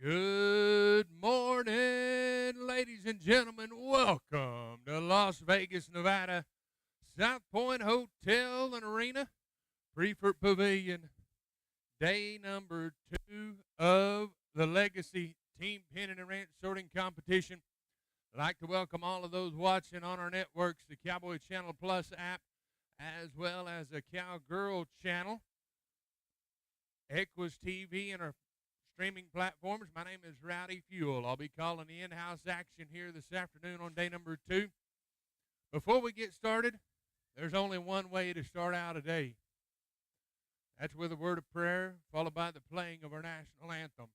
Good morning, ladies and gentlemen. Welcome to Las Vegas, Nevada, South Point Hotel and Arena, Preferred Pavilion, day number 2 of the Legacy Team Pennant and Ranch Sorting Competition. I'd like to welcome all of those watching on our networks, the Cowboy Channel Plus app, as well as the Cowgirl Channel, Equus TV, and our streaming platforms. My name is Rowdy Fuel. I'll be calling the in-house action here this afternoon on day number 2. Before we get started, there's only one way to start out a day. That's with a word of prayer, followed by the playing of our national anthem.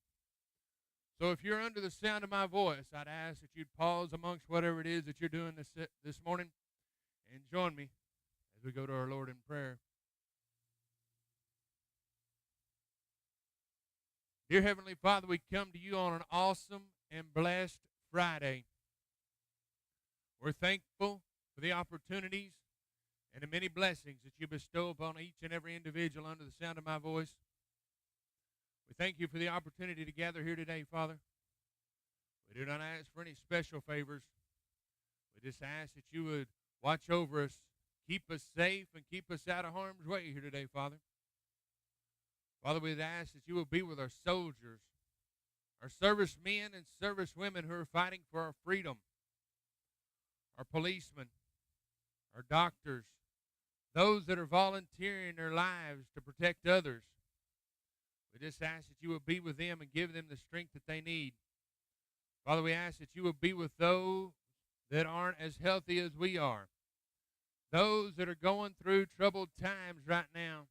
So if you're under the sound of my voice, I'd ask that you'd pause amongst whatever it is that you're doing this morning and join me as we go to our Lord in prayer. Dear Heavenly Father, we come to you on an awesome and blessed Friday. We're thankful for the opportunities and the many blessings that you bestow upon each and every individual under the sound of my voice. We thank you for the opportunity to gather here today, Father. We do not ask for any special favors. We just ask that you would watch over us, keep us safe, and keep us out of harm's way here today, Father. Father, we'd ask that you will be with our soldiers, our servicemen and servicewomen who are fighting for our freedom, our policemen, our doctors, those that are volunteering their lives to protect others. We just ask that you will be with them and give them the strength that they need. Father, we ask that you will be with those that aren't as healthy as we are, those that are going through troubled times right now.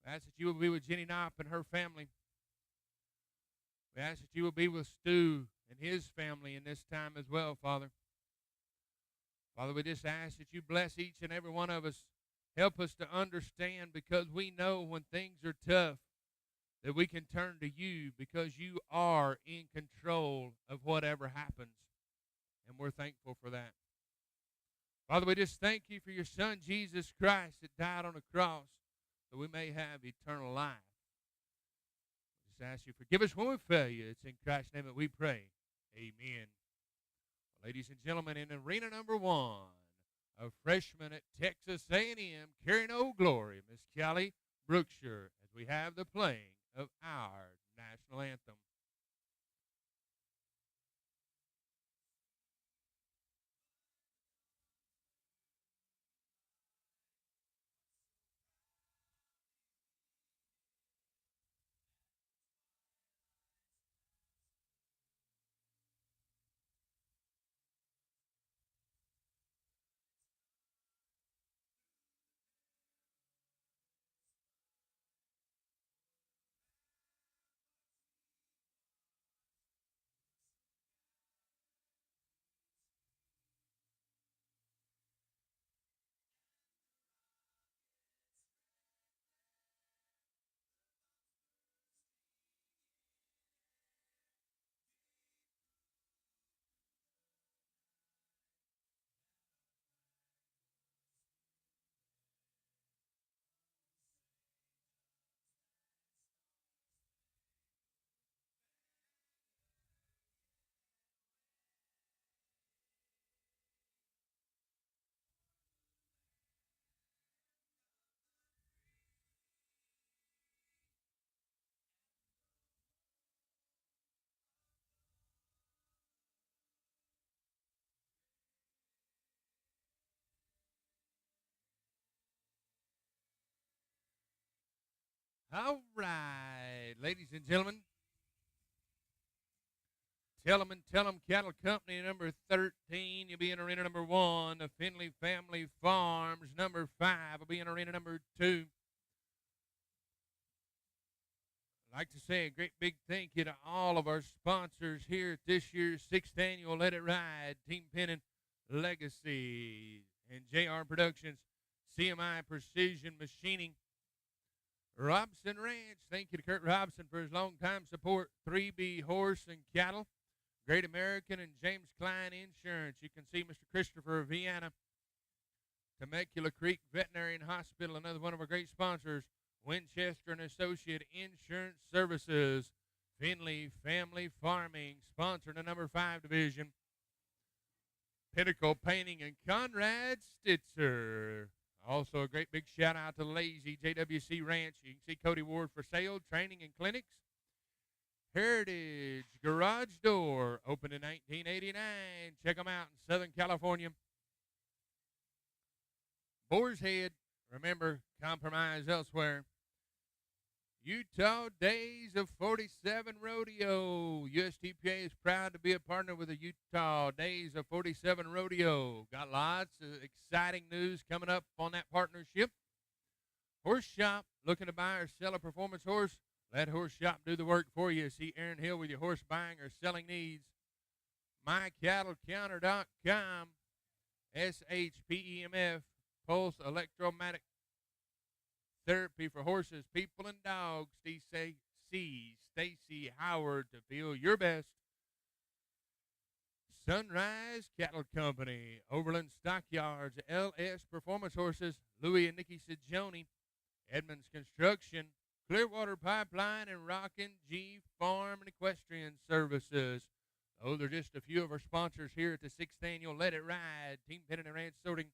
We ask that you will be with Jenny Knopp and her family. We ask that you will be with Stu and his family in this time as well, Father. Father, we just ask that you bless each and every one of us. Help us to understand, because we know when things are tough that we can turn to you, because you are in control of whatever happens. And we're thankful for that. Father, we just thank you for your Son, Jesus Christ, that died on the cross, so we may have eternal life. Just ask you, forgive us when we fail you. It's in Christ's name that we pray. Amen. Well, ladies and gentlemen, in arena number 1, a freshman at Texas A&M, carrying Old Glory, Miss Callie Brookshire, as we have the playing of our national anthem. All right, ladies and gentlemen, Tell 'em Cattle Company number 13. You'll be in arena number 1. The Finley Family Farms number 5 will be in arena number 2. I'd like to say a great big thank you to all of our sponsors here at this year's 6th annual Let It Ride, Team Pennant Legacy, and JR Productions, CMI Precision Machining, Robson Ranch. Thank you to Kurt Robson for his long-time support. 3B Horse and Cattle, Great American, and James Klein Insurance. You can see Mr. Christopher Viana, Temecula Creek Veterinary and Hospital, another one of our great sponsors, Winchester and Associate Insurance Services, Finley Family Farming, sponsoring the number 5 division. Pinnacle Painting and Conrad Stitzer. Also, a great big shout out to Lazy JWC Ranch. You can see Cody Ward for sale, training, and clinics. Heritage Garage Door, opened in 1989. Check them out in Southern California. Boar's Head, remember, compromise elsewhere. Utah Days of 47 Rodeo. USTPA is proud to be a partner with the Utah Days of 47 Rodeo. Got lots of exciting news coming up on that partnership. Horse Shop, looking to buy or sell a performance horse? Let Horse Shop do the work for you. See Aaron Hill with your horse buying or selling needs. MyCattleCounter.com. SHPEMF, Pulse Electromagnetic Therapy for horses, people, and dogs. Stacy Howard to feel your best. Sunrise Cattle Company, Overland Stockyards, LS Performance Horses, Louis and Nikki Sigioni, Edmonds Construction, Clearwater Pipeline, and Rockin' G Farm and Equestrian Services. Those are just a few of our sponsors here at the 6th Annual Let It Ride, Team Pennon and Ranch Sorting.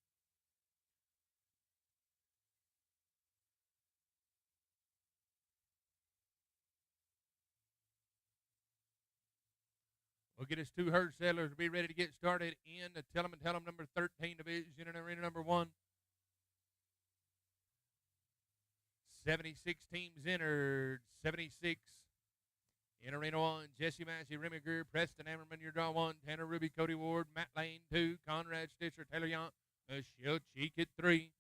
We'll get his 2 herd settlers to be ready to get started in the Tell 'em and Tell 'em number 13 division in arena number 1. 76 teams entered. 76 in arena 1. Jesse Massey, Remy Greer, Preston Ammerman, your draw 1. Tanner Ruby, Cody Ward, Matt Lane 2. Conrad Stitcher, Taylor Yount, Michelle Cheek at 3.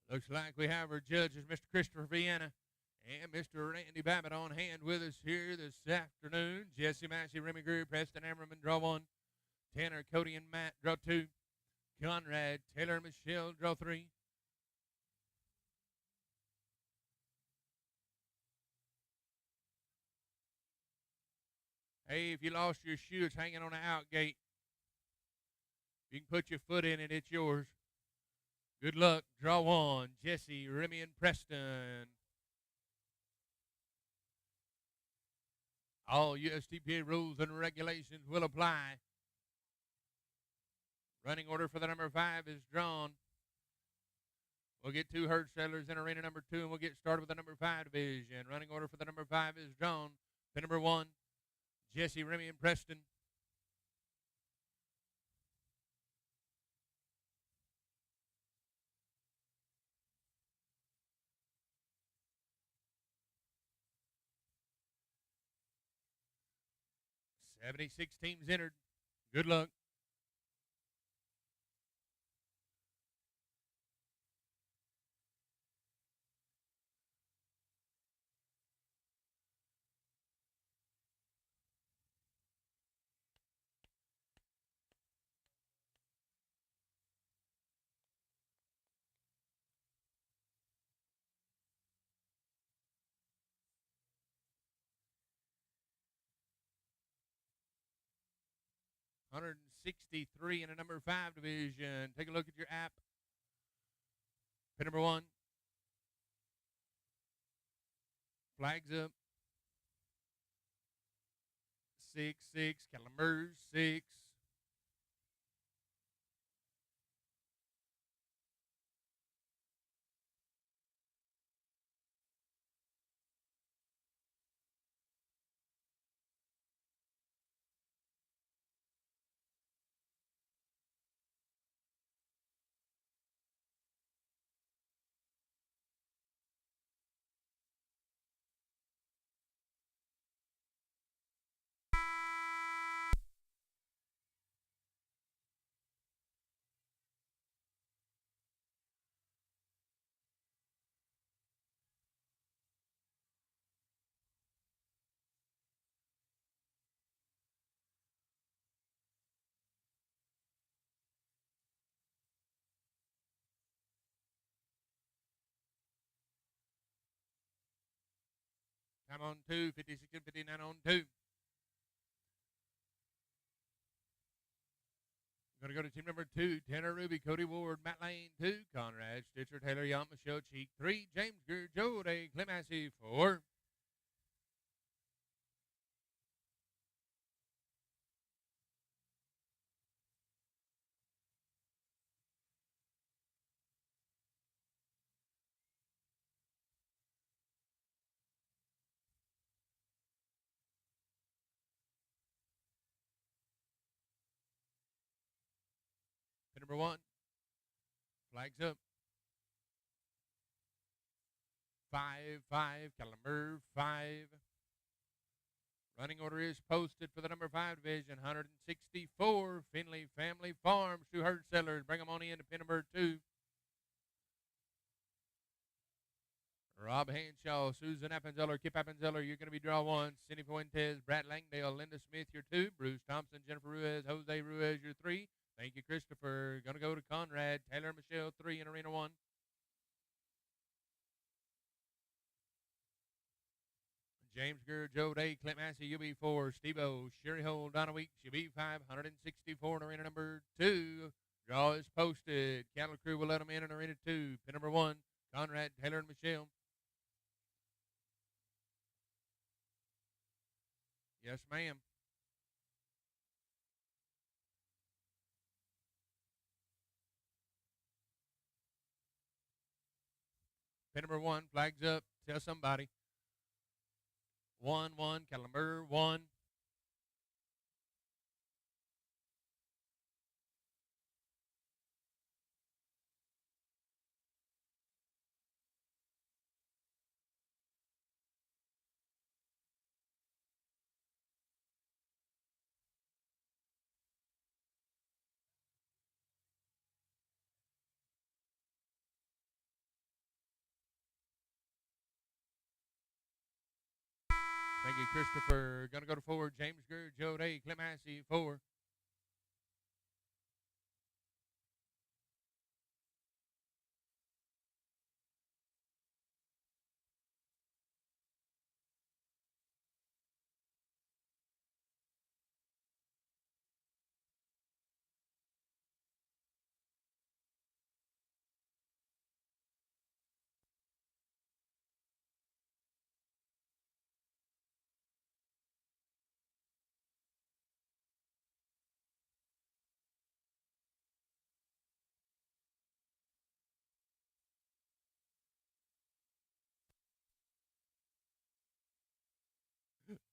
Looks like we have our judges, Mr. Christopher Vienna and Mr. Randy Babbitt, on hand with us here this afternoon. Jesse Massey, Remy Greer, Preston Ammerman, draw 1. Tanner, Cody, and Matt, draw 2. Conrad, Taylor, and Michelle, draw 3. Hey, if you lost your shoe, it's hanging on the out gate. You can put your foot in it, it's yours. Good luck. Draw 1. Jesse, Remy, and Preston. All USTPA rules and regulations will apply. Running order for the number 5 is drawn. We'll get 2 herd settlers in arena number 2, and we'll get started with the number 5 division. Running order for the number 5 is drawn. The number 1, Jesse, Remy, and Preston. $76 teams entered. Good luck. $163 in the number 5 division. Take a look at your app. Pin number 1. Flags up. 6-6. Calibers 6. Time on 2, 56 and 59 on 2. We're going to go to team number 2, Tanner Ruby, Cody Ward, Matt Lane 2, Conrad Stitcher, Taylor Young, Michelle Cheek 3, James Greer, Joe Day, Clem Massey 4. Pin number 1, flags up. 5-5, caliber 5. Running order is posted for the number 5 division, 164, Finley Family Farms, 2 herd sellers. Bring them on in to pin number 2. Rob Hanshaw, Susan Appenzeller, Kip Appenzeller, you're going to be draw 1. Cindy Fuentes, Brad Langdale, Linda Smith, your 2. Bruce Thompson, Jennifer Ruiz, Jose Ruiz, your 3. Thank you, Christopher. Going to go to Conrad, Taylor Michelle, 3 in Arena 1. James Greer, Joe Day, Clint Massey, UB4, Steve-O, Sherry Hole, Donna Weeks, UB5, 164 in Arena number 2. Draw is posted. Cattle Crew will let them in Arena 2. Pin number 1, Conrad, Taylor, and Michelle. Yes, ma'am. Pin number 1, flags up. Tell somebody. 1-1, caliber 1. Thank you, Christopher. Going to go to 4, James Greer, Joe Day, Clint Massey, 4.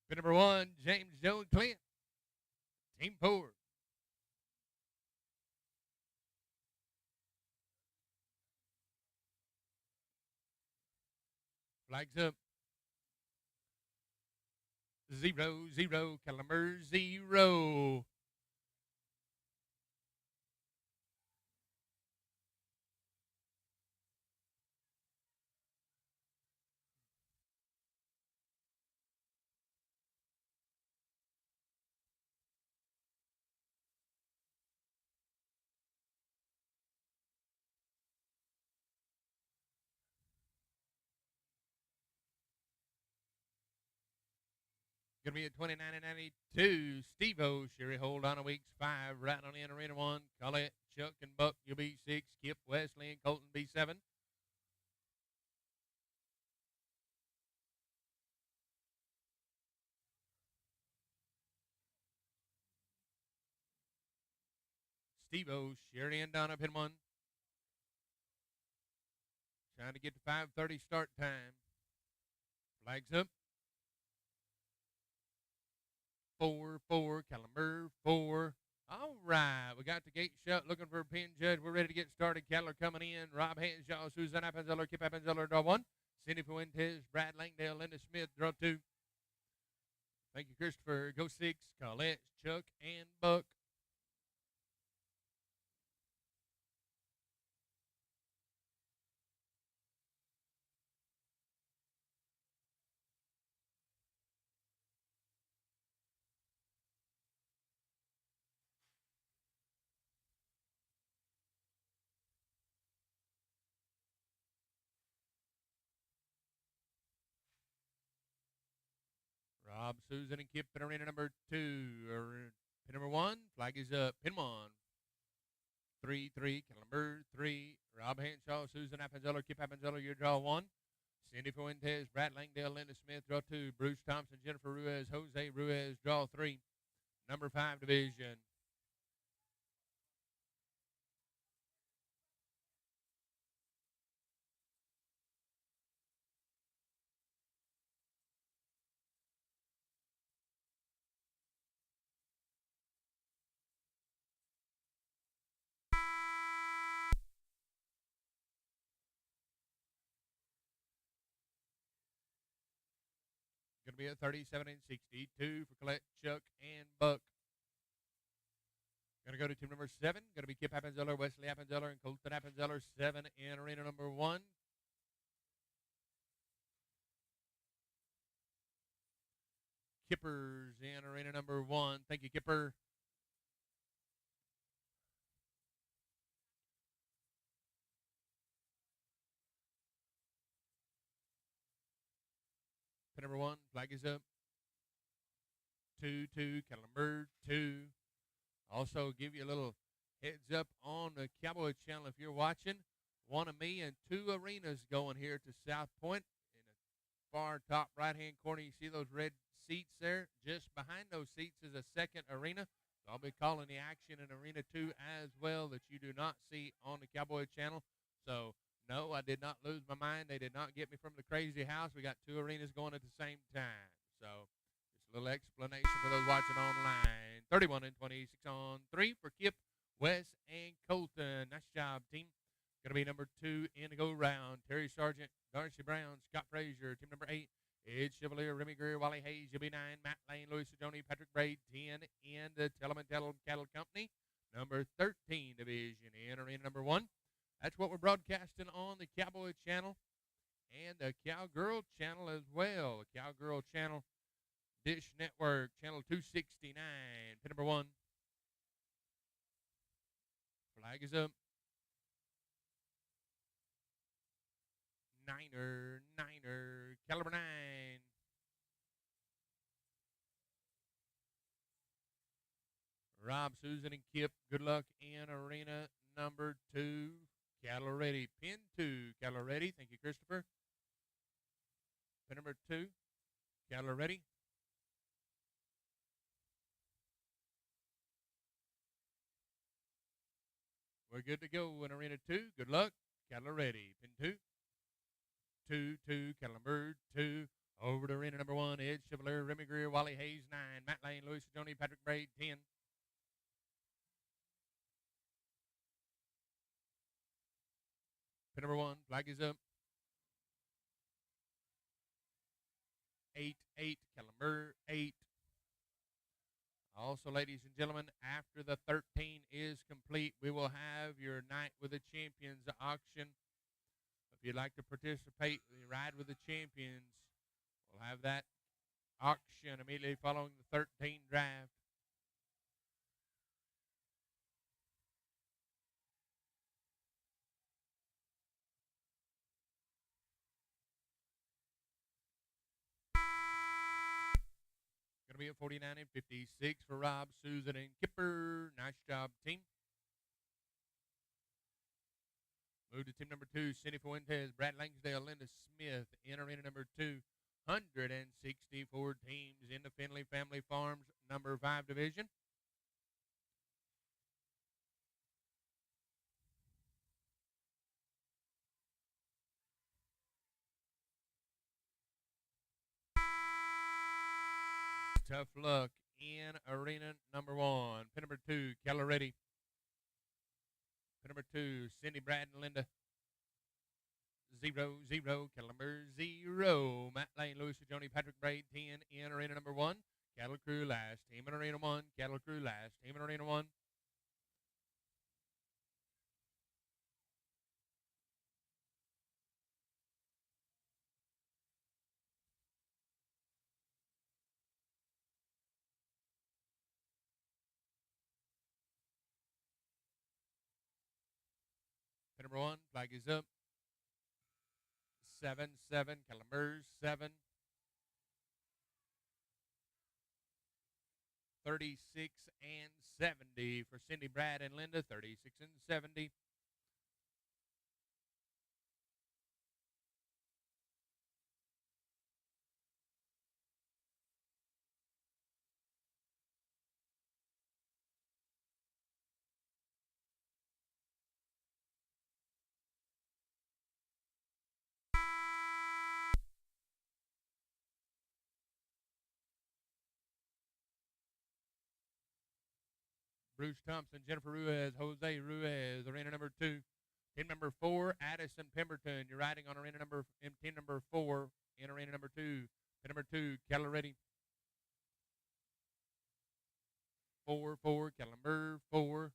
Pin number 1, James, Joe, and Clint. Team 4. Flags up. 0-0, caliber 0. Going to be at 29 and 92. Steve-O, Sherry Hold on a week's 5. Right on in Arena 1. Colette, Chuck, and Buck, you'll be 6. Kip, Wesley, and Colton be 7. Steve-O, Sherry, and Donna, pin 1. Trying to get to 5:30 start time. Flags up. 4-4, caliber 4. All right, we got the gate shut, looking for a pin judge. We're ready to get started. Cattle are coming in. Rob Hanshaw, Susan Appenzeller, Kip Appenzeller, draw 1. Cindy Fuentes, Brad Langdale, Linda Smith, draw 2. Thank you, Christopher. Go 6, Colette, Chuck, and Buck. Rob, Susan, and Kip in arena number 2. Pin number 1, flag is up. Pin 1. 3-3, number 3. Rob Hanshaw, Susan Appenzeller, Kip Appenzeller, your draw 1. Cindy Fuentes, Brad Langdale, Linda Smith, draw 2. Bruce Thompson, Jennifer Ruiz, Jose Ruiz, draw 3. Number 5 division. Going to be a 37 and 62 for Colette, Chuck, and Buck. Going to go to team number 7. Going to be Kip Appenzeller, Wesley Appenzeller, and Colton Appenzeller. 7 in arena number 1. Kippers in arena number 1. Thank you, Kipper. Pin number 1, flag is up. 2-2, number 2. Also, give you a little heads up on the Cowboy Channel if you're watching. One of me and 2 arenas going here to South Point. In the far top right-hand corner, you see those red seats there. Just behind those seats is a second arena. So I'll be calling the action in Arena 2 as well that you do not see on the Cowboy Channel. So, no, I did not lose my mind. They did not get me from the crazy house. We got 2 arenas going at the same time. So, just a little explanation for those watching online. 31 and 26 on 3 for Kip, Wes, and Colton. Nice job, team. Going to be number 2 in the go-round. Terry Sargent, Darcy Brown, Scott Frazier. Team number 8, Ed Chevalier, Remy Greer, Wally Hayes. You'll be 9, Matt Lane, Louis Sajoni, Patrick Braid. 10 in the Telemantel Cattle Company. Number 13 division in arena number 1. That's what we're broadcasting on the Cowboy Channel and the Cowgirl Channel as well. The Cowgirl Channel, Dish Network, Channel 269. Pin number 1. Flag is up. Niner, caliber 9. Rob, Susan, and Kip, good luck in arena number 2. Cattle ready. Pin 2, cattle ready. Thank you, Christopher. Pin number 2, cattle ready. We're good to go in arena 2. Good luck. Cattle ready. Pin 2. 2-2, cattle number 2. Over to arena number 1. Ed Chevalier, Remy Greer, Wally Hayes, 9. Matt Lane, Louis Sajoni, Patrick Braid, 10. Pin number 1, flag is up. 8-8, caliber 8. Also, ladies and gentlemen, after the 13 is complete, we will have your Night with the Champions auction. If you'd like to participate, ride with the champions, we'll have that auction immediately following the 13 draft. Going to be at 49 and 56 for Rob, Susan, and Kipper. Nice job, team. Move to team number 2, Cindy Fuentes, Brad Langsdale, Linda Smith. In arena number 2, 164 teams in the Finley Family Farms number 5 division. Tough luck in arena number 1. Pin number 2, Keller ready. Pin number 2, Cindy, Brad, and Linda. 0-0, Cattle number 0. Matt Lane, Louis Sajoni, Patrick Braid, 10 in arena number 1. Cattle crew last. Team in arena 1. Cattle crew last. Team in arena 1. Pin number 1, flag is up. 7-7, Cattle number 7. 36 and 70 for Cindy, Brad, and Linda. 36 and 70. Bruce Thompson, Jennifer Ruiz, Jose Ruiz, arena number 2. Team number 4, Addison Pemberton. You're riding on arena number team number 4 in arena number 2. Team number 2, Keller Ready. 4, Kellenberg, 4.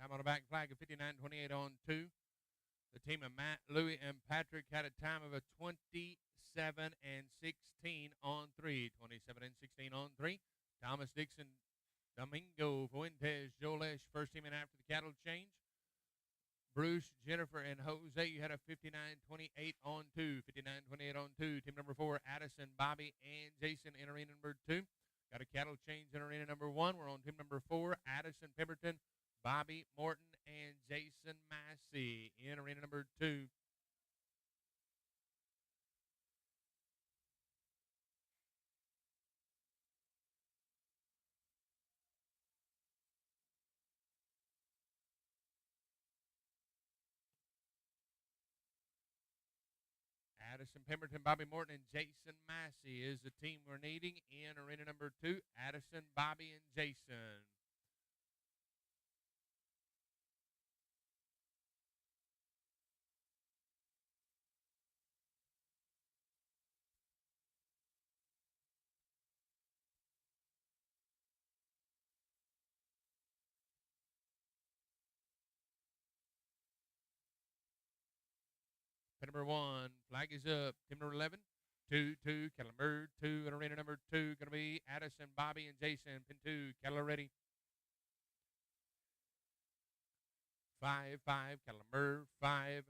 Time on the back flag of 59.28 on 2. The team of Matt, Louie, and Patrick had a time of a 27 and 16 on 3. 27 and 16 on 3. Thomas Dixon, Domingo Fuentes, Jolesh, first team in after the cattle change. Bruce, Jennifer, and Jose, you had a 59.28 on 2. 59.28 on 2. Team number 4, Addison, Bobby, and Jason in arena number 2. Got a cattle change in arena number 1. We're on team number 4, Addison, Pemberton, Bobby Morton, and Jason Massey in arena number 2. Addison Pemberton, Bobby Morton, and Jason Massey is the team we're needing in arena number 2. Addison, Bobby, and Jason. Pin number 1, flag is up. Team number 11, 2, Kellenberg, 2 in arena number 2. Going to be Addison, Bobby, and Jason. Pin 2, Keller ready. 5, Kellenberg, 5.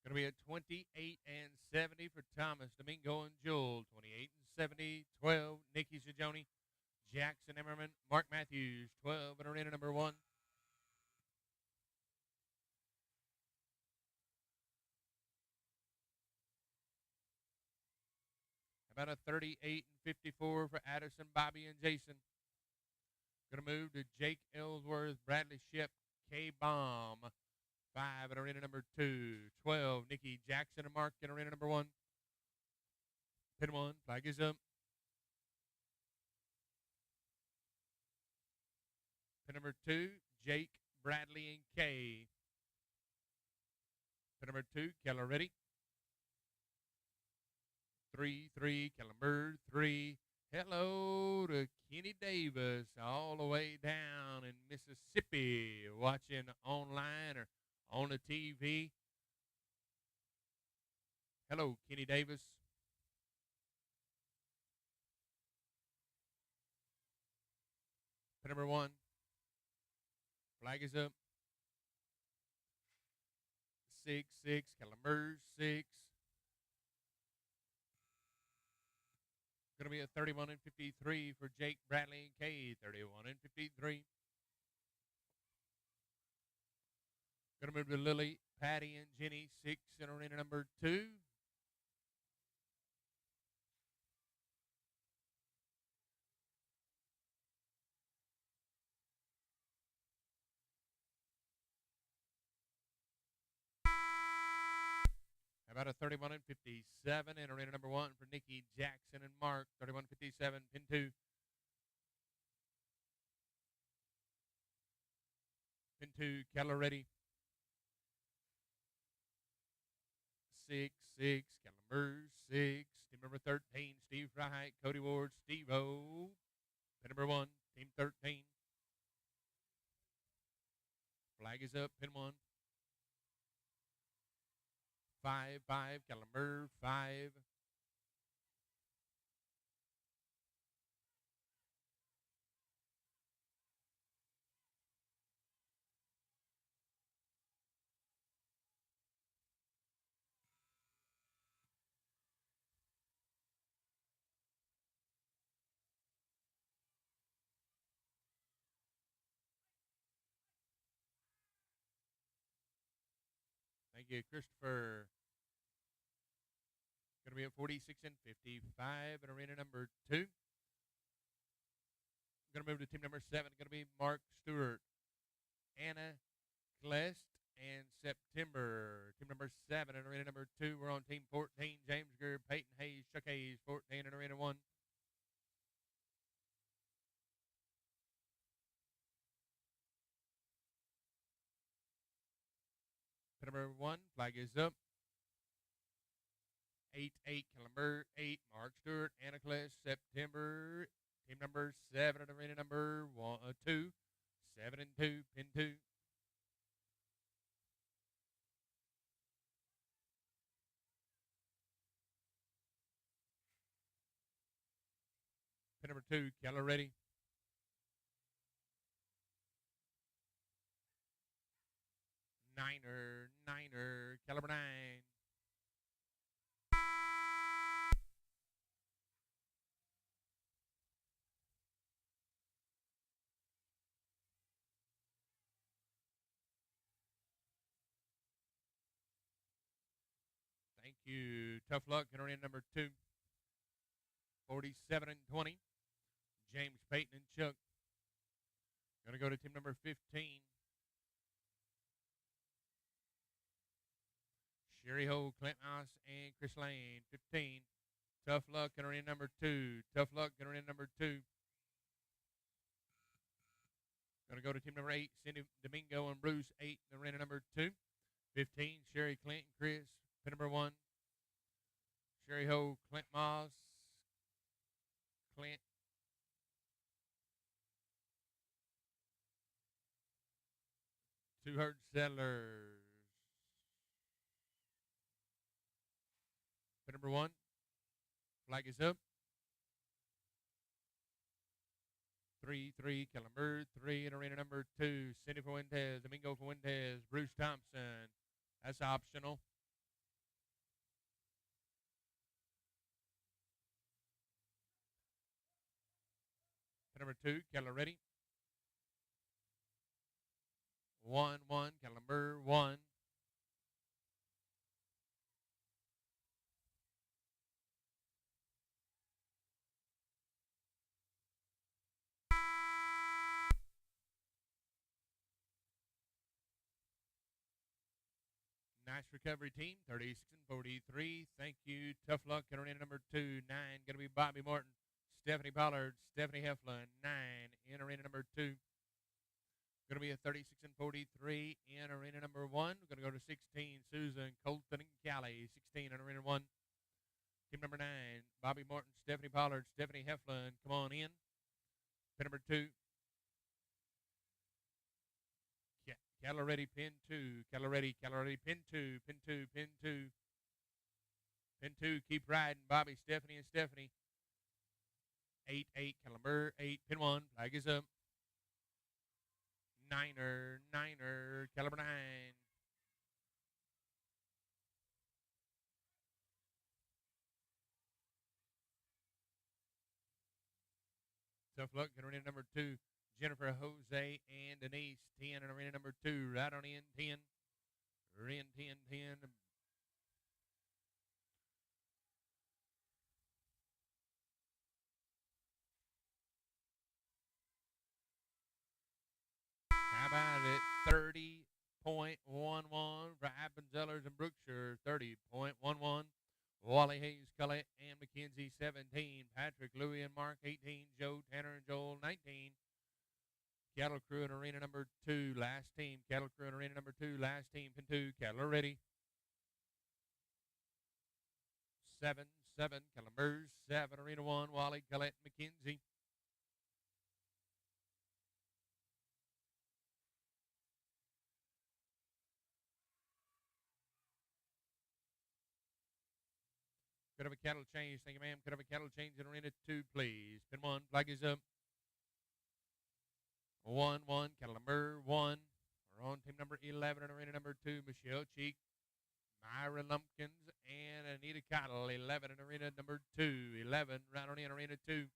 Going to be a 28 and 70 for Thomas, Domingo, and Joel. 28 and 70, 12, Nikki Sajoni, Jackson Emmerman, Mark Matthews. 12 in arena number 1. About a 38 and 54 for Addison, Bobby, and Jason. Going to move to Jake Ellsworth, Bradley Shep, K-Bomb. 5 in arena number 2. 12, Nikki Jackson and Mark in arena number 1. Pin 1, flag is up. Pin number 2, Jake, Bradley, and Kay. Pin number 2, Keller ready. 3, Kellenberg, 3. Hello to Kenny Davis all the way down in Mississippi, watching online or on the TV. Hello, Kenny Davis. Pin number 1, flag is up. 6, Kellenberg, 6. Going to be a 31 and 53 for Jake, Bradley, and Kay. 31 and 53. Going to move to Lily, Patty, and Jenny. 6 in arena number 2. How about a 31 and 57 in arena number 1 for Nikki, Jackson, and Mark. 31-57, pin 2. Pin 2, Keller ready. 6, 6, Keller 6. Team number 13, Steve Fry, Cody Ward, Steve O. Pin number 1, team 13. Flag is up, pin 1. 5, 5, Keller 5. Thank you, Christopher. Going to be at 46 and 55 in arena number 2. Going to move to team number 7. Going to be Mark Stewart, Anna Klest, and September. Team number 7 in arena number 2. We're on team 14. James Greer, Peyton Hayes, Chuck Hayes. 14 in arena 1. Team number 1, flag is up. 8, 8, Killenberg, 8, Mark Stewart, Anna Klest, September. Team number 7 in arena number 2. 7 and 2, pin 2. Pin number 2, Keller ready. 9er, caliber 9. Thank you. Tough luck in arena number 2. 47 and 20. James Peyton and Chuck. Going to go to team number 15. Sherry Ho, Clint Mouse, and Chris Lane. 15. Tough luck in arena number 2. Tough luck in arena number 2. Going to go to team number 8. Cindy Domingo and Bruce. 8 in arena number 2. 15. Sherry, Clint, and Chris. Pin number 1. Sherry Ho, Clint Moss. Clint. Two Herd Settlers. Pin number 1. Flag is up. 3, 3, Kellenberg. 3 in arena number 2. Cindy Fuentes, Domingo Fuentes, Bruce Thompson. That's optional. Pin number 2, Keller ready. 1, 1, Kellenberg, 1. Nice recovery, team. 36 and 43. Thank you. Tough luck in arena number 2. 9 going to be Bobby Martin, Stephanie Pollard, Stephanie Heflin. 9 in arena number 2. Going to be a 36 and 43 in arena number 1. We're going to go to 16. Susan, Colton, and Callie. 16 in arena 1. Team number 9. Bobby Martin, Stephanie Pollard, Stephanie Heflin. Come on in. Pin number 2. Keller ready, pin 2. Keller ready, pin 2. Pin 2, pin 2. Pin 2, keep riding. Bobby, Stephanie, and Stephanie. 8, 8, Kellenberg, 8, pin 1. Flag is up. 9er, caliber 9. Tough luck in arena number 2. Jennifer, Jose, and Denise. 10 in arena number 2. Right on in 10. In 10, 10. How about it? 30.11 for Appenzellers and Brookshire. 30.11. Wally Hayes, Cully, and McKenzie, 17. Patrick, Louie, and Mark, 18. Joe, Tanner, and Joel, 19. Cattle Crew in arena number 2, last team. Cattle Crew in arena number 2, last team. Pin 2, cattle are ready. 7, 7. Calamers, 7. Arena 1, Wally, Collette, McKenzie. Could have a cattle change. Thank you, ma'am. Could have a cattle change in arena 2, please. Pin 1, flag is up. 1, 1. Calamar, 1. We're on team number 11 in arena number 2, Michelle Cheek, Myra Lumpkins, and Anita Cottle. 11 in arena number 2. 11 right on in arena 2.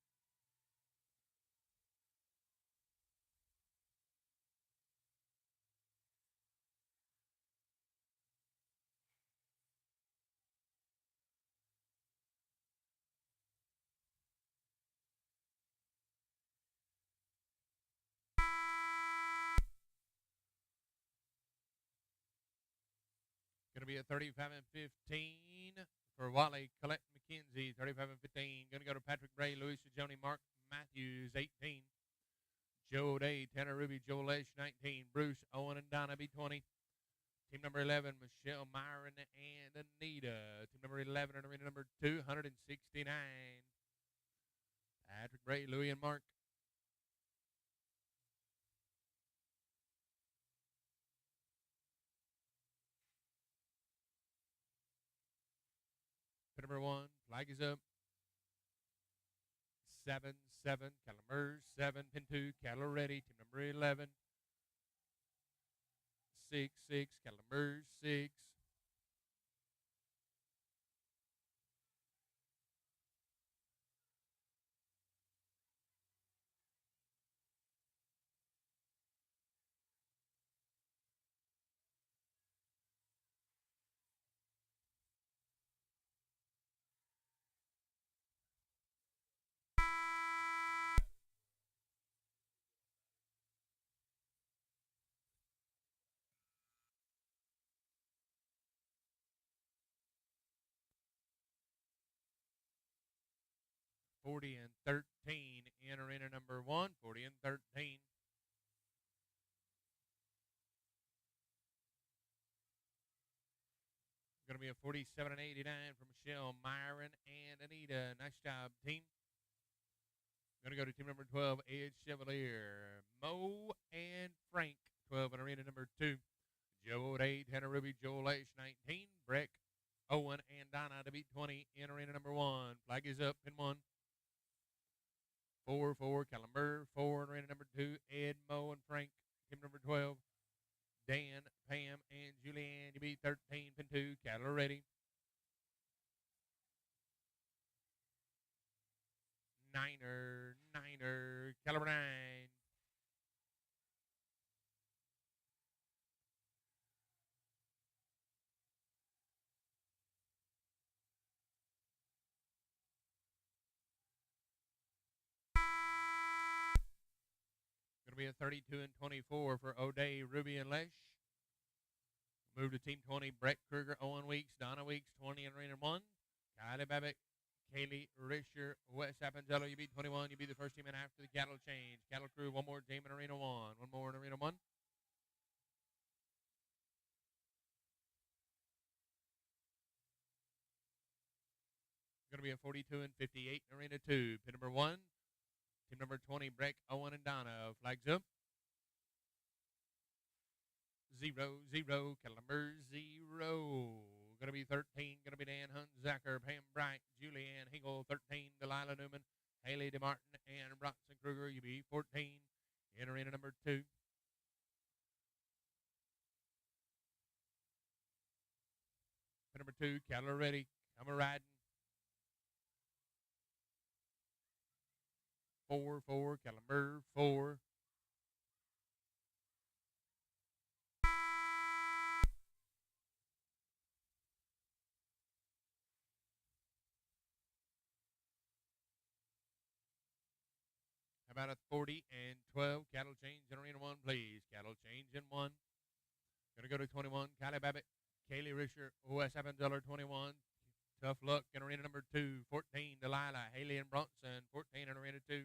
Going to be a 35 and 15 for Wally, Colette, McKenzie. 35 and 15. Going to go to Patrick Bray, Louisa, Joni, Mark Matthews, 18. Joe Day, Tanner Ruby, Joel Lesh, 19. Bruce, Owen, and Donna, be 20. Team number 11, Michelle, Myron, and Anita. Team number 11 in arena number 2, 169. Patrick Bray, Louie, and Mark. Pin number 1, flag is up. 7, 7, Calamers, 7, pin 2, cattle ready. Team number 11. 6, 6, Calamers, 6. $40 and 13 in arena number 1. 40 and 13. Going to be a 47 and 89 for Michelle, Myron, and Anita. Nice job, team. Going to go to team number 12, Ed Chevalier, Mo, and Frank. 12 in arena number 2. Joe O'Day, Tanner Ruby, Joel H, 19. Breck, Owen, and Donna to beat 20 in arena number 1. Flag is up, pin 1. 4, 4, Calamber, 4 in arena number 2. Ed, Mo, and Frank. Team number 12, Dan, Pam, and Julianne. You beat 13, pin 2. Cattle are ready. Niner, Caliber 9. Going to be a 32 and 24 for O'Day, Ruby, and Lesh. Move to team 20, Brett Kruger, Owen Weeks, Donna Weeks, 20 in arena 1. Kylie Babbitt, Kaylee Risher, Wes Appenzello, you beat 21. You beat the first team in after the cattle change. Cattle Crew, one more team in arena 1. One more in arena 1. Going to be a 42 and 58 in arena 2. Pin number 1. Team number 20, Breck, Owen, and Donna. Flags up. 0, 0, Calamber, 0. Going to be 13. Going to be Dan Hunt, Zacher, Pam Bright, Julianne Hinkle, 13. Delilah Newman, Haley DeMartin, and Bronson Kruger. You be 14. In arena number 2. Pin number 2, cattle are ready. Come a riding. 4, caliber 4. How about a 40 and 12? Cattle change in arena 1, please. Cattle change in 1. Going to go to 21. Kylie Babbitt, Kaylee Risher, Wes Appenzeller, 21. Tough Luck in arena number 2. 14, Delilah, Haley and Bronson, 14 in arena 2.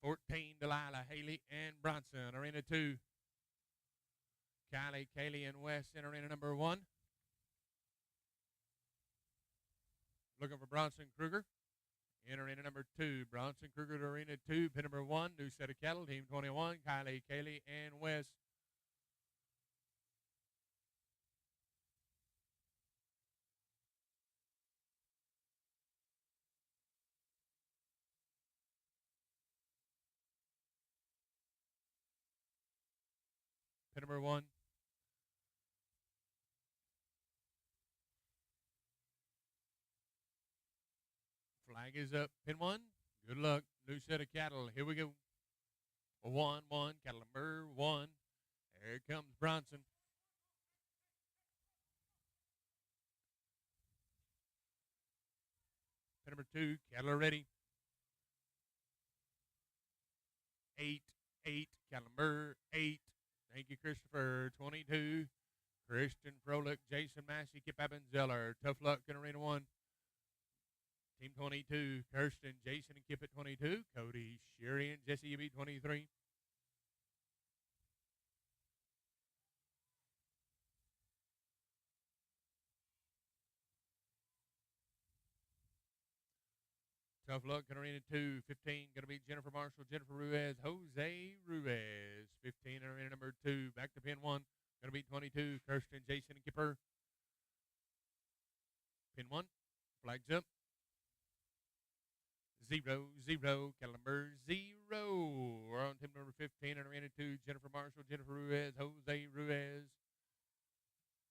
Fourteen, Delilah, Haley, and Bronson. Arena 2. Kylie, Kaylee, and Wes in arena number 1. Looking for Bronson Kruger in arena number 2. Bronson Kruger to arena 2. Pin number 1. New set of cattle. Team 21. Kylie, Kaylee, and Wes. Pin number 1. Flag is up. Pin 1. Good luck. New set of cattle. Here we go. 1, cattle number 1. Here comes Bronson. Pin number 2. Cattle are ready. 8, cattle number 8. Thank you, Christopher. 22. Christian Froelich, Jason Massey, Kip Appenzeller. Tough Luck in arena 1. Team 22, Kirsten, Jason, and Kip at 22. Cody, Sherry, and Jesse, you beat 23. Tough Luck in arena 2. 15, going to be Jennifer Marshall, Jennifer Ruiz, Jose Ruiz. 15 in arena number 2. Back to pin 1. Going to be 22, Kirsten, Jason, and Kipper. Pin 1. Flags up. 0, cattle number 0. We're on team number 15 in arena 2. Jennifer Marshall, Jennifer Ruiz, Jose Ruiz.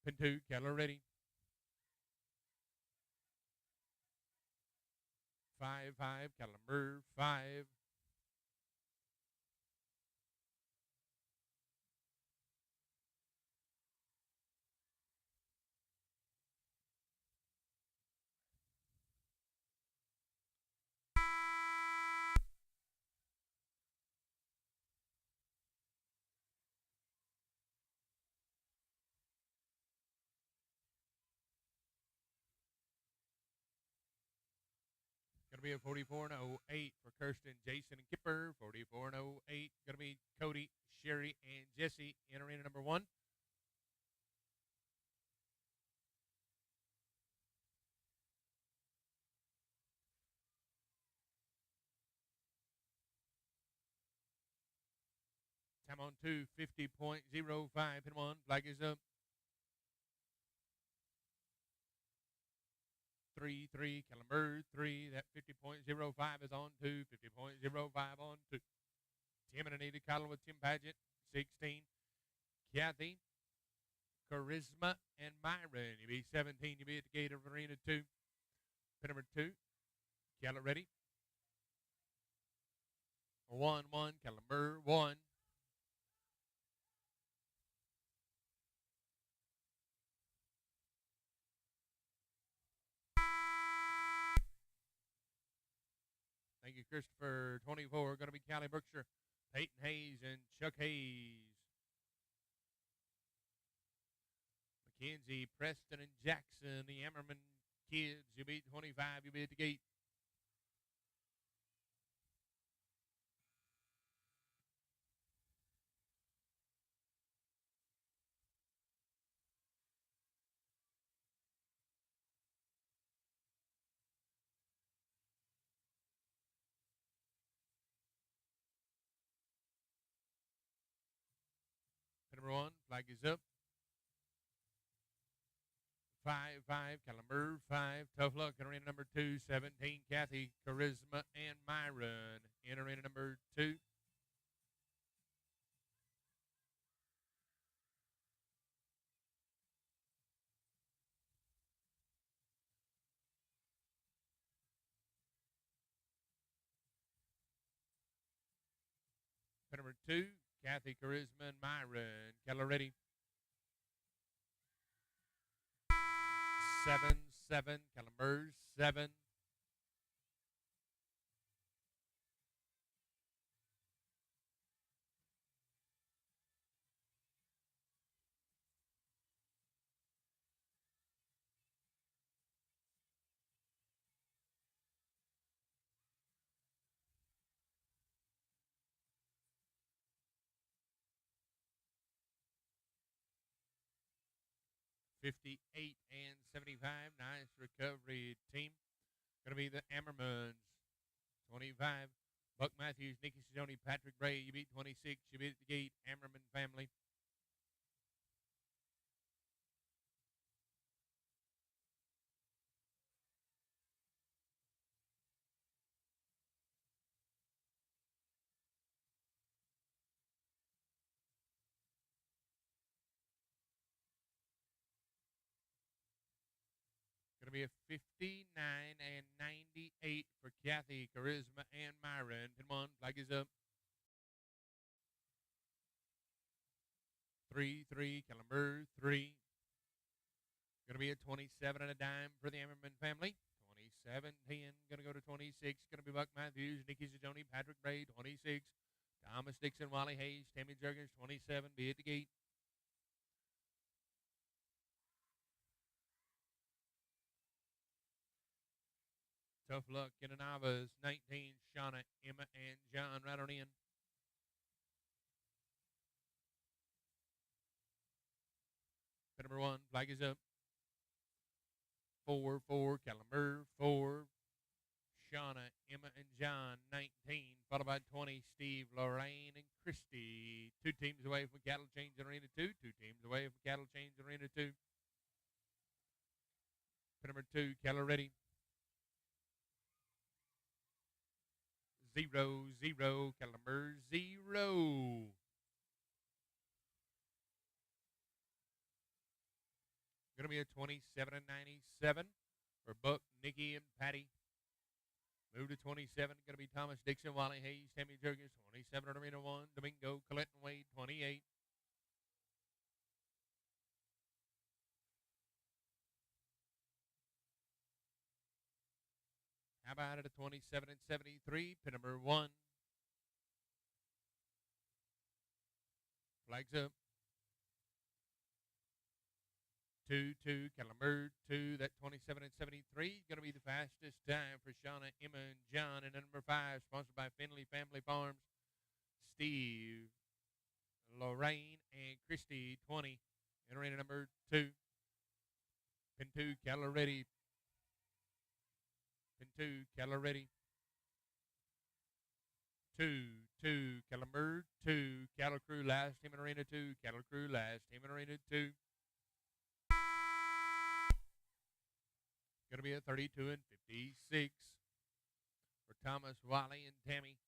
Pin 2, cattle ready. 5, cattle number 5. Going to be a 44 and 08 for Kirsten, Jason, and Kipper. 44 and 08. Going to be Cody, Sherry, and Jesse in arena number 1. Time on 2, 50.05. Pin 1. Flag is up. 3, caliber 3. That 50.05 is on 2. 50.05 on 2. Tim and Anita Collin with Tim Paget. 16. Kathy, Charisma, and Myron. You be 17. You be at the gate of arena 2. Pin number 2. Caliber ready. 1, caliber 1. Thank you, Christopher. 24, going to be Callie Berkshire, Peyton Hayes, and Chuck Hayes. Mackenzie, Preston, and Jackson, the Ammerman kids. You beat 25, you beat the gate. Flag is up. 5-5, Caliber 5. Tough Luck in arena number 2. 17, Kathy, Charisma, and Myron in arena number 2. Number 2, Kathy, Charisma, and Myron. Keller ready. 7-7, Caliber 7. $58 and $75. Nice recovery, team. Going to be the Ammermans. 25. Buck Matthews, Nikki Sidoni, Patrick Bray. You beat 26. You beat at the gate. Ammerman family. Going to be a 59 and 98 for Kathy, Charisma, and Myron. Pin 1. Flag is up. 3-3, Caliber 3. Going to be a 27 and a dime for the Ammerman family. 27-10. Going to go to 26. Going to be Buck Matthews, Nikki Sidoni, Patrick Bray. 26. Thomas Dixon, Wally Hayes, Tammy Jurgens. 27. Be at the gate. Tough Luck in the Navas. 19. Shauna, Emma, and John right on in. Pin number 1. Flag is up. 4-4, Caliber 4. Shauna, Emma, and John, 19. Followed by 20, Steve, Lorraine, and Christy. 2 teams away from Cattle Change in Arena 2. 2 teams away from Cattle Change in Arena 2. Pin number 2, Keller ready. 0-0, Caliber 0. Going to be a 27 and 97 for Buck, Nikki, and Patty. Move to 27. Going to be Thomas Dixon, Wally Hayes, Tammy Jurgens. 27 on Arena 1. Domingo, Colette, and Wade. 28. How about it at 27 and 73? Pin number 1. Flags up. 2-2, Caliber 2. That 27 and 73 going to be the fastest time for Shauna, Emma, and John. And number 5, sponsored by Finley Family Farms. Steve, Lorraine, and Christy. 20 in arena number 2. Pin 2, Keller ready. Pin 2, Keller ready. 2-2, Caliber 2. Cattle Crew last team in arena 2. Cattle Crew last team in arena 2. Going to be a 32 and 56 for Thomas, Wally, and Tammy.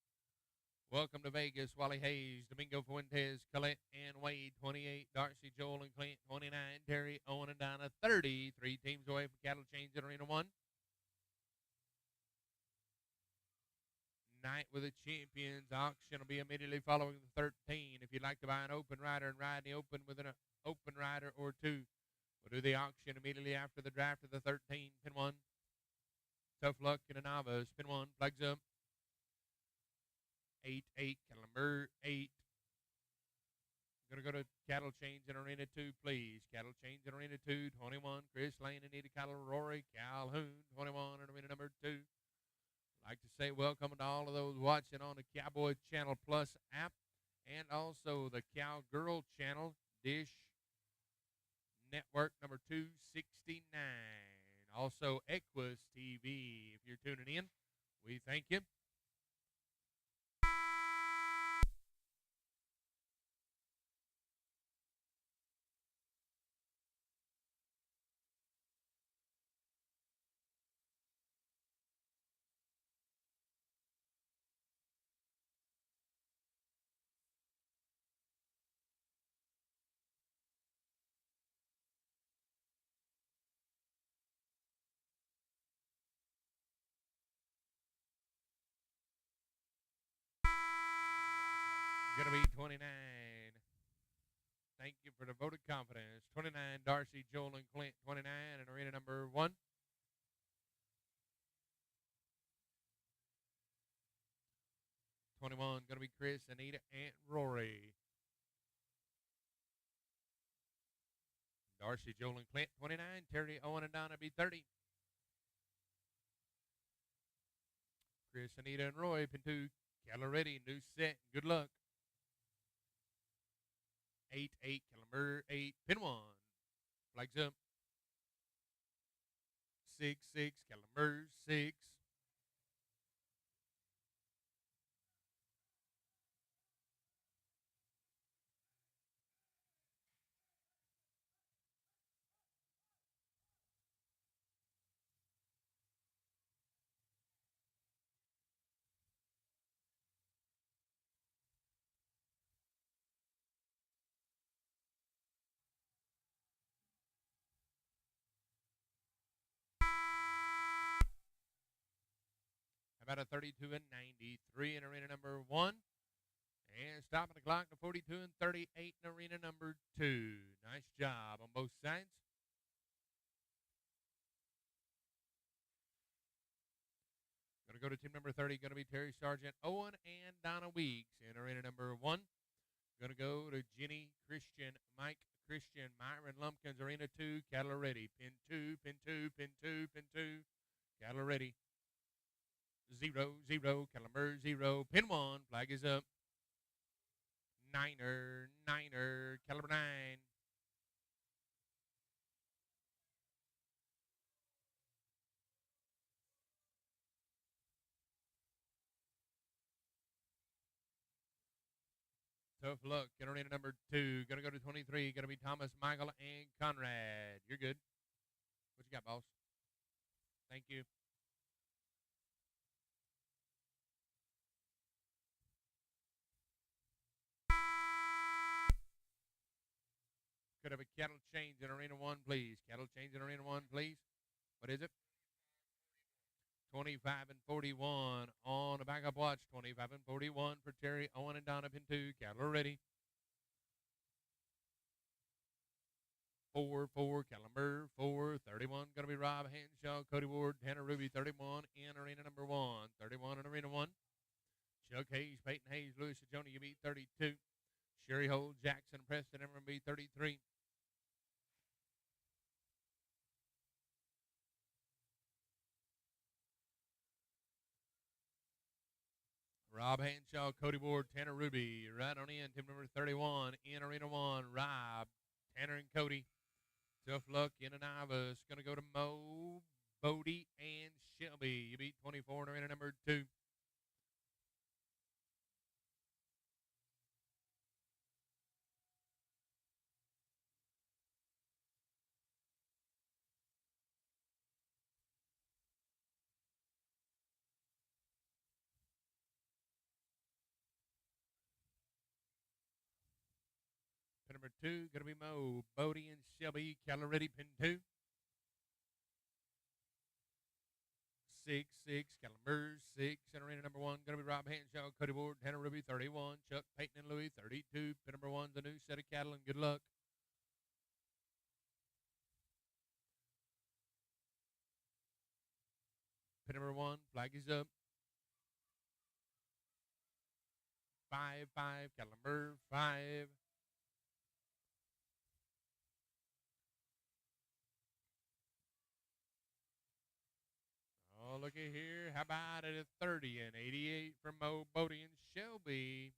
Welcome to Vegas. Wally Hayes, Domingo Fuentes, Colette, and Wade. 28. Darcy, Joel, and Clint. 29. Terry, Owen, and Donna. 30. 3 teams away from Cattle Change in Arena 1. Night with the Champions auction will be immediately following the 13. If you'd like to buy an open rider and ride the open with an open rider or 2, we'll do the auction immediately after the draft of the 13. Pin 1. Tough Luck in the Navas. Pin 1. Flags up. 8-8. Caliber 8. Going to go to Cattle Change in Arena 2, please. Cattle Change in Arena 2. 21. Chris Lane, Anita Cattle, Rory Calhoun. 21 in arena number 2. I'd like to say welcome to all of those watching on the Cowboy Channel Plus app and also the Cowgirl Channel Dish Network number 269. Also, Equus TV. If you're tuning in, we thank you. going to be 29. Thank you for the vote of confidence. 29, Darcy, Joel, and Clint. 29 in arena number 1. 21, going to be Chris, Anita, and Rory. Darcy, Joel, and Clint. 29, Terry, Owen, and Donna be 30. Chris, Anita, and Roy, pin 2. Keller ready, new set. Good luck. 8, Calumber, 8, pin 1. Flags up. 6, Calumber, 6. About a 32 and 93 in arena number 1. And stopping the clock to 42 and 38 in arena number 2. Nice job on both sides. Going to go to team number 30. Going to be Terry Sargent, Owen, and Donna Weeks in arena number 1. Going to go to Jenny, Christian, Mike, Christian, Myron Lumpkins, arena 2. Cattle are ready. Pin 2, pin 2, pin 2, pin 2. Cattle are ready. 0, Calumber 0. Pin 1. Flag is up. Niner, Caliber 9. Tough luck in arena number 2. Going to go to 23. Going to be Thomas, Michael, and Conrad. You're good. What you got, boss? Thank you. Could have a cattle change in arena 1, please. Cattle change in arena 1, please. What is it? 25 and 41 on the backup watch. 25 and 41 for Terry, Owen, and Donna. Pin 2. Cattle are ready. 4, Calumber 4. 31 going to be Rob Hanshaw, Cody Ward, Tanner Ruby. 31 in arena number 1. 31 in arena 1. Chuck Hayes, Peyton Hayes, Louis Sajoni, you beat 32. Sherry Holt, Jackson, Preston, Emmer beat 33. Rob Hanshaw, Cody Ward, Tanner Ruby, right on in. Team number 31 in arena 1. Rob, Tanner, and Cody. Tough luck in and Ivas. Going to go to Mo, Bodie, and Shelby. You beat 24 in arena number 2. Pin number 2, going to be Mo, Bodie, and Shelby. Keller ready, pin 2. 6, Calumber 6 in arena number 1. Going to be Rob Hanshaw, Cody Ward, Tanner Ruby. 31. Chuck, Peyton, and Louie. 32. Pin number 1's a new set of cattle, and good luck. Pin number 1, flag is up. 5, Calumber 5. Oh, looky here. How about it at 30 and 88 from Mo, Bodie, and Shelby?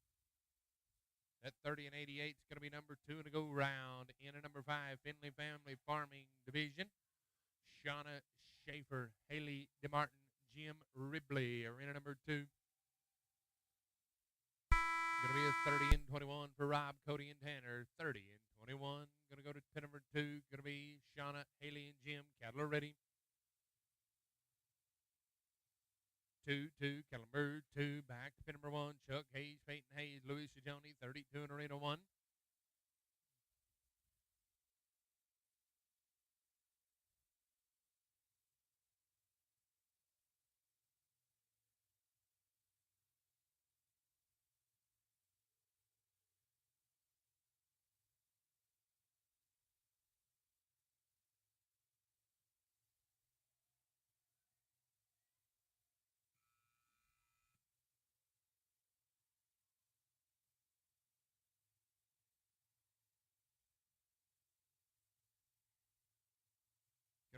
That 30 and 88 is going to be number 2 in a go round. In at number 5, Finley Family Farming Division. Shauna Schaefer, Haley DeMartin, Jim Ribley are in at number 2. Going to be a 30 and 21 for Rob, Cody, and Tanner. 30 and 21. Going to go to pin number 2. Going to be Shauna, Haley, and Jim. Cattle are ready. 2, Calumber 2. Back to pin number 1. Chuck Hayes, Peyton Hayes, Louis Sajoni. 32 in arena 1.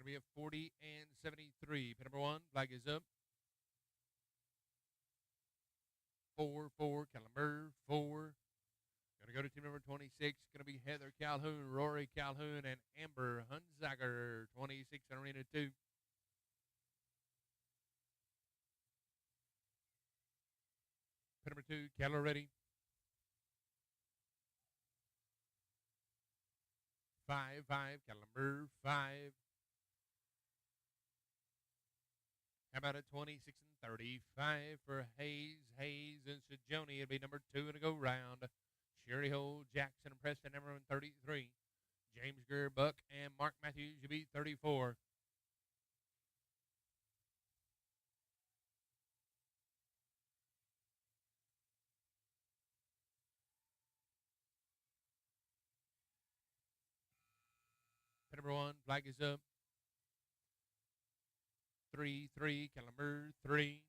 to be a 40 and 73. Pin number 1, flag is up. 4, caliber 4. Going to go to team number 26. Going to be Heather Calhoun, Rory Calhoun, and Amber Hunziger, 26 and arena 2. Pin number 2, Keller ready. 5, caliber 5. How about a 26 and 35 for Hayes and Sajoni? It'll be number 2 in a go round. Sherry Hole, Jackson, and Preston, number 33. James Greer, Buck, and Mark Matthews, you'll be 34. Pin number 1, flag is up. 3, caliber 3.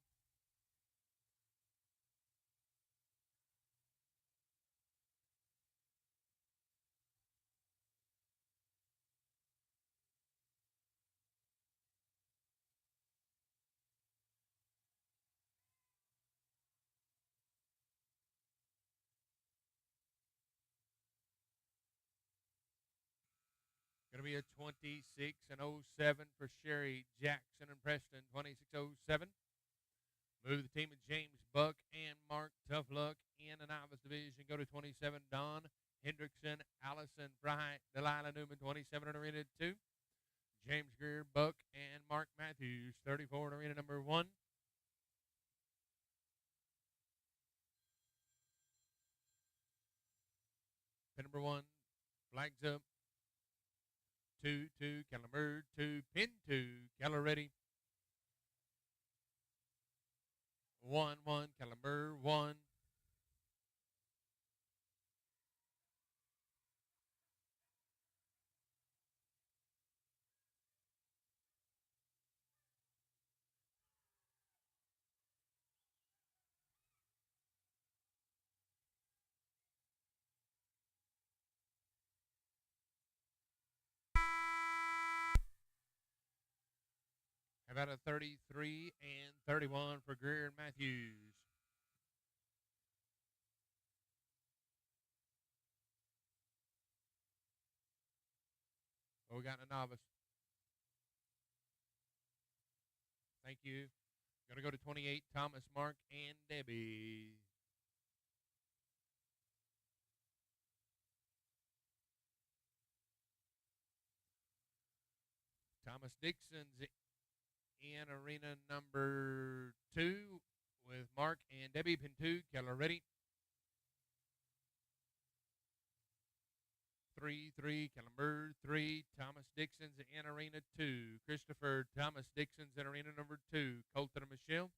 Going to be a 26 and 07 for Sherry Jackson and Preston, 2607. Move the team of James Buck and Mark Toughluck in the novice division. Go to 27, Don Hendrickson, Allison Fry, Delilah Newman, 27 in arena 2. James Greer, Buck, and Mark Matthews, 34 in arena number 1. Pin number 1, flags up. 2, caliber 2, pin 2, Keller ready. 1, caliber 1. How about a 33 and 31 for Greer and Matthews? Oh, we got a novice. Thank you. Going to go to 28, Thomas, Mark, and Debbie. Thomas Dixon's in arena number 2 with Mark and Debbie. Pin 2, Keller ready. 3, caliber 3. Thomas Dixon's in arena 2. Christopher Thomas Dixon's in arena number 2. Colton and Michelle.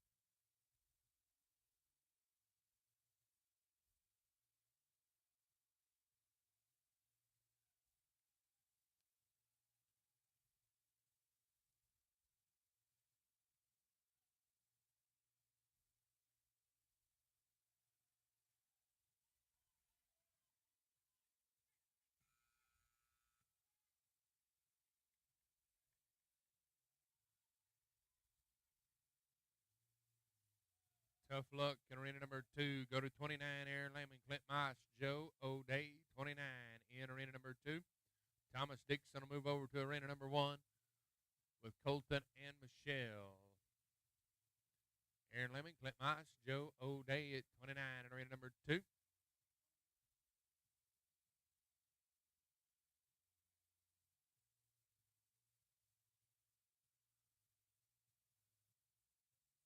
Tough luck in arena number 2. Go to 29, Aaron Layman, Clint Moss, Joe O'Day, 29 in arena number 2. Thomas Dixon will move over to arena number 1 with Colton and Michelle. Aaron Layman, Clint Moss, Joe O'Day at 29 in arena number 2.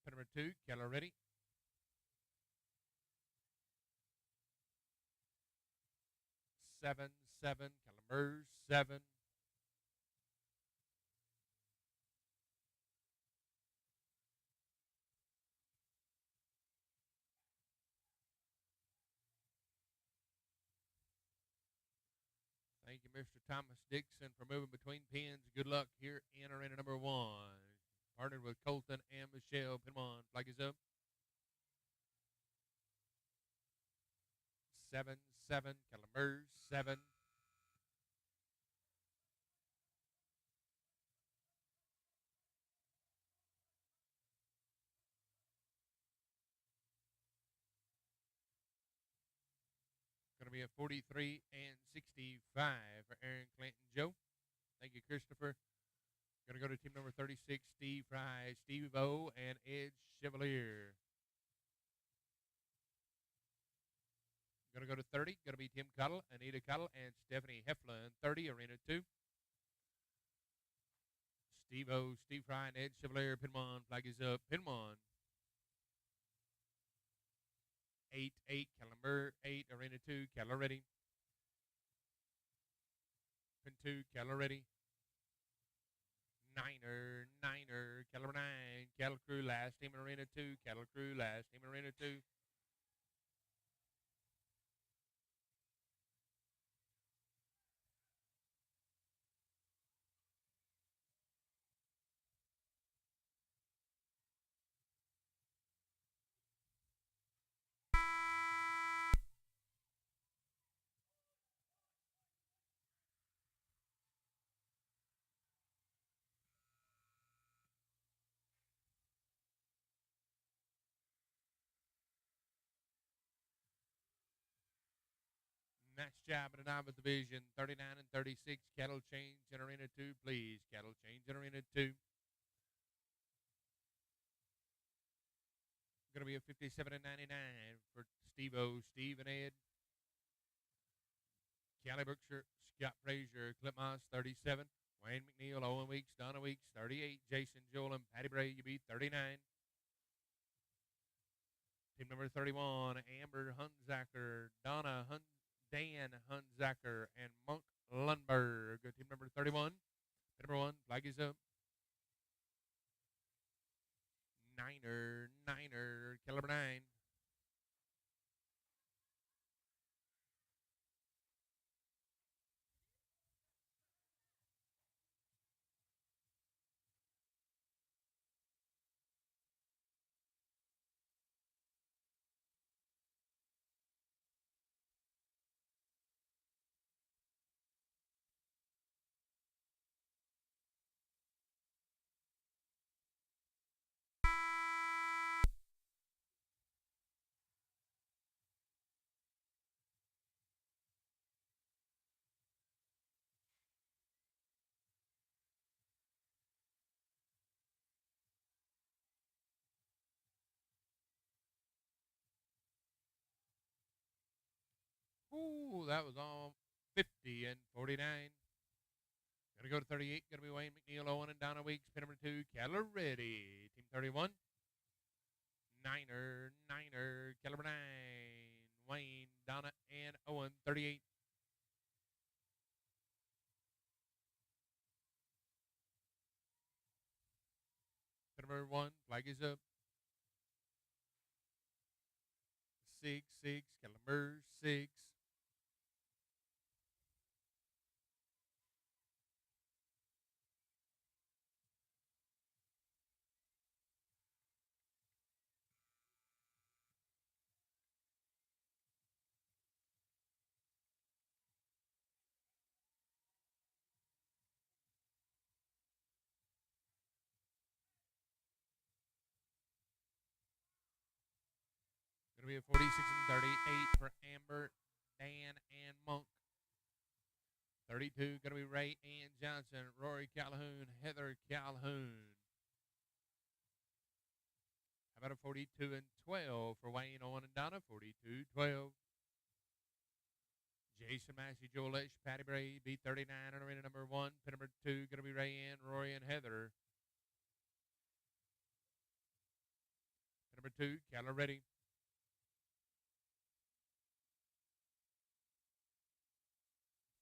Pin number 2, Keller ready. 7, caliber 7. Thank you, Mr. Thomas Dixon, for moving between pins. Good luck here in arena number 1. Partnered with Colton and Michelle. Pin 1, flag is up. 7, caliber 7. be a 43 and 65 for Aaron Clinton Joe. Thank you, Christopher. Going to go to team number 36, Steve Fry, Steve O, and Ed Chevalier. Going to go to 30. Going to be Tim Cuttle, Anita Cuttle, and Stephanie Heflin. 30, Arena 2. Steve O, Steve Fry, and Ed Chevalier. Pin 1. Flag is up. Pin 1. 8-8, Calendar 8, Arena 2, Keller ready. Pin 2, Keller ready. Niner, Keller 9, Keller Crew last, team in Arena 2, Keller Crew last, team in Arena 2. Nice job in the 9th division, 39 and 36, cattle change in Arena 2, please. Cattle change in Arena 2. Going to be a 57 and 99 for Steve O, Steve and Ed. Callie Berkshire, Scott Frazier, Clip Moss, 37. Wayne McNeil, Owen Weeks, Donna Weeks, 38. Jason Joel and Patty Bray, you beat 39. Team number 31, Amber Hunzacker, Dan Hunzacker, and Monk Lundberg. Team number 31. Number 1, flag is up. Niner, Caliber 9. Ooh, that was all 50 and 49. Going to go to 38. Going to be Wayne McNeil, Owen, and Donna Weeks. Pin number 2, Keller ready. Team 31. Niner, Caliber 9. Wayne, Donna, and Owen, 38. Pin number 1, flag is up. 6, Caliber 6. Going to be a 46 and 38 for Amber, Dan, and Monk. 32, going to be Ray Ann Johnson, Rory Calhoun, Heather Calhoun. How about a 42 and 12 for Wayne, Owen, and Donna? 42, 12. Jason Massey, Joel Lesh, Patty Bray, B39 on arena number 1. Pin number 2, going to be Ray Ann, Rory, and Heather. Pin number 2, Keller ready.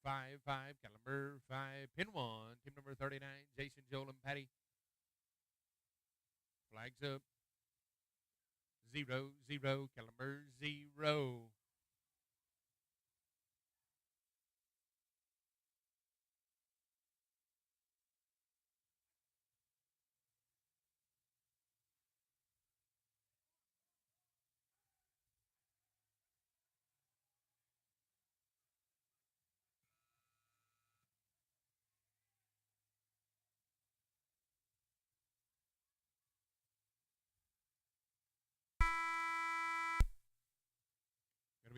5, Caliber 5, pin 1, team number 39, Jason, Joel, and Patty. Flags up. 0, Caliber 0.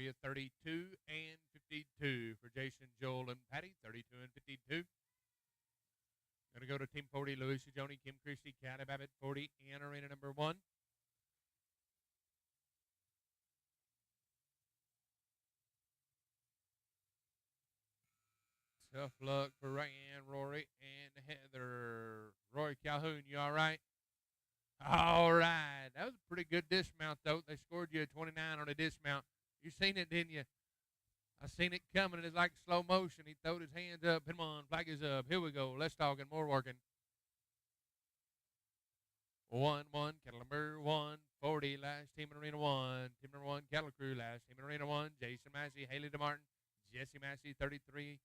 be a 32 and 52 for Jason, Joel, and Patty. 32 and 52. Going to go to Team 40, Louisa, Joni, Kim, Christie, Callie, Babbitt, 40, and arena number 1. Tough luck for Ryan, Rory, and Heather. Rory Calhoun, you all right? All right. That was a pretty good dismount, though. They scored you a 29 on a dismount. You seen it, didn't you? I seen it coming. It's like slow motion. He throwed his hands up. Come on, flag is up. Here we go. Let's talk and more working. 1-1, cattle number 140, last team in arena 1. Team number 1, cattle crew, last team in arena 1. Jason Massey, Haley DeMartin, Jesse Massey, 33.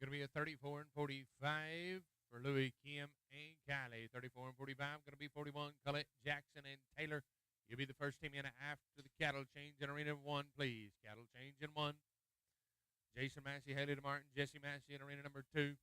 Going to be a 34 and 45 for Louis, Kim, and Kylie. 34 and 45. Going to be 41, Colette, Jackson, and Taylor. You'll be the first team in after the cattle change in arena 1, please. Cattle change in 1. Jason Massey, Haley DeMartin, Jesse Massey in arena number 2.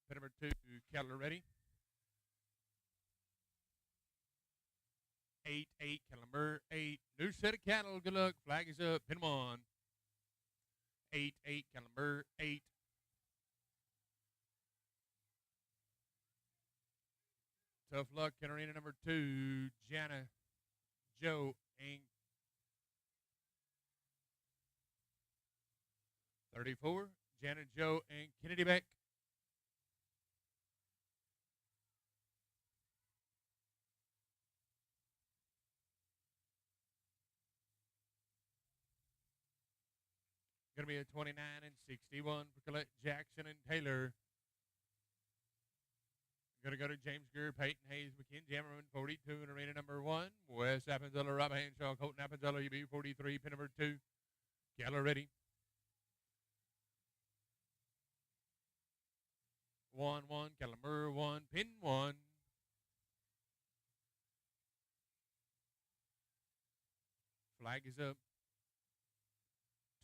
Pin number 2, cattle ready. 8-8, cattle number 8. New set of cattle. Good luck. Flag is up. Pin them on. 8-8, cattle number 8. Tough luck in arena number 2, Jana, Joe, and 34, Jana, Joe, and Kennedy Beck. Going to be a 29 and 61 for Colette Jackson and Taylor. Going to go to James Greer, Peyton Hayes, McKinn Jammerman, 42 in arena number 1. Wes Appenzeller, Rob Hanshaw, Colton Appenzeller, UB 43, pin number 2. Keller ready. 1-1, Keller 1, pin 1. Flag is up.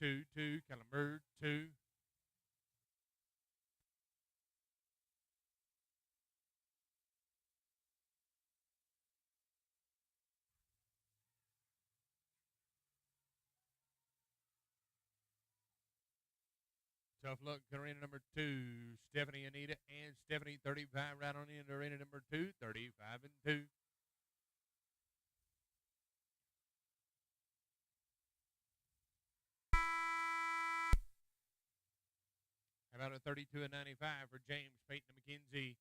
2-2, Keller 2. Tough luck, arena number 2, Stephanie Anita and Stephanie, 35 right on in, arena number 2, 35 and 2. How about a 32 and 95 for James Peyton McKenzie?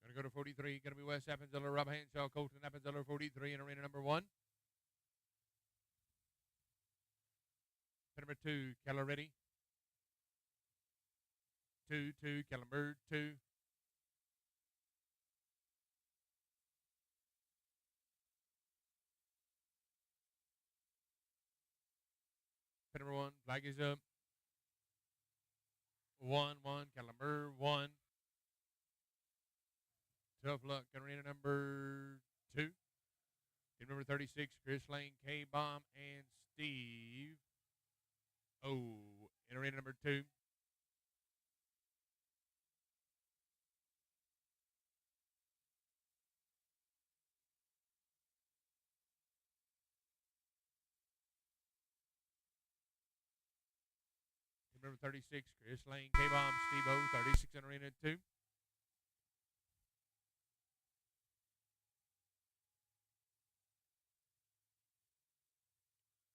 Going to go to 43. Going to be Wes Appenziller, Rob Hanshaw, Colton Appenziller, 43 in arena number 1. Number 2, Keller ready. 2, Keller Bird, 2. Number 1, flag is up. 1, Calamur, 1. Tough luck, arena number 2. Team number 36, Chris Lane, K-Bomb, and Steve O in arena number 2. Team number 36, Chris Lane, K-Bomb, Steve O, 36 in arena 2.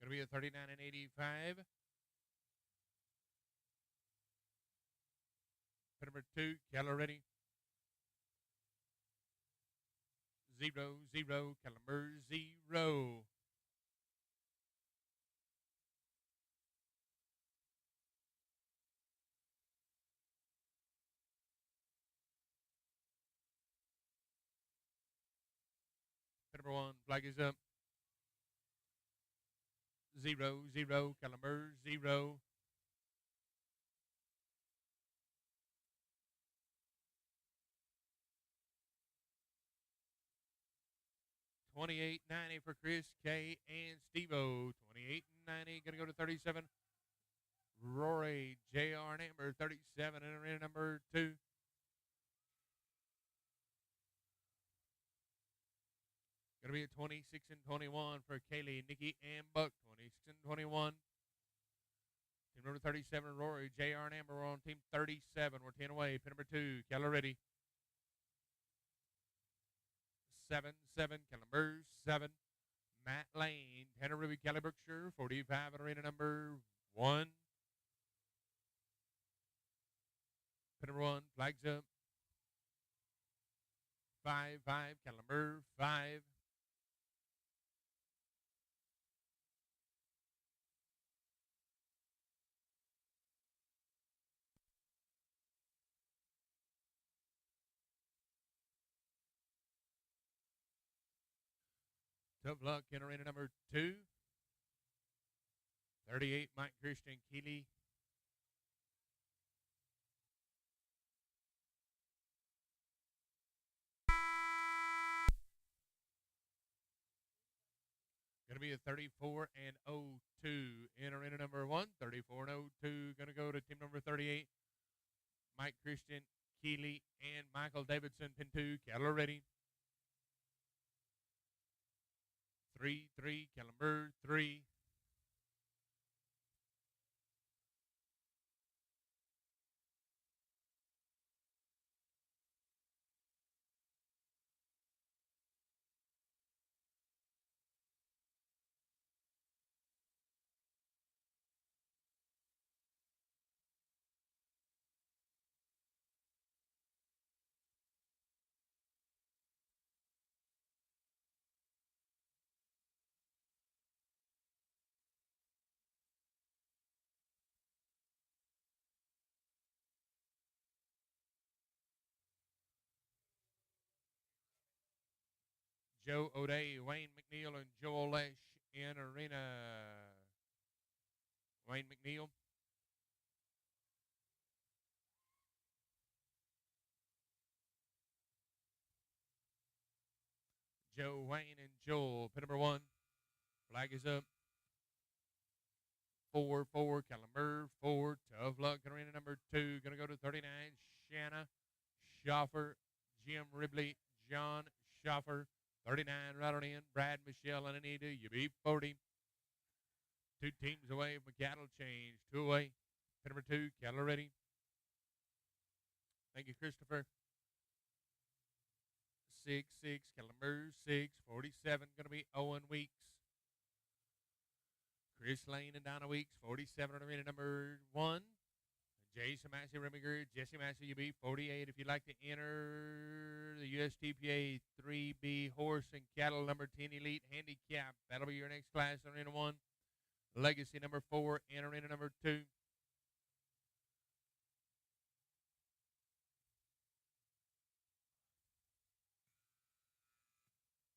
Going to be a 39 and 85. Number 2, Keller ready. 0, Calamur, 0. Number 1, flag is up. 0, Calamur, 0. $28.90 for Chris K and Steve-O. $28.90. Going to go to 37. Rory, JR, and Amber, 37 in arena number 2. Going to be at 26 and 21 for Kaylee, Nikki, and Buck. 26 and 21. Team number 37, Rory, JR, and Amber. We're on team 37. We're 10 away. Pin number 2, Keller ready. 7, Kellenberg, 7. Matt Lane, Tanner Ruby, Kelly Berkshire, 45 in arena number 1. Pin number 1, flags up. 5, Kellenberg, 5. Tough luck in arena number 2. 38, Mike Christian Keeley. Going to be a 34 and 02 in arena number 1. 34 and 02. Going to go to team number 38, Mike Christian Keeley and Michael Davidson. Pin 2, Keller ready. 3, Kellenberg, 3. Joe O'Day, Wayne McNeil, and Joel Lesh in arena. Wayne McNeil. Joe, Wayne, and Joel. Pin number 1. Flag is up. 4, Kellenberg, 4. Tough luck. Arena number 2. Going to go to 39. Shanna Schoffer, Jim Ribley, John Schoffer. 39 right on in. Brad, Michelle, and Anita. You beat 40. 2 teams away from cattle change. 2 away. Pin number 2, cattle ready. Thank you, Christopher. 6-6, cattle number 6. 47, going to be Owen Weeks. Chris Lane and Donna Weeks. 47 on the minute number 1. Jason Massey, Remiger, Jesse Massey, you be 48. If you'd like to enter the USTPA 3B horse and cattle number 10 elite handicap, that'll be your next class. Arena 1. Legacy number 4 and arena number 2.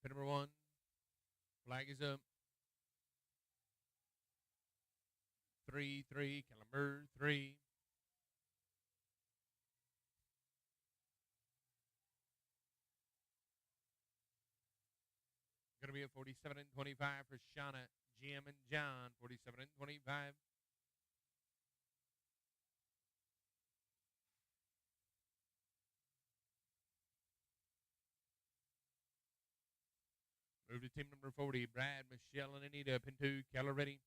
Pin number 1. Flag is up. 3-3, caliber 3. Going to be a 47 and 25 for Shauna, Jim, and John. 47 and 25. Move to team number 40, Brad, Michelle, and Anita. Pin 2, Keller ready.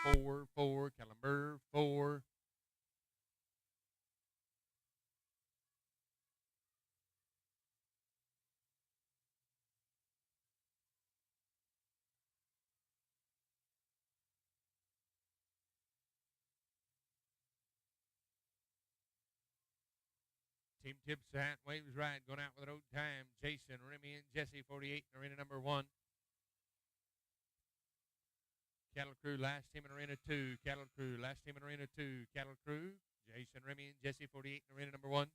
4-4, caliber 4. Team tips the hat, waves right, going out with an old time. Jason, Remy, and Jesse, 48 in arena number 1. Cattle Crew, last team in arena 2. Cattle Crew, last team in arena 2. Cattle Crew, Jason, Remy, and Jesse, 48 in arena number 1.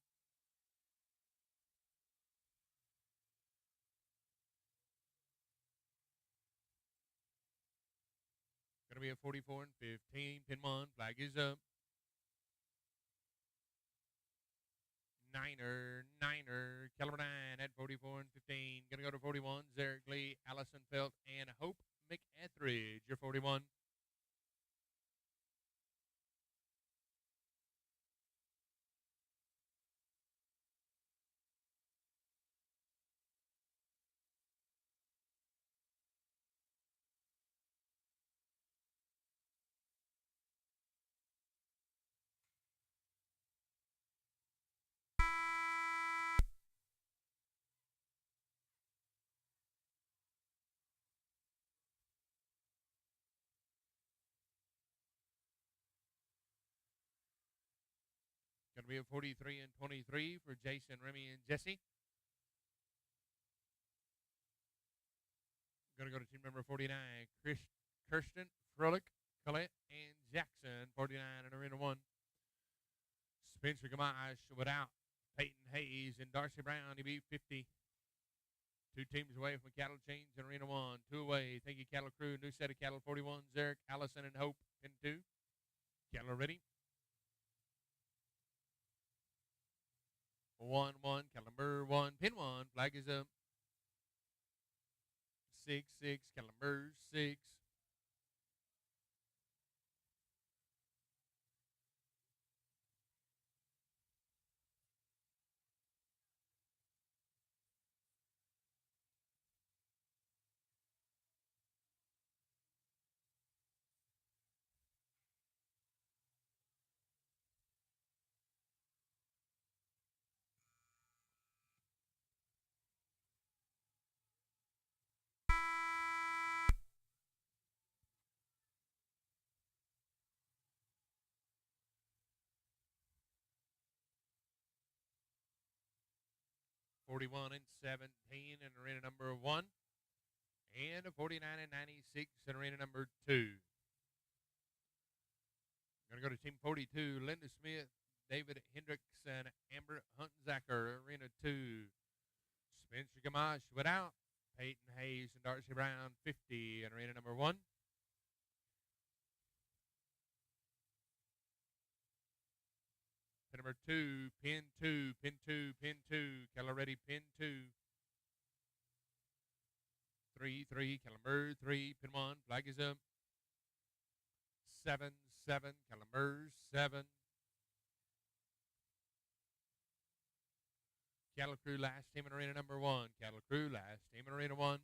Going to be a 44 and 15. Pin 1, flag is up. Niner, caliber 9 at 44 and 15. Going to go to 41, Eric Lee, Allison Felt, and Hope McEtheridge. You're 41. Going to be a 43 and 23 for Jason, Remy, and Jesse. Going to go to team number 49, Kirsten, Froelich, Colette, and Jackson, 49 in arena 1. Spencer Gamache without Peyton Hayes and Darcy Brown. He beat 50. 2 teams away from cattle change in arena 1. 2 away. Thank you, Cattle Crew. New set of cattle 41s, Eric, Allison, and Hope in 2. Cattle ready. 1-1, caliber 1, pin 1, flag is up. 6-6, caliber 6. $41 and 17 in arena number 1, and a 49 and 96 in arena number 2. Going to go to team 42, Linda Smith, David Hendricks, and Amber Huntzacker, arena 2. Spencer Gamache without Peyton Hayes and Darcy Brown, 50 in arena number 1. Pin number 2, pin 2, pin 2, pin 2, Keller ready, pin 2. 3-3, caliber 3, pin 1, flag is up. 7-7, caliber 7. Cattle Crew, last team in arena number 1. Cattle Crew, last team in arena 1.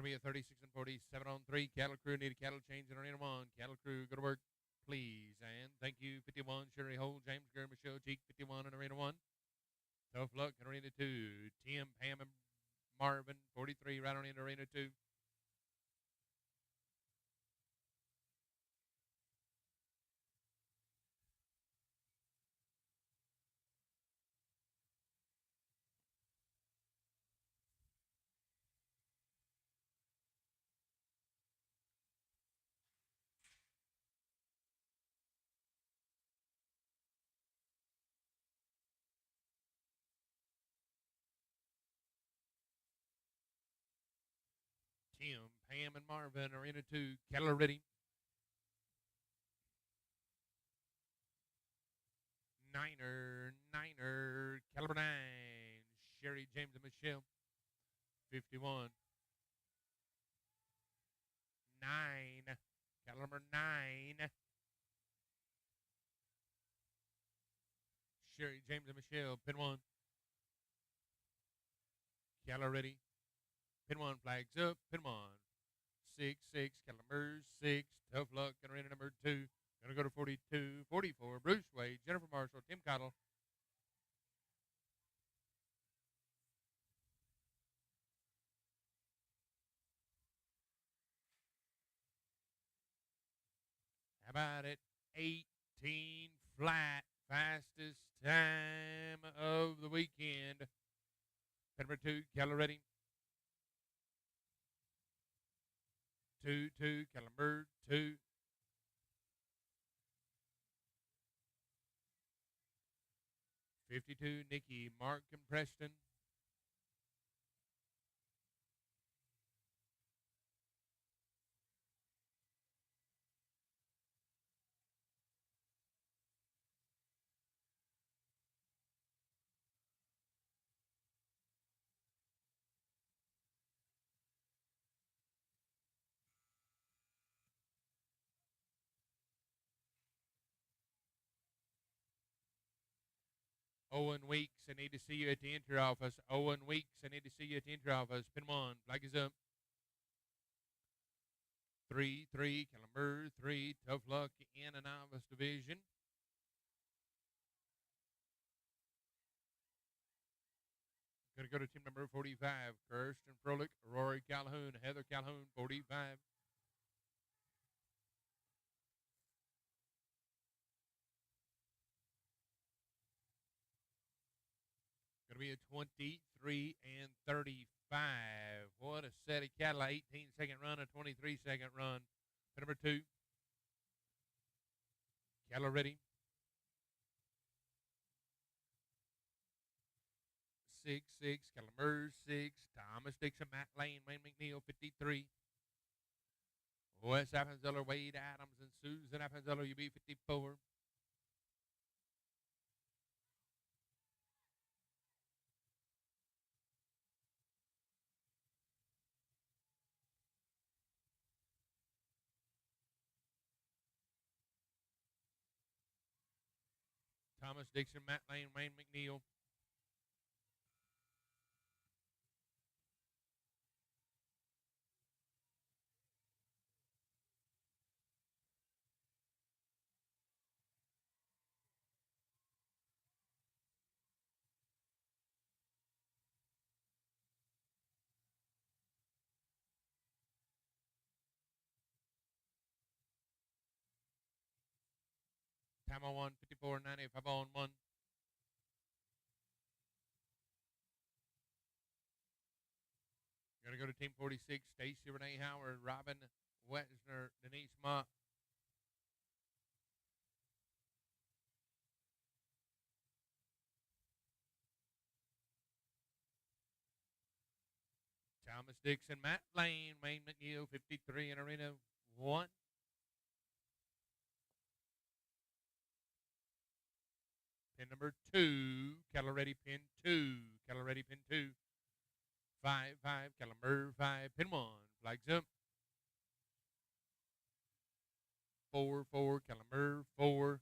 be a 36 and 47 on 3. Cattle crew need a cattle change in arena 1. Cattle crew, go to work, please. And thank you, 51. Sherry Hole, James Gurr, Michelle Cheek, 51 in arena 1. Tough luck in arena 2. Tim, Pam, and Marvin, 43, right on into arena 2. Tim, Pam, and Marvin are in a 2. Cattle are ready. Niner, caliber 9. Sherry, James, and Michelle. 51. 9. Caliber 9. Sherry, James, and Michelle. Pin 1. Caliber ready. Pin 1, flags up. Pin 1. 6, caliber 6. Tough luck. Gonna enter number 2. Gonna go to 42, 44. Bruce Wade, Jennifer Marshall, Tim Cottle. How about it? 18 flat. Fastest time of the weekend. Number 2, Keller ready. 2, caliber 2. 52, Nikki, Mark, and Preston. Owen Weeks, I need to see you at the entry office. Owen Weeks, I need to see you at the entry office. Pin 1, flag is up. 3, caliber 3. Tough luck in a novice division. Going to go to team number 45. Kirsten Froelich, Rory Calhoun, Heather Calhoun, 45. Going to be a 23 and 35. What a set of cattle. 18-second run, a 23-second run. Number 2. Cattle ready. 6, caliber 6. Thomas Dixon, Matt Lane, Wayne McNeil, 53. Wes Appenzeller, Wade Adams, and Susan Appenzeller, UB 54. Thomas Dixon, Matt Lane, Wayne McNeil. Time on 1, 54.90, 5 on 1. Going to go to team 46, Stacy Renee Howard, Robin Wesner, Denise Mott. Thomas Dixon, Matt Lane, Wayne McNeil, 53 in arena 1. Pin number 2, cattle ready, pin 2, cattle ready, pin 2. 5, caliber 5, pin 1, flags up. 4, caliber 4.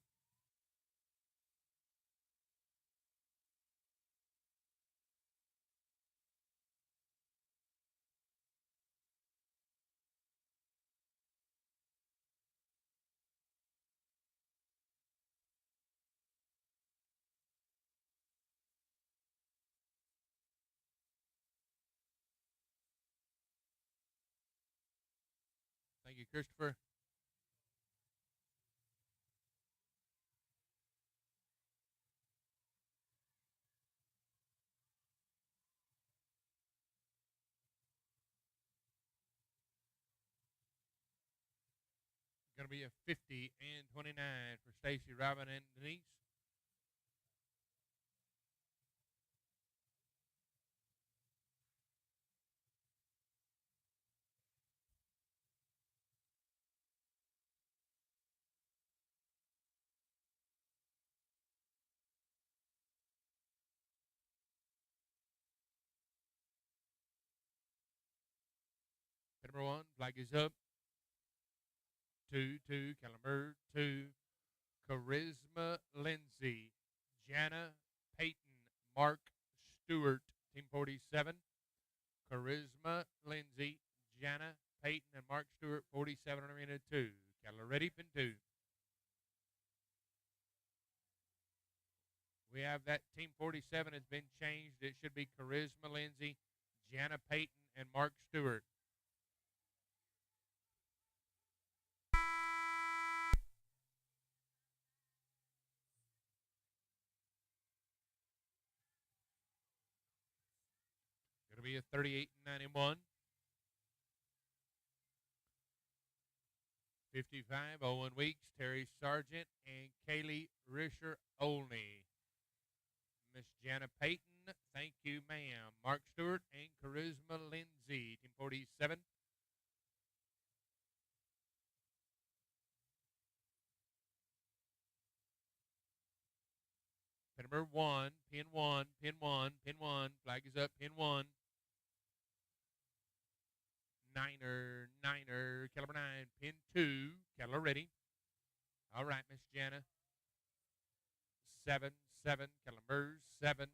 Thank you, Christopher. Going to be a 50 and 29 for Stacy, Robin, and Denise. Number 1, flag is up. 2, Caliber 2, Charisma Lindsay, Jana Payton, Mark Stewart, Team 47. Charisma Lindsay, Jana Payton, and Mark Stewart, 47 on Arena 2. Cattle ready, pin 2. We have that Team 47 has been changed. It should be Charisma Lindsay, Jana Payton, and Mark Stewart. Going to be a 38 and 91. 55, Owen Weeks, Terry Sargent, and Kaylee Risher Olney. Miss Jana Payton, thank you, ma'am. Mark Stewart and Charisma Lindsay, Team 47. Pin number 1, pin 1, pin 1, pin 1. Flag is up, pin 1. Niner, caliber 9, pin 2. Cattle ready. All right, Miss Jana. 7, caliber 7.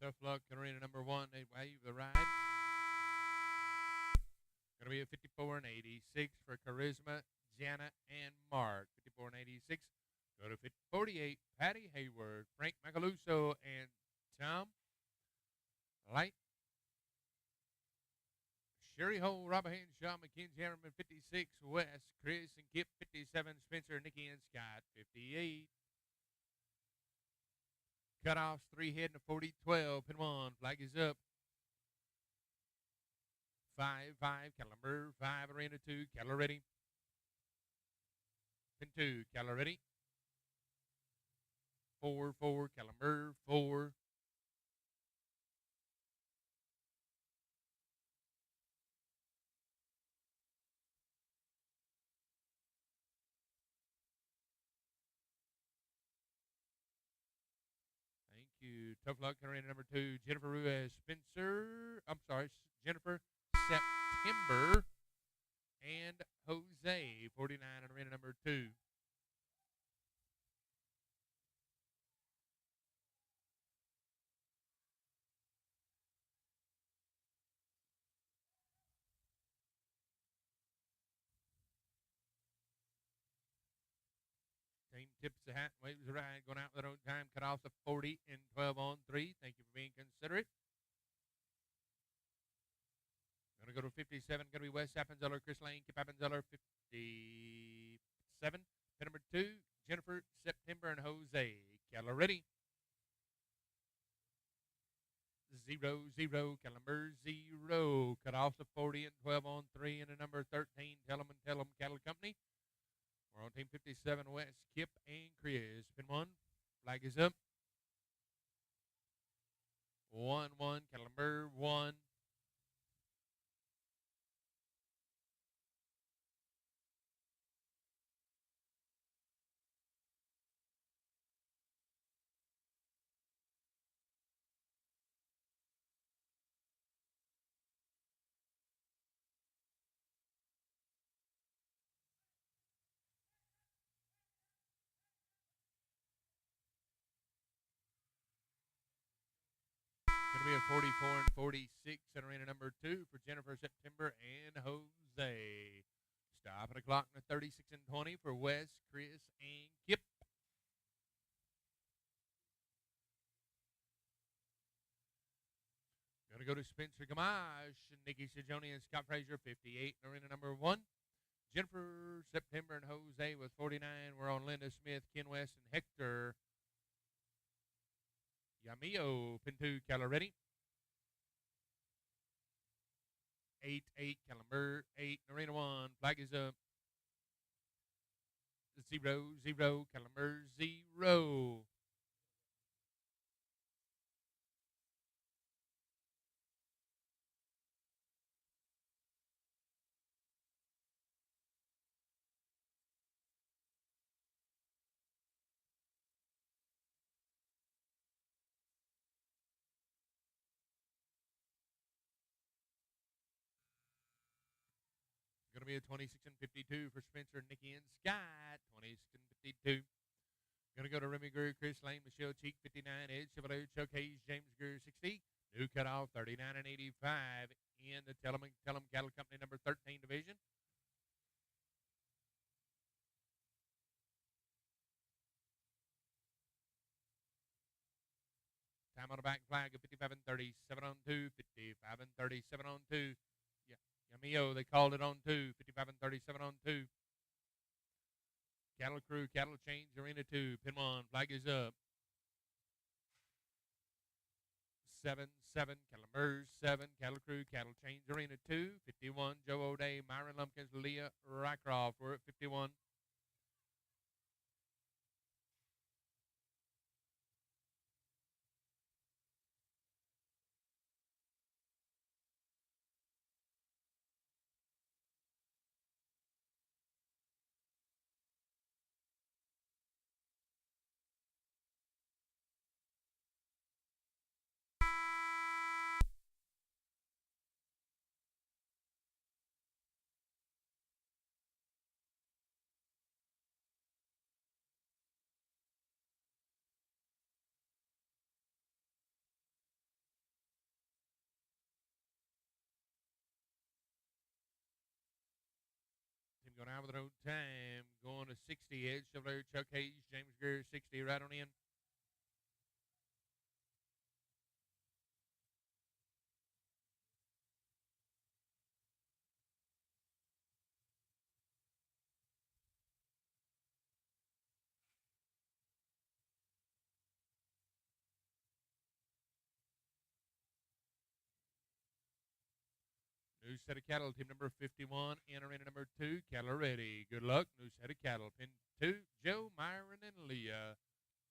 Tough luck, arena number 1. They wave the ride. Going to be a 54 and 86 for Charisma, Jana, and Mark. 54 and 86. Go to 48, Patty Hayward, Frank Macaluso, and Tom Light. Sherry Hole, Robert Haynes, Shaw, McKenzie, Hammerman, 56, West, Chris and Kip, 57, Spencer, Nikki, and Scott, 58. Cutoffs, 3 head and a 40-12, pin 1, flag is up. 5, caliber 5, arena 2, cattle ready. Pin 2, cattle ready. 4, caliber 4. Thank you. Tough luck, arena number 2, Jennifer Ruiz, Jennifer September, and Jose, 49 on arena number 2. Team tips the hat, waves the ride, going out with their own time, cut off the 40 and 12 on 3. Thank you for being considerate. Going to go to 57, going to be Wes Appenzeller, Chris Lane, Kip Appenzeller, 57. Pin number 2, Jennifer September, and Jose. Cattle ready. 0, caliber 0. Cut off the 40 and 12 on 3, and the number 13, Tell 'em Cattle Company. We're on Team 57 West, Kip and Chris. Pin 1, flag is up. 1, caliber 1. 44 and 46 at arena number 2 for Jennifer, September, and Jose. Stop at a clock in the 36 and 20 for Wes, Chris, and Kip. Going to go to Spencer Gamache, Nikki Sajoni, and Scott Frazier, 58 in arena number 1. Jennifer, September, and Jose with 49. We're on Linda Smith, Ken West, and Hector Yamio, pin 2, Caloretti. 8-8, Calamber, 8 in arena 1. Flag is up. 0-0, Calamber, 0. Going to be a 26 and 52 for Spencer, Nikki, and Scott. 26 and 52. Going to go to Remy Greer, Chris Lane, Michelle Cheek, 59. Ed Chevalier, Chuck Hayes, James Greer, 60. New cutoff, 39 and 85 in the Tellem Cattle Company number 13 division. Time on the back flag of 55 and 37 on 2. 55 and 37 on 2. Yamio, they called it on 2. 55 and 37 on 2. Cattle Crew, Cattle Change, Arena 2. Pin 1, flag is up. 7-7, Calamers 7, Cattle Crew, Cattle Change, Arena 2. 51, Joe O'Day, Myron Lumpkins, Leah Rycroft. We're at 51. Team going out with their own time. Going to 60, Ed Chevalier, Chuck Hayes, James Greer, 60, right on in. New set of cattle, team number 51, in arena number 2, cattle ready. Good luck. New set of cattle, pin 2, Joe, Myron, and Leah.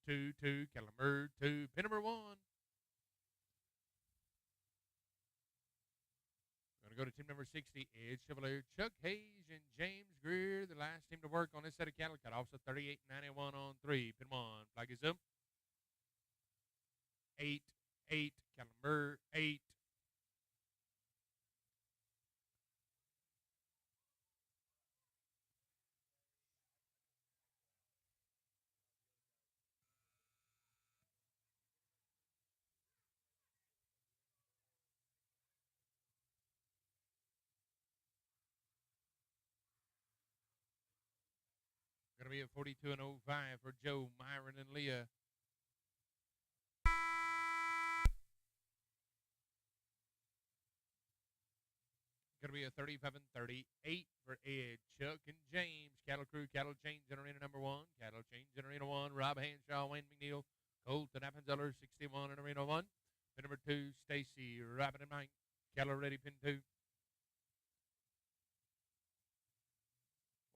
2-2, Calamber 2, pin number 1. Going to go to team number 60, Ed Chevalier, Chuck Hayes, and James Greer, the last team to work on this set of cattle. Cut off so 38.91 on 3, pin 1. Flag is up. 8-8, Calamber 8. Going to be at 42 and 05 for Joe, Myron, and Leah. Going to be a 35 and 38 for Ed, Chuck, and James. Cattle Crew, Cattle Change, in arena number 1. Cattle Change, in arena 1. Rob Hanshaw, Wayne McNeil, Colton Appenzeller, 61 in arena 1. Pin number 2, Stacy, Rabbit, and Mike. Cattle ready, pin 2.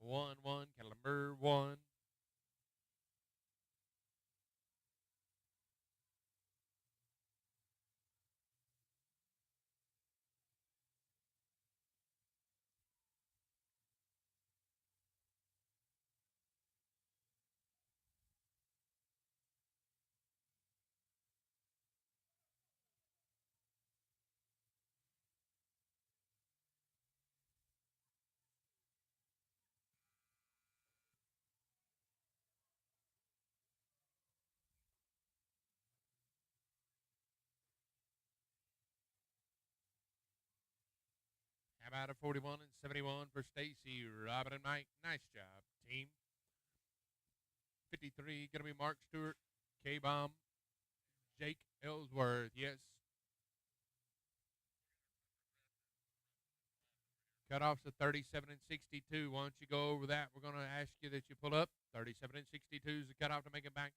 1-1, Cattle number 1. out of 41 and 71 for Stacy, Robin, and Mike. Nice job, team. 53 going to be Mark Stewart, K-Bomb, Jake Ellsworth. Yes. Cutoffs of 37 and 62. Once you go over that, we're going to ask you that you pull up. 37 and 62 is the cutoff to make it back.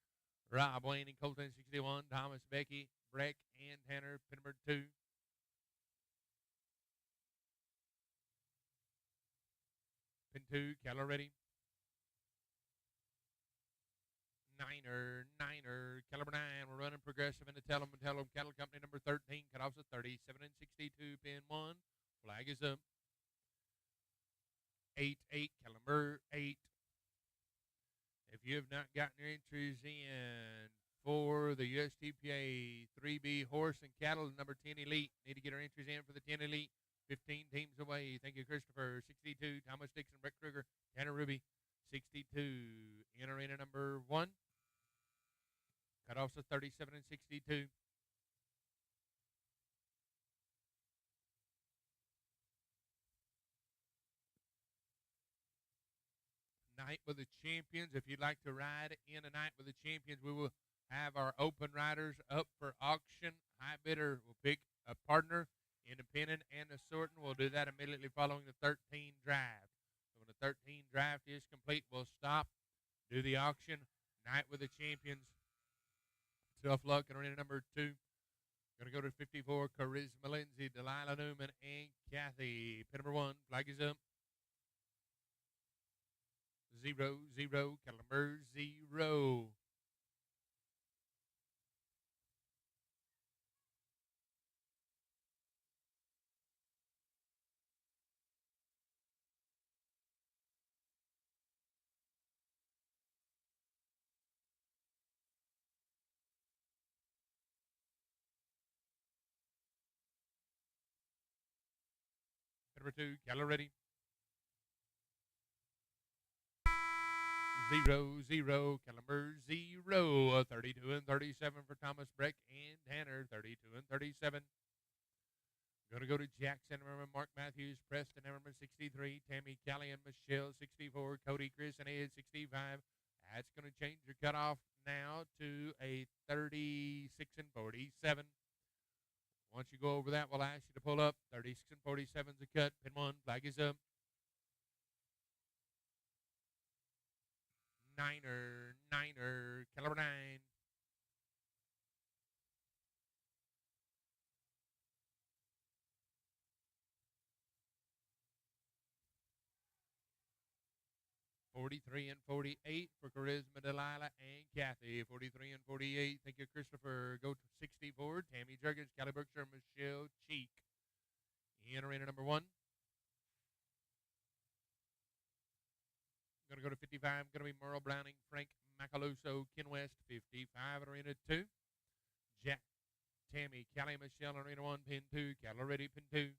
Rob Wayne and Colton 61. Thomas, Becky, Breck, and Tanner, pin number 2. Pin 2, Keller ready. Niner, Keller 9. We're running progressive into Tell 'em Cattle Company number 13. Cutoffs of 37 and 62. Pin 1. Flag is up. 8, Caliber 8. If you have not gotten your entries in for the USTPA 3B Horse and Cattle number 10 Elite, need to get our entries in for the 10 Elite. 15 teams away. Thank you, Christopher. 62, Thomas Dixon, Brett Kruger, Tanner Ruby. 62, in arena number 1. Cutoffs of 37 and 62. Night with the Champions. If you'd like to ride in a night with the Champions, we will have our open riders up for auction. High bidder will pick a partner, independent and assorting. We'll do that immediately following the 13 draft. So when the 13 draft is complete, we'll stop, do the auction. Night with the Champions. Tough luck in arena number 2. Going to go to 54, Charisma Lindsay, Delilah Newman, and Kathy. Pin number 1, flag is up. 0, Caliber 0. Number 2, Keller ready. 0, Caliber 0. 32 and 37 for Thomas Breck and Tanner. 32 and 37. Going to go to Jackson. Remember Mark Matthews, Preston, number 63. Tammy, Callie, and Michelle, 64. Cody, Chris, and Ed, 65. That's going to change your cutoff now to a 36 and 47. Once you go over that, we'll ask you to pull up. 36 and 47 is a cut. Pin 1, flag is up. Niner, Caliber 9. $43 and $48 for Charisma, Delilah, and Kathy. 43 and $48. Thank you, Christopher. Go to 64. Tammy Jurgens, Callie Berkshire, Michelle Cheek. In arena number 1. Going to go to 55. Going to be Merle Browning, Frank Macaluso, Ken West. 55 in arena 2. Jack, Tammy, Callie, Michelle in arena 1. Pin 2. Keller ready, pin 2.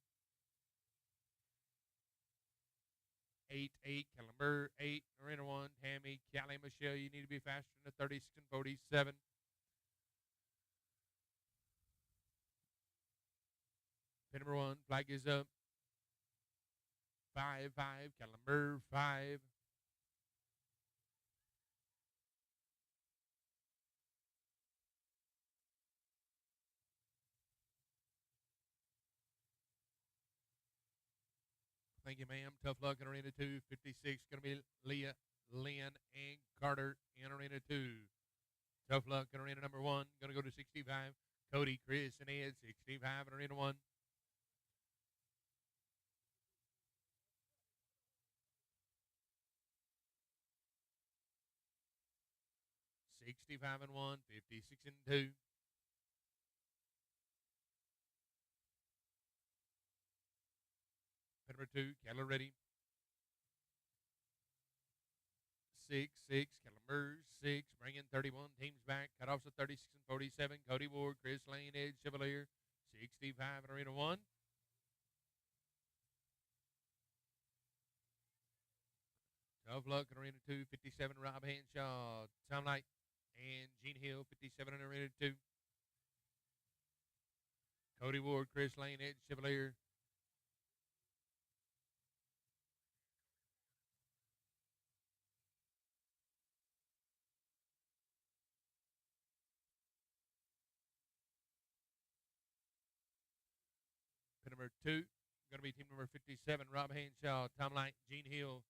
8, Caliber 8, arena 1. Tammy, Callie, Michelle. You need to be faster than the 36 and 47. Pin number 1, flag is up. 5, Caliber 5. Thank you, ma'am. Tough luck in arena 2. 56 going to be Leah, Lynn, and Carter in arena 2. Tough luck in arena number 1. Going to go to 65. Cody, Chris, and Ed. 65 in arena 1. $65 and 1, 56 and 2. Number 2, Keller ready. 6, Caliber 6, bringing 31 teams back. Cutoffs of 36 and 47. Cody Ward, Chris Lane, Ed Chevalier. 65 in arena 1. Tough luck in arena 2. 57, Rob Henshaw, Tom Knight, and Gene Hill. 57 in arena 2. Cody Ward, Chris Lane, Ed Chevalier. 2. Going to be team number 57, Rob Hanshaw, Tom Light, Gene Hill.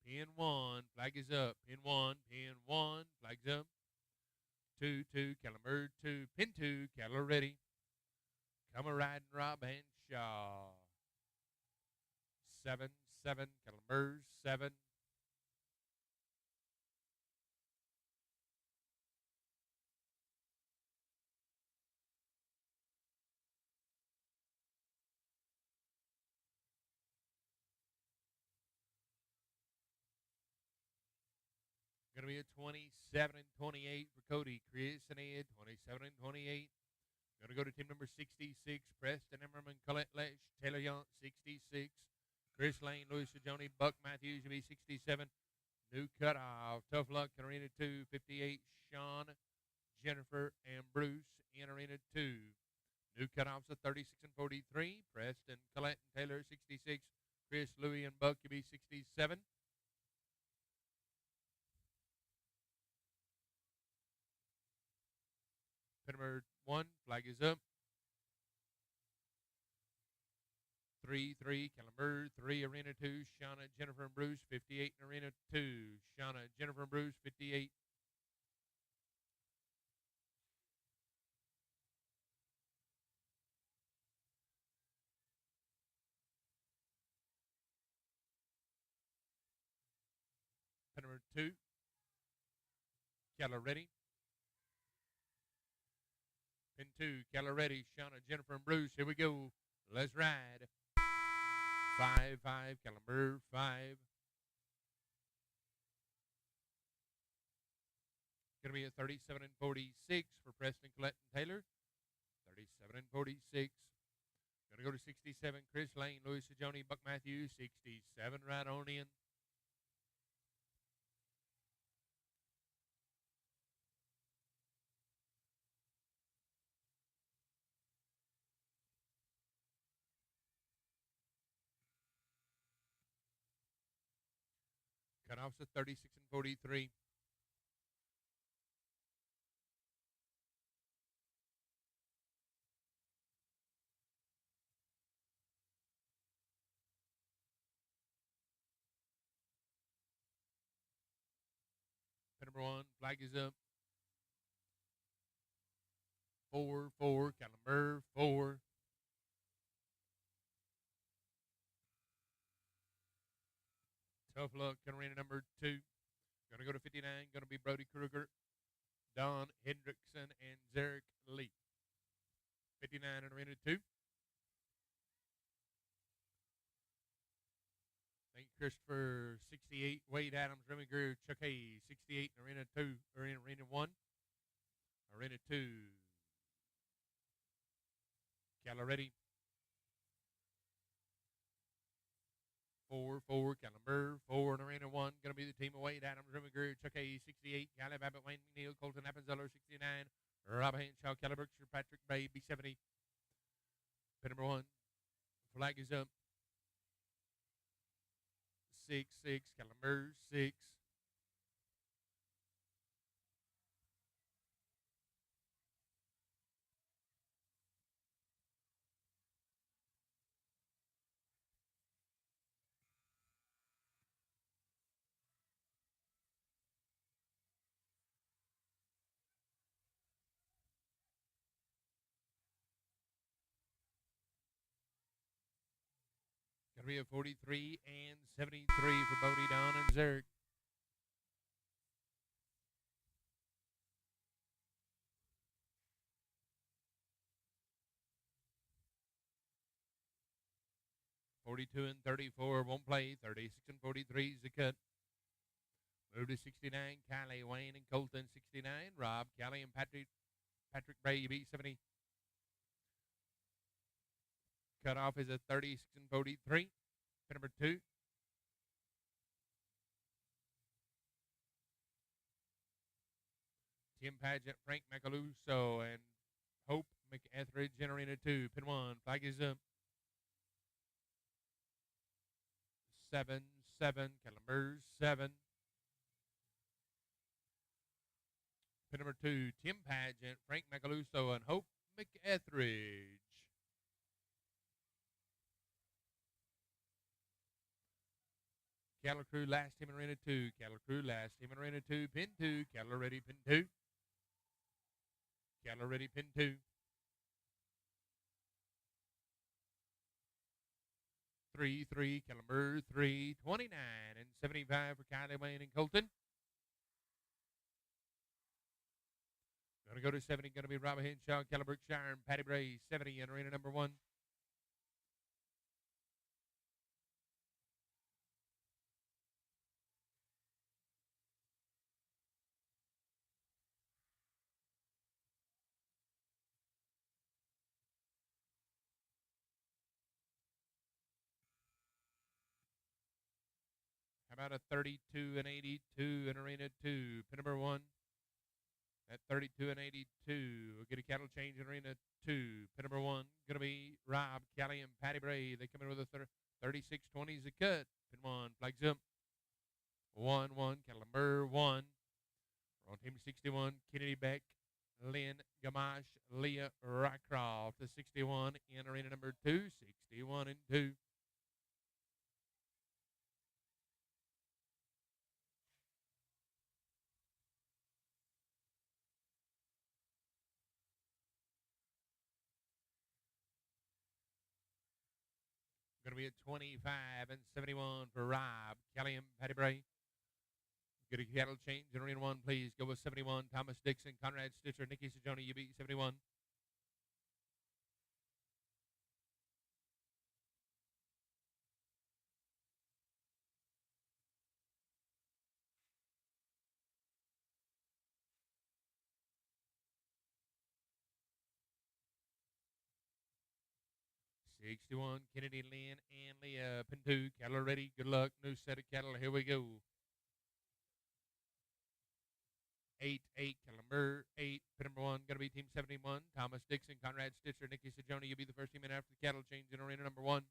Pin 1, flag is up. Pin 1, flag's up. 2, Caliber 2, pin 2, cattle are ready. Come a riding Rob Hanshaw. 7, Caliber 7. Going to be a 27 and 28 for Cody. Chris and Ed, 27 and 28. Going to go to team number 66, Preston Emmerman, Colette Lesh, Taylor Young, 66. Chris Lane, Louis Joni, Buck Matthews, will be 67. New cutoff. Tough Luck in Arena 2, 58. Sean, Jennifer, and Bruce in Arena 2. New cutoffs of 36 and 43. Preston, Colette, and Taylor, 66. Chris, Louis, and Buck, will be 67. Pin number 1, flag is up. 3, Caliber 3, Arena 2, Shauna, Jennifer, and Bruce, 58 in Arena 2. Shauna, Jennifer, and Bruce, 58. Pin number 2, Keller ready. Pin 2, Keller ready. Shauna, Jennifer, and Bruce, here we go. Let's ride. 5, Caliber 5. Going to be a 37 and 46 for Preston, Colette, and Taylor. 37 and 46. Going to go to 67, Chris Lane, Louis Joni, Buck Matthews, 67 right on in. Cutoffs at 36 and 43. Pin number 1, flag is up. 4, Caliber 4. Tough Luck, arena number 2. Going to go to 59. Going to be Brody Kruger, Don Hendrickson, and Zarek Lee. 59 in arena 2. Thank you, Christopher. 68, Wade Adams, Remy Greer, Chuck Hayes. 68 in arena 2, or in arena 1. Arena 2. Calla ready. 4, Caliber 4 in arena 1. Going to be the team of Wade Adams, Remy Greer, Chuck Hayes. 68, Caleb Abbott, Wayne McNeil, Colton Appenzeller. 69, Rob Hanshaw, Caleb Berkshire, Patrick Bay, B70. Pin number 1. Flag is up. 6, Caliber 6. Going to be a 43 and 73 for Bodie, Don, and Zerk. $42 and 34 won't play. 36 and 43 is the cut. Move to 69, Callie, Wayne, and Colton. 69, Rob, Callie, and Patrick Bray, B70. Cutoff is a 36 and 43. Pin number 2. Tim Paget, Frank Macaluso, and Hope McEtheridge in arena 2. Pin 1, flag is up. 7, Caliber 7. Pin number 2, Tim Pageant, Frank Macaluso, and Hope McEtheridge. Cattle Crew, last team in arena 2. Cattle Crew, last team in arena 2. Pin 2. Cattle ready, pin 2. Cattle ready, pin 2. 3-3, caliber 3, 29 and 75 for Kylie Wayne and Colton. Going to go to 70, going to be Robert Henshaw, Keller Brookshire, and Patty Bray, 70 in arena number 1. How about a 32 and 82 in arena 2? Pin number 1 at 32 and 82. We'll get a cattle change in arena 2. Pin number 1 going to be Rob Kelly and Patty Bray. They come in with a 36-20 is a cut. Pin 1 flags up. 1-1 cattle number 1. We're on team 61. Kennedy Beck, Lynn Gamache, Leah Rycroft. The 61 in arena number 2. 61 and 2. Going to be at 25 and 71 for Rob Kelly and Patty Bray. Get a cattle change in arena 1, please. Go with 71. Thomas Dixon, Conrad Stitcher, Nikki Sajoni, UB 71. '61, Kennedy, Lynn, and Leah. Pin 2, cattle are ready. Good luck. New set of cattle. Here we go. 8, cattle number 8. Pin number 1, going to be team 71. Thomas Dixon, Conrad Stitcher, Nikki Sajoni. You'll be the first team in after the cattle change in arena number 1.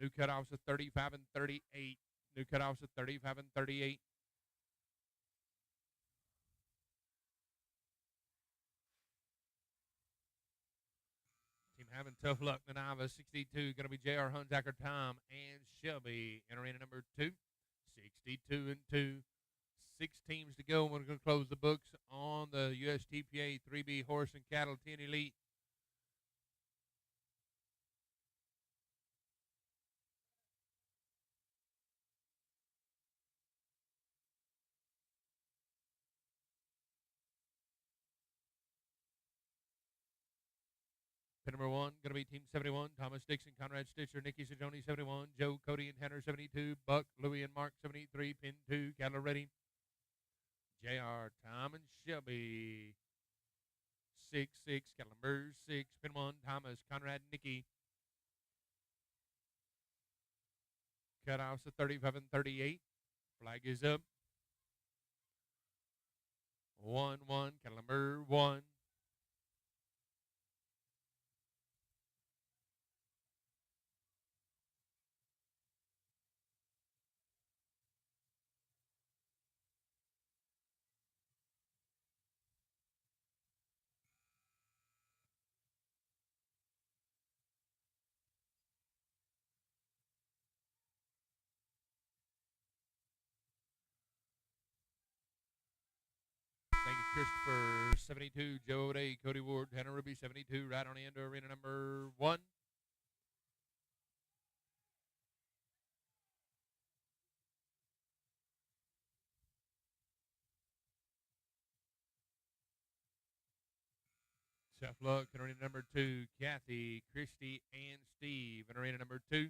New cutoffs at 35 and 38. New cutoffs at 35 and 38. Team having tough luck. Naniva 62. Going to be J.R. Hunzacker, Tom, and Shelby in arena number 2. 62 and 2. 6 teams to go. We're going to close the books on the USTPA 3B Horse and Cattle 10 Elite. Pin number 1, going to be team 71. Thomas Dixon, Conrad Stitcher, Nikki Sajoni 71. Joe, Cody, and Tanner 72. Buck, Louie, and Mark 73. Pin 2, cattle ready. JR, Tom, and Shelby. 6, cattle number 6. Pin 1, Thomas, Conrad, Nikki. Cutoffs at 35 and 38. Flag is up. 1-1, cattle number 1. Thank you, Christopher 72, Joe O'Day, Cody Ward, Hannah Ruby 72, right on into arena number 1. Tough luck in arena number 2, Kathy, Christy, and Steve in arena number 2.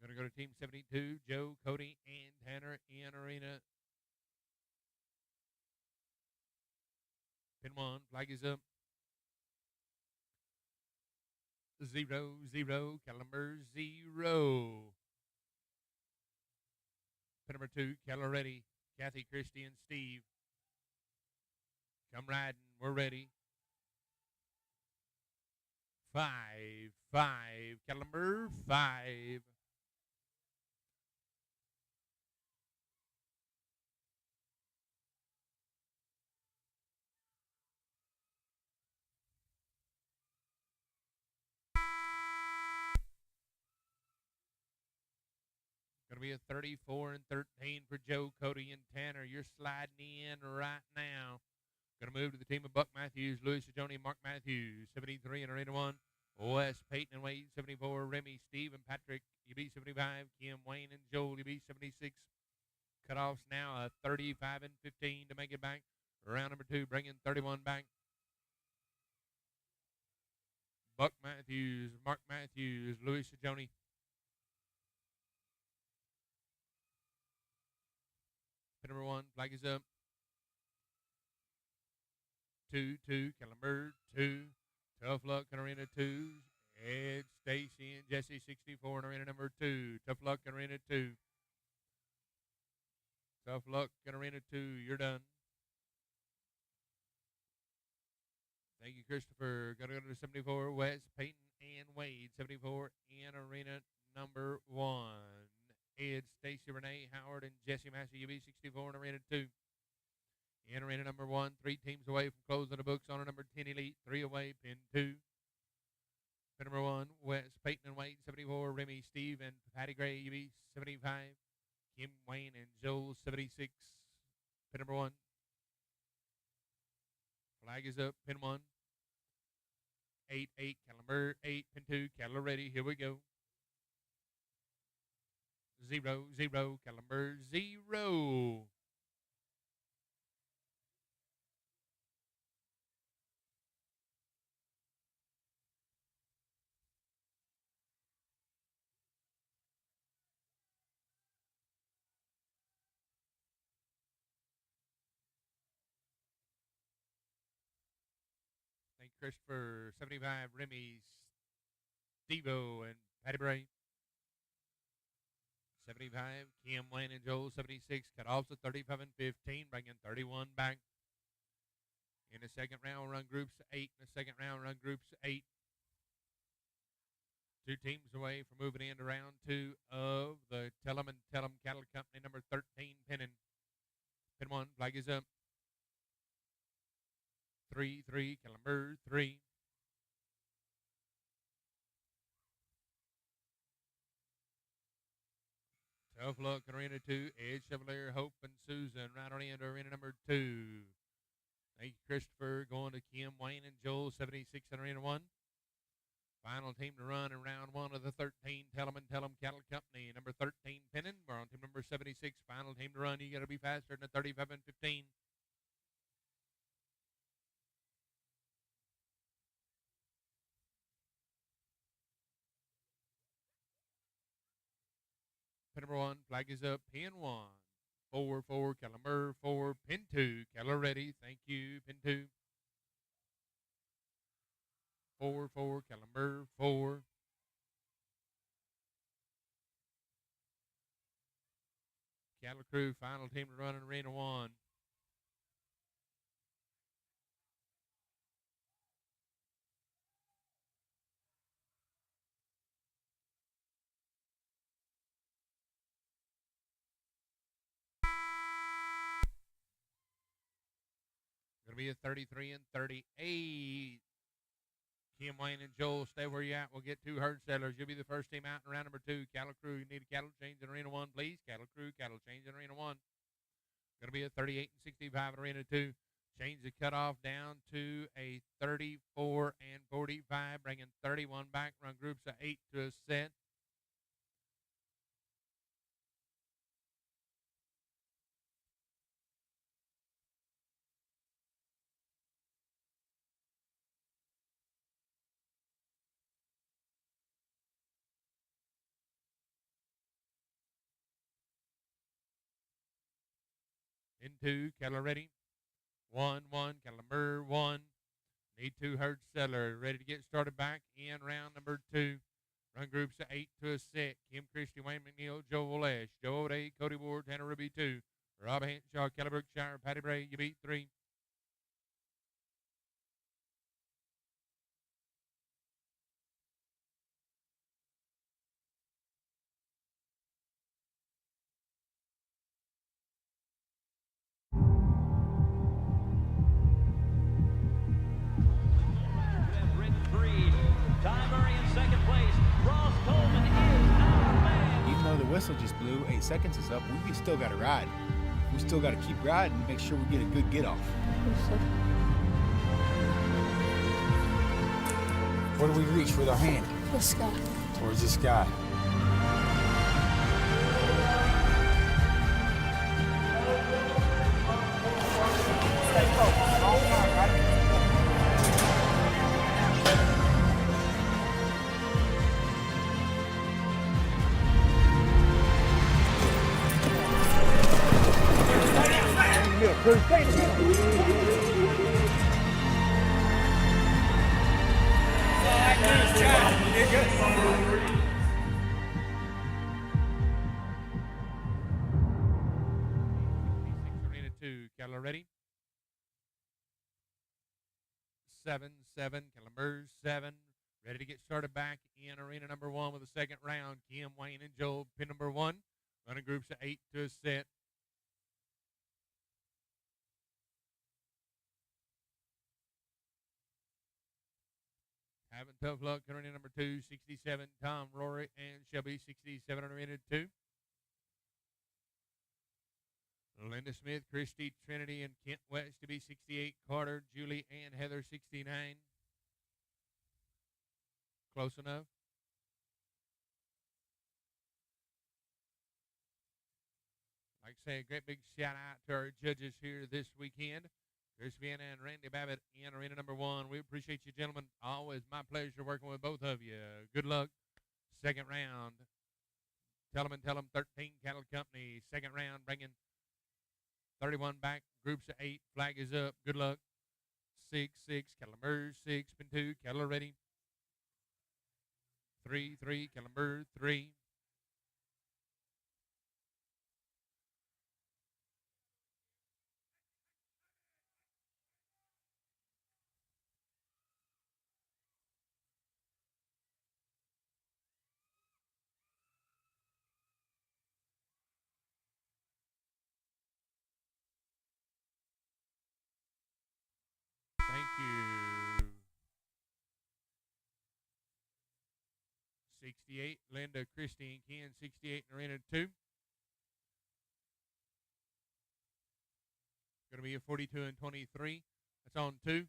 Going to go to team 72, Joe, Cody, and Tanner in arena. Pin 1, flag is up. 0, caliber 0. Pin number 2, cattle ready. Kathy, Christy, and Steve. Come riding. We're ready. 5, 5, caliber 5. Going to be a 34 and 13 for Joe, Cody, and Tanner. You're sliding in right now. Going to move to the team of Buck Matthews, Louis Joni, Mark Matthews, 73 and Arena 1. Wes, Peyton and Wade, 74. Remy, Steve, and Patrick, UB 75. Kim, Wayne, and Joel, UB 76. Cutoffs now 35 and 15 to make it back. Round number 2, bringing 31 back. Buck Matthews, Mark Matthews, Louis Joni. Pin number 1, flag is up. 2, 2, caliber 2. Tough Luck in Arena 2. Ed, Stacy, and Jesse, 64 in Arena number 2. Tough Luck in Arena 2. Tough Luck in Arena 2. You're done. Thank you, Christopher. Going to go to 74. Wes, Peyton, and Wade, 74 in Arena number 1. Ed, Stacy, Renee, Howard, and Jesse Massey, UB 64 in Arena 2. In Arena number 1, 3 teams away from closing the books on a number 10 Elite, 3 away, pin 2. Pin number 1, Wes, Peyton, and Wade, 74. Remy, Steve, and Patty Gray, UB 75. Kim, Wayne, and Joel, 76. Pin number 1. Flag is up, pin 1. 8, 8, caliber 8, pin 2, caliber ready, here we go. 0, 0, caliber 0. Thank you, Christopher. 75, Remy, Stevo, and Patty Bray. 75, Kim, Wayne, and Joel. 76, cut off to 35 and 15, bringing 31 back. In the second round, run groups 8. In the second round, run groups 8. 2 teams away from moving into round 2 of the Tellum and Tellum Cattle Company, number 13, pinning. Pin 1, flag is up. 3, 3, caliber 3. Tough Luck in Arena 2. Ed Chevalier, Hope, and Susan right on into Arena number 2. Thank you, Christopher. Going to Kim, Wayne, and Joel, 76 in Arena 1. Final team to run in round 1 of the 13 Tellum and Tellum Cattle Company, number 13 pinning. We're on team number 76. Final team to run. You got to be faster than the 35 and 15. Pin number 1, flag is up, pin 1. 4, 4, caliber 4, pin 2, caliber ready. Thank you, pin 2. 4, 4, caliber 4. Cattle Crew, final team to run in Arena 1. Going to be a 33 and 38. Kim, Wayne, and Joel, stay where you're at. We'll get 2 herd settlers. You'll be the first team out in round number 2. Cattle Crew, you need a cattle change in Arena 1, please. Cattle Crew, cattle change in Arena 1. Going to be a 38 and 65 in Arena 2. Change the cutoff down to a 34 and 45, bringing 31 back. Run groups of 8 to a set. Into cattle ready. 1, 1, caliber 1. Need 2 herd settlers. Ready to get started back in round number 2. Run groups of 8 to a set. Kim Christie, Wayne McNeil, Joe Olesh, Joe O'Day, Cody Ward, Tanner Ruby 2. Rob Hanshaw, Kelly Brookshire, Patty Bray, you beat 3. Even though the whistle just blew, 8 seconds is up, we still got to ride. We still got to keep riding and make sure we get a good get off. Where do we reach with our hand? The sky. Towards the sky. Arena 2, Keller ready. 7-7, Kellenberg 7. Ready to get started back in arena number 1 with the second round. Kim, Wayne, and Joe, pin number 1. Running groups of 8 to a set. Having tough luck in arena number 2, 67, Tom, Rory, and Shelby, 67 on arena 2. Linda Smith, Christy, Trinity, and Kent West to be 68. Carter, Julie, and Heather, 69. Close enough. Like I say, a great big shout out to our judges here this weekend. Chris Vienna and Randy Babbitt in arena number 1. We appreciate you, gentlemen. Always my pleasure working with both of you. Good luck. Second round. Tell them 13 Cattle Company. Second round, bringing 31 back. Groups of 8. Flag is up. Good luck. 6-6. Kellenberg 6. Pin 2. Kettle ready. 3-3. Kellenberg 3. Thank you. 68, Linda, Christine, Ken, 68 in arena 2. Going to be a 42 and 23. That's on 2.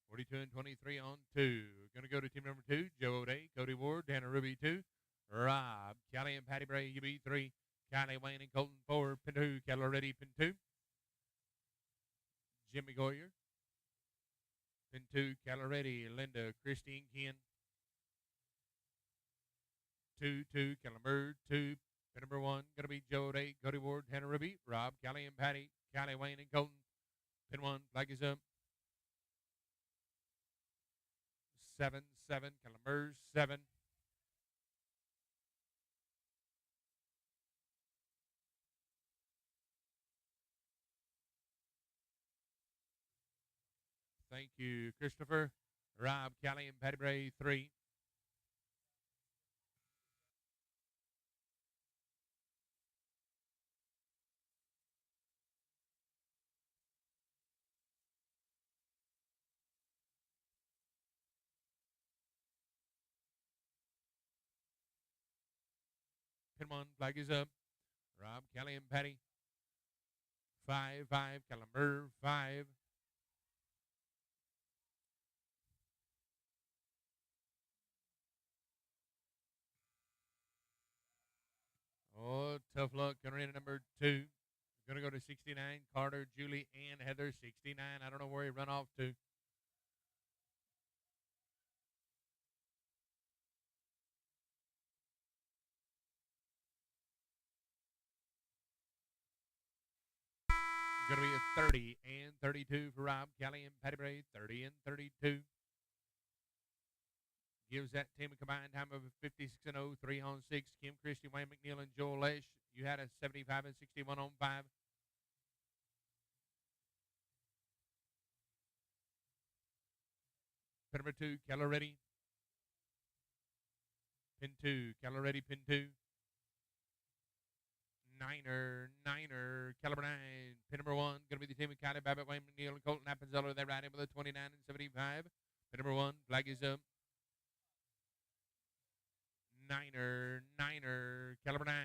42 and 23 on 2. Going to go to team number 2, Joe O'Day, Cody Ward, Dana Ruby 2, Rob, Kelly and Patty Bray, you beat 3. Kylie, Wayne, and Colton 4. Pin 2, Keller ready, pin 2. Jimmy Goyer. Pin 2, Keller ready, Linda, Christine, Ken. 2-2, Kellenberg 2. Pin number 1, going to be Joe O'Day, Cody Ward, Hannah Ruby, Rob, Kelly, and Patty, Kylie, Wayne, and Colton. Pin 1, flag is up. 7-7, Kellenberg 7. Thank you, Christopher. Rob, Kelly, and Patty Bray 3. Pin 1, flag is up. Rob, Kelly, and Patty. 5-5, Kellenberg 5. Oh, tough luck. Arena number 2. Going to go to 69. Carter, Julie, and Heather, 69. I don't know where he run off to. Going to be a 30 and 32 for Rob, Kelly, and Patty Bray. 30 and 32. Gives that team a combined time of 56 and 0, 3 on 6. Kim Christie, Wayne McNeil, and Joel Lesh. You had a 75 and 61 on 5. Pin number 2, Keller ready. Pin 2, Keller ready, pin 2. Niner, Caliber 9. Pin number 1, going to be the team of Kylie, Babbitt, Wayne, McNeil, and Colton Appenzeller. They're riding with a 29 and 75. Pin number 1, flag is up. Niner, Caliber 9.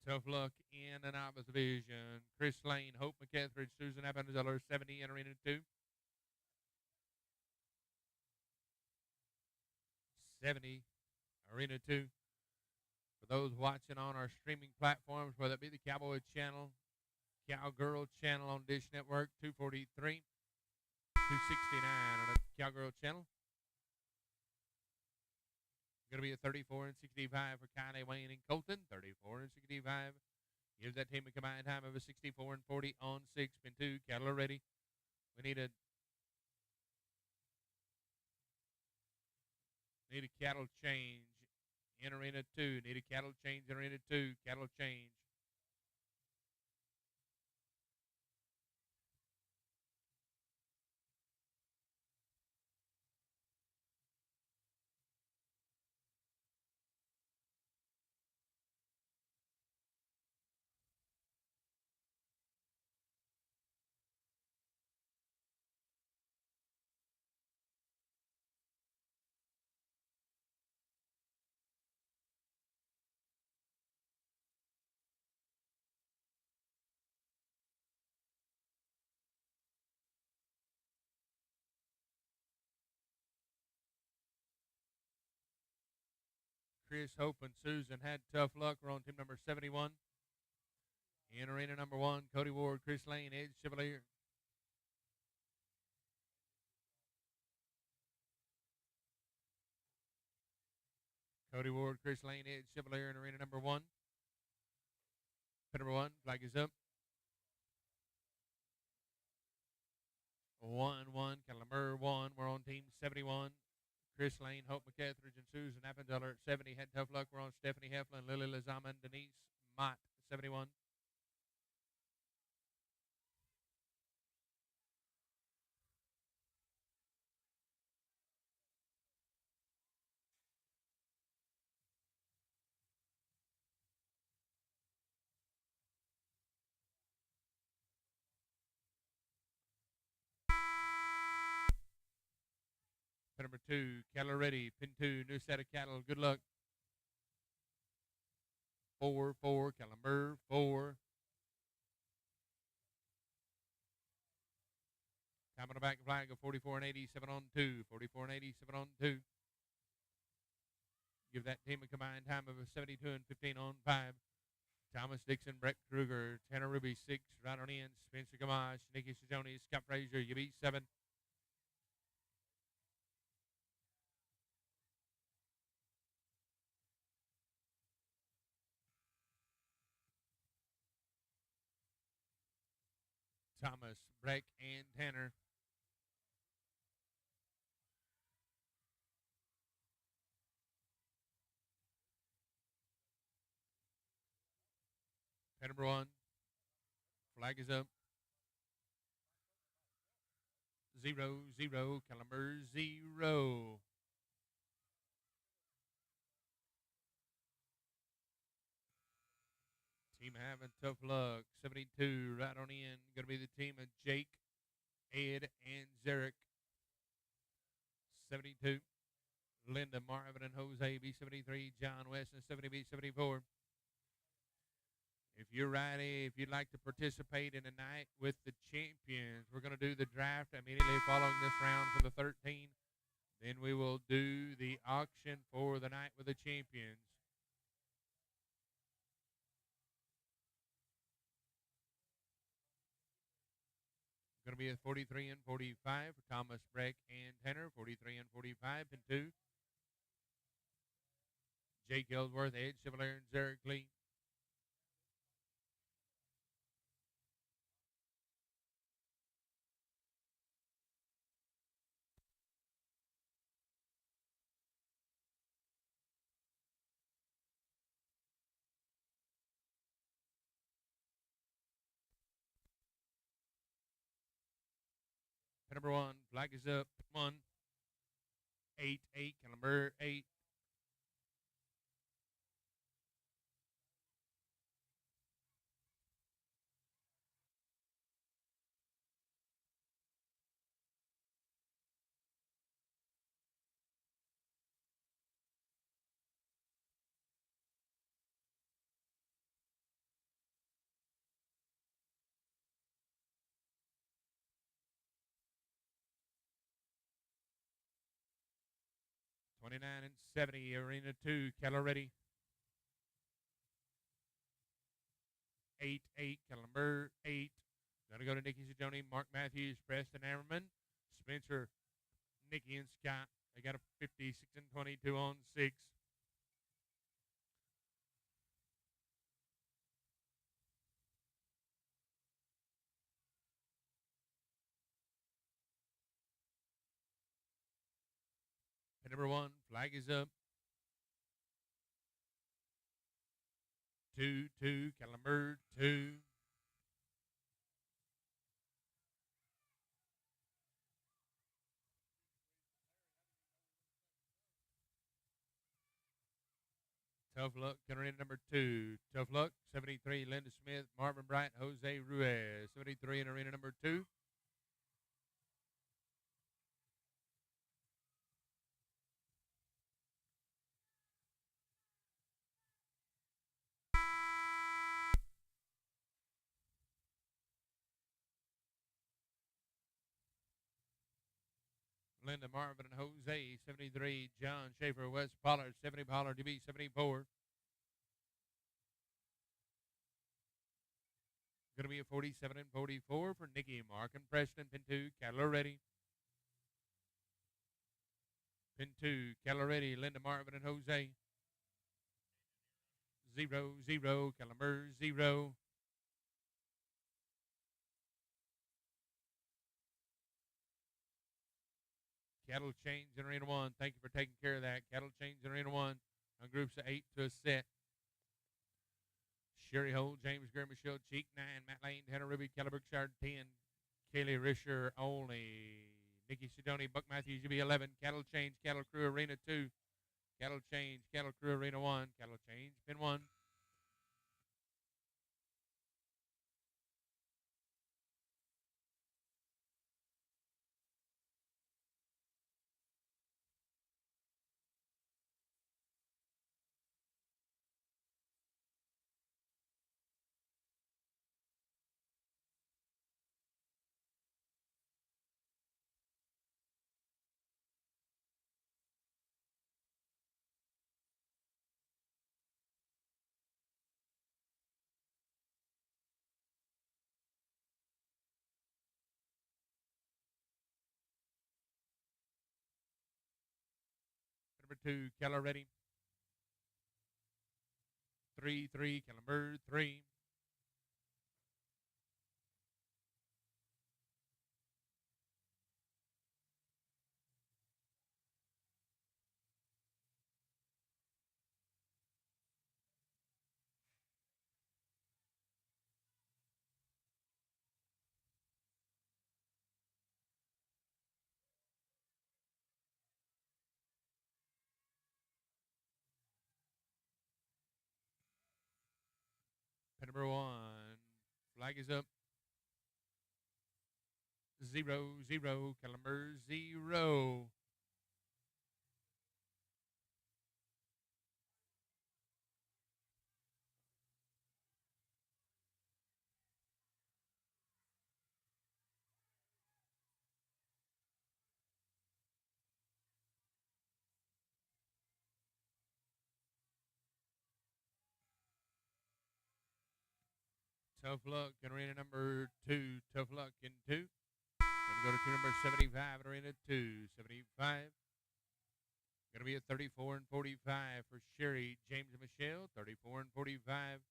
Tough luck in and out of the division. Chris Lane, Hope McCathridge, Susan Appenzeller, 70 entering into 2. 70, Arena 2. For those watching on our streaming platforms, whether it be the Cowboy Channel, Cowgirl Channel on Dish Network, 243, 269 on the Cowgirl Channel. Going to be a 34 and 65 for Kylie, Wayne, and Colton. 34 and 65. Gives that team a combined time of a 64 and 40 on 6. Pin 2, cattle are ready. We need a cattle change in Arena 2. Need a cattle change in Arena 2. Cattle change. Chris, Hope, and Susan had tough luck. We're on team number 71. In Arena number 1, Cody Ward, Chris Lane, Edge Chevalier. Cody Ward, Chris Lane, Edge Chevalier in Arena number 1. Pin number 1, flag is up. 1-1, Calamur 1. We're on team 71. Chris Lane, Hope McCathridge, and Susan Appenzeller at 70. Had tough luck. We're on Stephanie Heflin, Lily Lazama, and Denise Mott, 71. Pin number 2, cattle ready. Pin 2, new set of cattle. Good luck. 4, Calamur 4. Time on the back flag of 44 and 87 on 2. 44 and 87 on 2. Give that team a combined time of a 72 and 15 on 5. Thomas Dixon, Brett Kruger, Tanner Ruby 6, right on in. Spencer Gamache, Nikki Sajoni, Scott Frazier, you beat 7. Thomas, Breck, and Tanner. Pin number 1. Flag is up. 0, Calamur 0. Team having tough luck. 72, right on in. Going to be the team of Jake, Ed, and Zarek. 72. Linda, Marvin, and Jose, B73. John West, and 70, B74. If you're ready, if you'd like to participate in a night with the champions, we're going to do the draft immediately following this round for the 13. Then we will do the auction for the night with the champions. Going to be a 43 and 45 for Thomas, Breck, and Tanner. 43 and 45 and 2. Jake Ellsworth, Ed Chevalier, and Zarek Lee. number 1, flag is up. 1, 8, 8, number 8. $29 and $70, arena 2, Keller ready. 8, 8, number 8. Gonna go to Nikki Sidoni, Mark Matthews, Preston Ammerman, Spencer, Nikki, and Scott. They got a 56 and 22 on 6. Pin number 1, flag is up. 2, 2, number 2. Tough Luck, arena number 2. Tough Luck, 73, Linda Smith, Marvin Bright, Jose Ruiz. 73 in arena number 2. Linda Marvin and Jose, 73. John Schaefer, West Pollard, 70 Pollard, DB, 74. Going to be a 47 and 44 for Nikki, Mark, and Preston. Pin 2, Keller ready. Pin 2, Keller ready. Linda Marvin and Jose. 0, 0, Keller 0. Cattle change in arena 1. Thank you for taking care of that. Cattle change in arena 1 on groups of 8 to a set. Sherry Holt, James Greer, Michelle Cheek, 9. Matt Lane, Hannah Ruby, Kelly Berkshire, 10. Kaylee Risher, only. Nikki Sidoni, Buck Matthews, UB, 11. Cattle change, Cattle Crew, arena 2. Cattle change, Cattle Crew, arena 1. Cattle change, pin 1. Number 2, Keller ready. 3, 3, Keller 3. Pin number 1, flag is up. 0, 0, Keller 0. Tough Luck in arena number 2. Tough Luck in 2. Going to go to team number 75 in arena 2. 75. Going to be a 34 and 45 for Sherry, James, and Michelle. 34 and 45.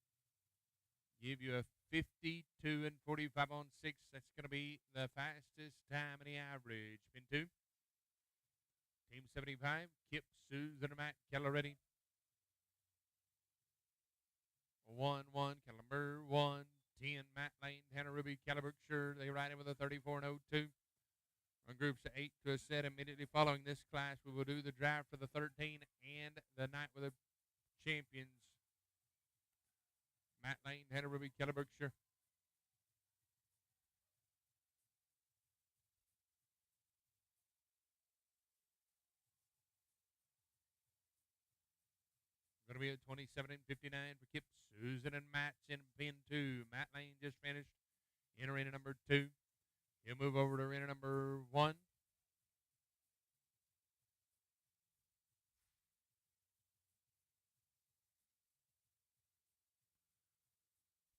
Give you a 52 and 45 on 6. That's going to be the fastest time in the average. Pin 2. Team 75. Kip, Susan, and Matt Keller ready. 1, 1, Keller 1. 10, Matt Lane, Hannah Ruby, Kelly Berkshire. They ride in with a 34 and 02. On groups of 8 to a set, immediately following this class, we will do the drive for the 13 and the night with the champions. Matt Lane, Hannah Ruby, Keller Berkshire. Going to be at 27 and 59 for Kip, Susan, and Matt's in pin 2. Matt Lane just finished in arena number 2. He'll move over to arena number 1.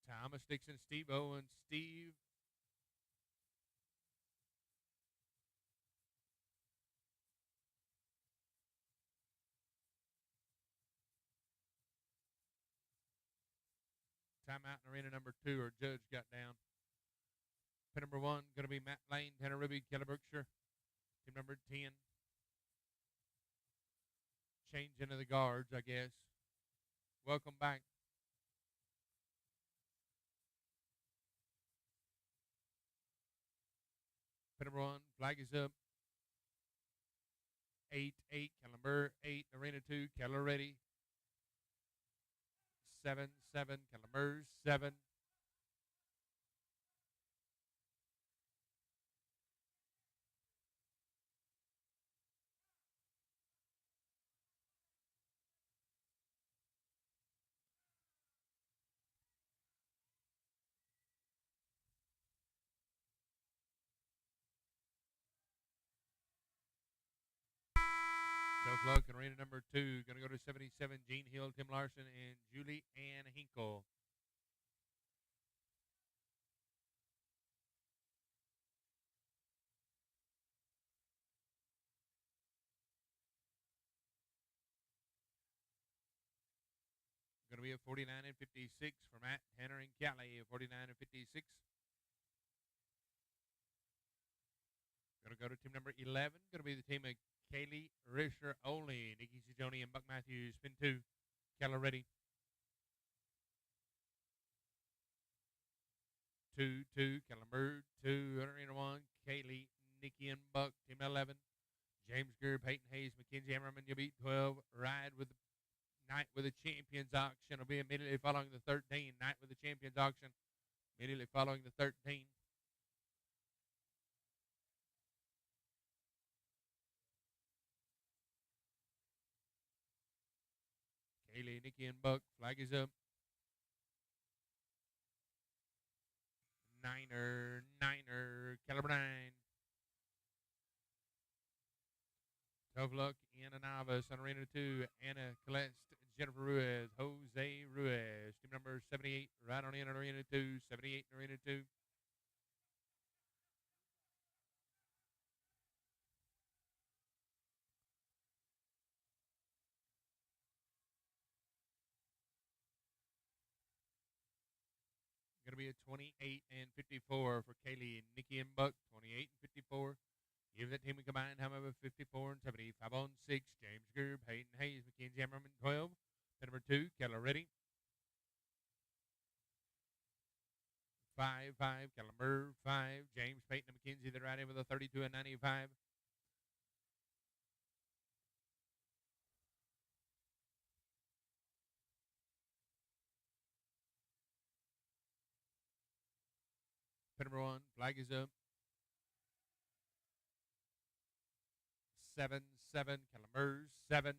Thomas Dixon, Steve Owen, Steve. Timeout in arena number 2, or Judge got down. Pin number 1, going to be Matt Lane, Tanner Ruby, Keller Berkshire. Team number 10. Change into the guards, I guess. Welcome back. Pin number 1, flag is up. 8, Calumber, 8, arena 2, Keller ready. 7, Calumber, 7. Tough luck in arena number 2. Going to go to 77, Gene Hill, Tim Larson, and Julie Ann Hinkle. Going to be a 49 and 56 for Matt, Tanner, and Callie. A 49 and 56. Going to go to team number 11. Going to be the team of Kaylee Risher Oley, Nikki Sijoni, and Buck Matthews. Spin 2. Keller ready. 2, Kellenberg, 2, arena 1, Kaylee, Nikki, and Buck. Team 11. James Greer, Peyton Hayes, Mackenzie Hammerman. You'll be 12. Ride with the night with the champions auction. Will be immediately following the 13. Night with the champions auction. Immediately following the 13. Kaylee, Nikki, and Buck. Flag is up. Niner, caliber 9. Tough luck, Anna Navas on arena 2. Anna Celeste, Jennifer Ruiz, Jose Ruiz. Team number 78, right on in arena 2. 78 in arena 2. Going to be a 28 and 54 for Kaylee and Nikki and Buck. 28 and 54. Give that team a combined time of 54 and 70. 5 on 6. James Greer, Peyton Hayes, Mackenzie Hammerman. 12. Number 2, Keller ready. 5, Kellenberg, 5. James, Peyton, and Mackenzie. They're right in with a 32 and 95. Pin number 1, flag is up. 7, Kellenberg, 7.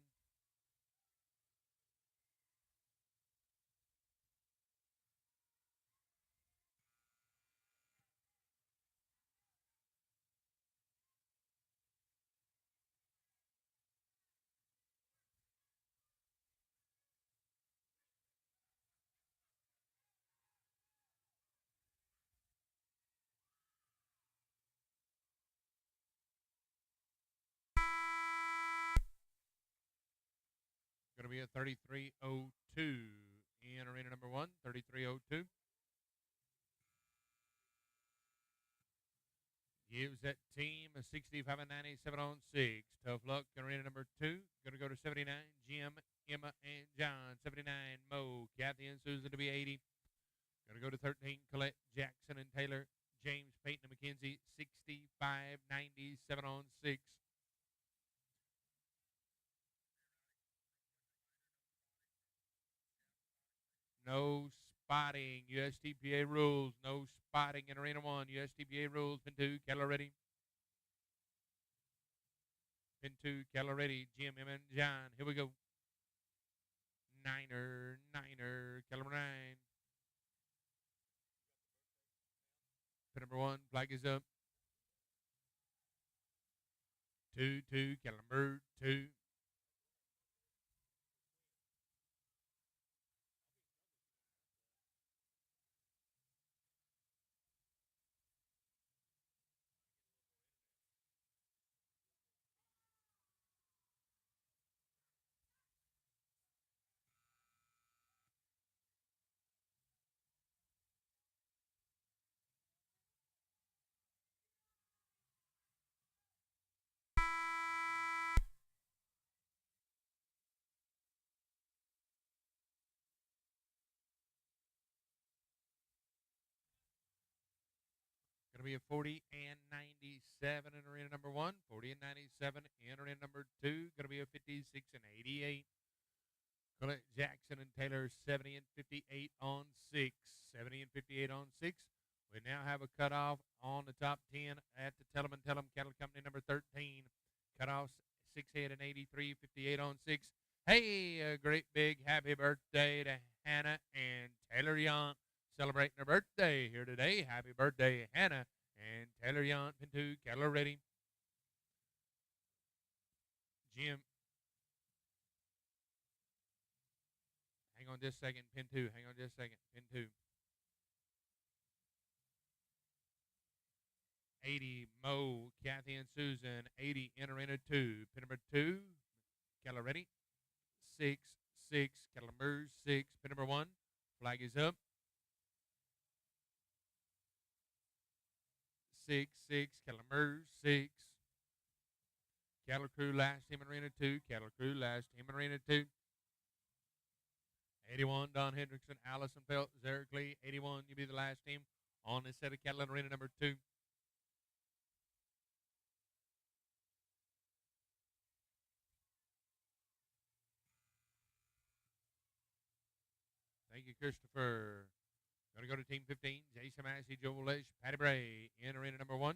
Going to be a 33:02 in arena number 1. 33:02. Gives that team a 65 and 97 on 6. Tough luck in arena number 2. Going to go to 79, Jim, Emma, and John. 79, Mo, Kathy, and Susan to be 80. Going to go to 13, Colette, Jackson, and Taylor. James Peyton and McKenzie, 65-97 on 6. No spotting. USTPA rules. No spotting in Arena 1. USTPA rules. Pin 2, Keller ready. Pin 2, Keller ready. Jim, M, and John. Here we go. Niner, Keller 9. Pin number 1, flag is up. 2, Keller number 2. Going to be a 40 and 97 in arena number 1. 40 and 97 in arena number 2. Going to be a 56 and 88. Colette Jackson and Taylor 70 and 58 on 6. 70 and 58 on 6. We now have a cutoff on the top 10 at the Tell 'em Cattle Company number 13. Cutoffs 6 head and 83, 58 on 6. Hey, a great big happy birthday to Hannah and Taylor Young, celebrating their birthday here today. Happy birthday, Hannah and Taylor Young. Pin 2, Keller ready. Jim, hang on just a second. Pin 2, hang on just a second. Pin 2. 80, Mo, Kathy, and Susan. 80, enter into 2. Pin number 2, Keller ready. 6, Keller number 6. Pin number 1, flag is up. 6, Keller number 6. Cattle Crew last team in arena 2. Cattle Crew last team in arena 2. 81, Don Hendrickson, Allison Pelt, Zarek Lee. 81, you be the last team on this set of cattle in arena number 2. Thank you, Christopher. Going to go to team 15. Jason Massey, Joel Lish, Patty Bray in arena number 1.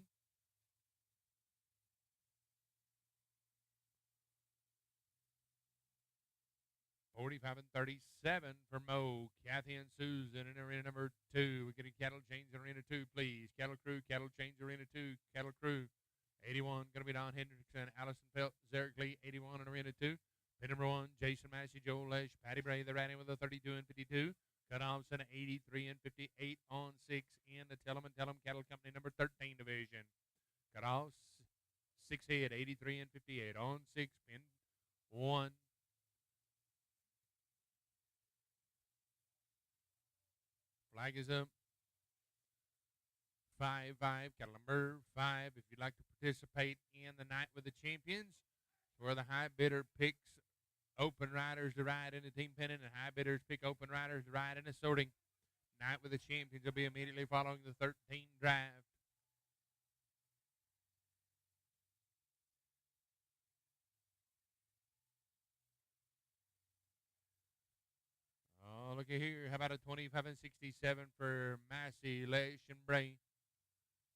45 and 37 for Mo, Kathy, and Susan in arena number 2. We're getting cattle change in arena 2, please. Cattle Crew, cattle change arena 2. Cattle Crew, 81, going to be Don Hendrickson, Allison Pelt, Zarek Lee, 81 in arena 2. Pin number 1, Jason Massey, Joel Lesh, Patty Bray. They're riding with a 32 and 52. Cutoffs in 83 and 58 on 6 in the Tell 'em Cattle Company number 13 division. Cutoffs 6 head, 83 and 58 on 6. Pin 1. Flag is up. 5, cattle number 5. If you'd like to participate in the Night with the Champions, where the high bidder picks open riders to ride in the team pennant and high bidders pick open riders to ride in the sorting. Night with the Champions will be immediately following the 13 draft. Oh, look at here. How about a 25 and 67 for Massey, Lesh, and Bray?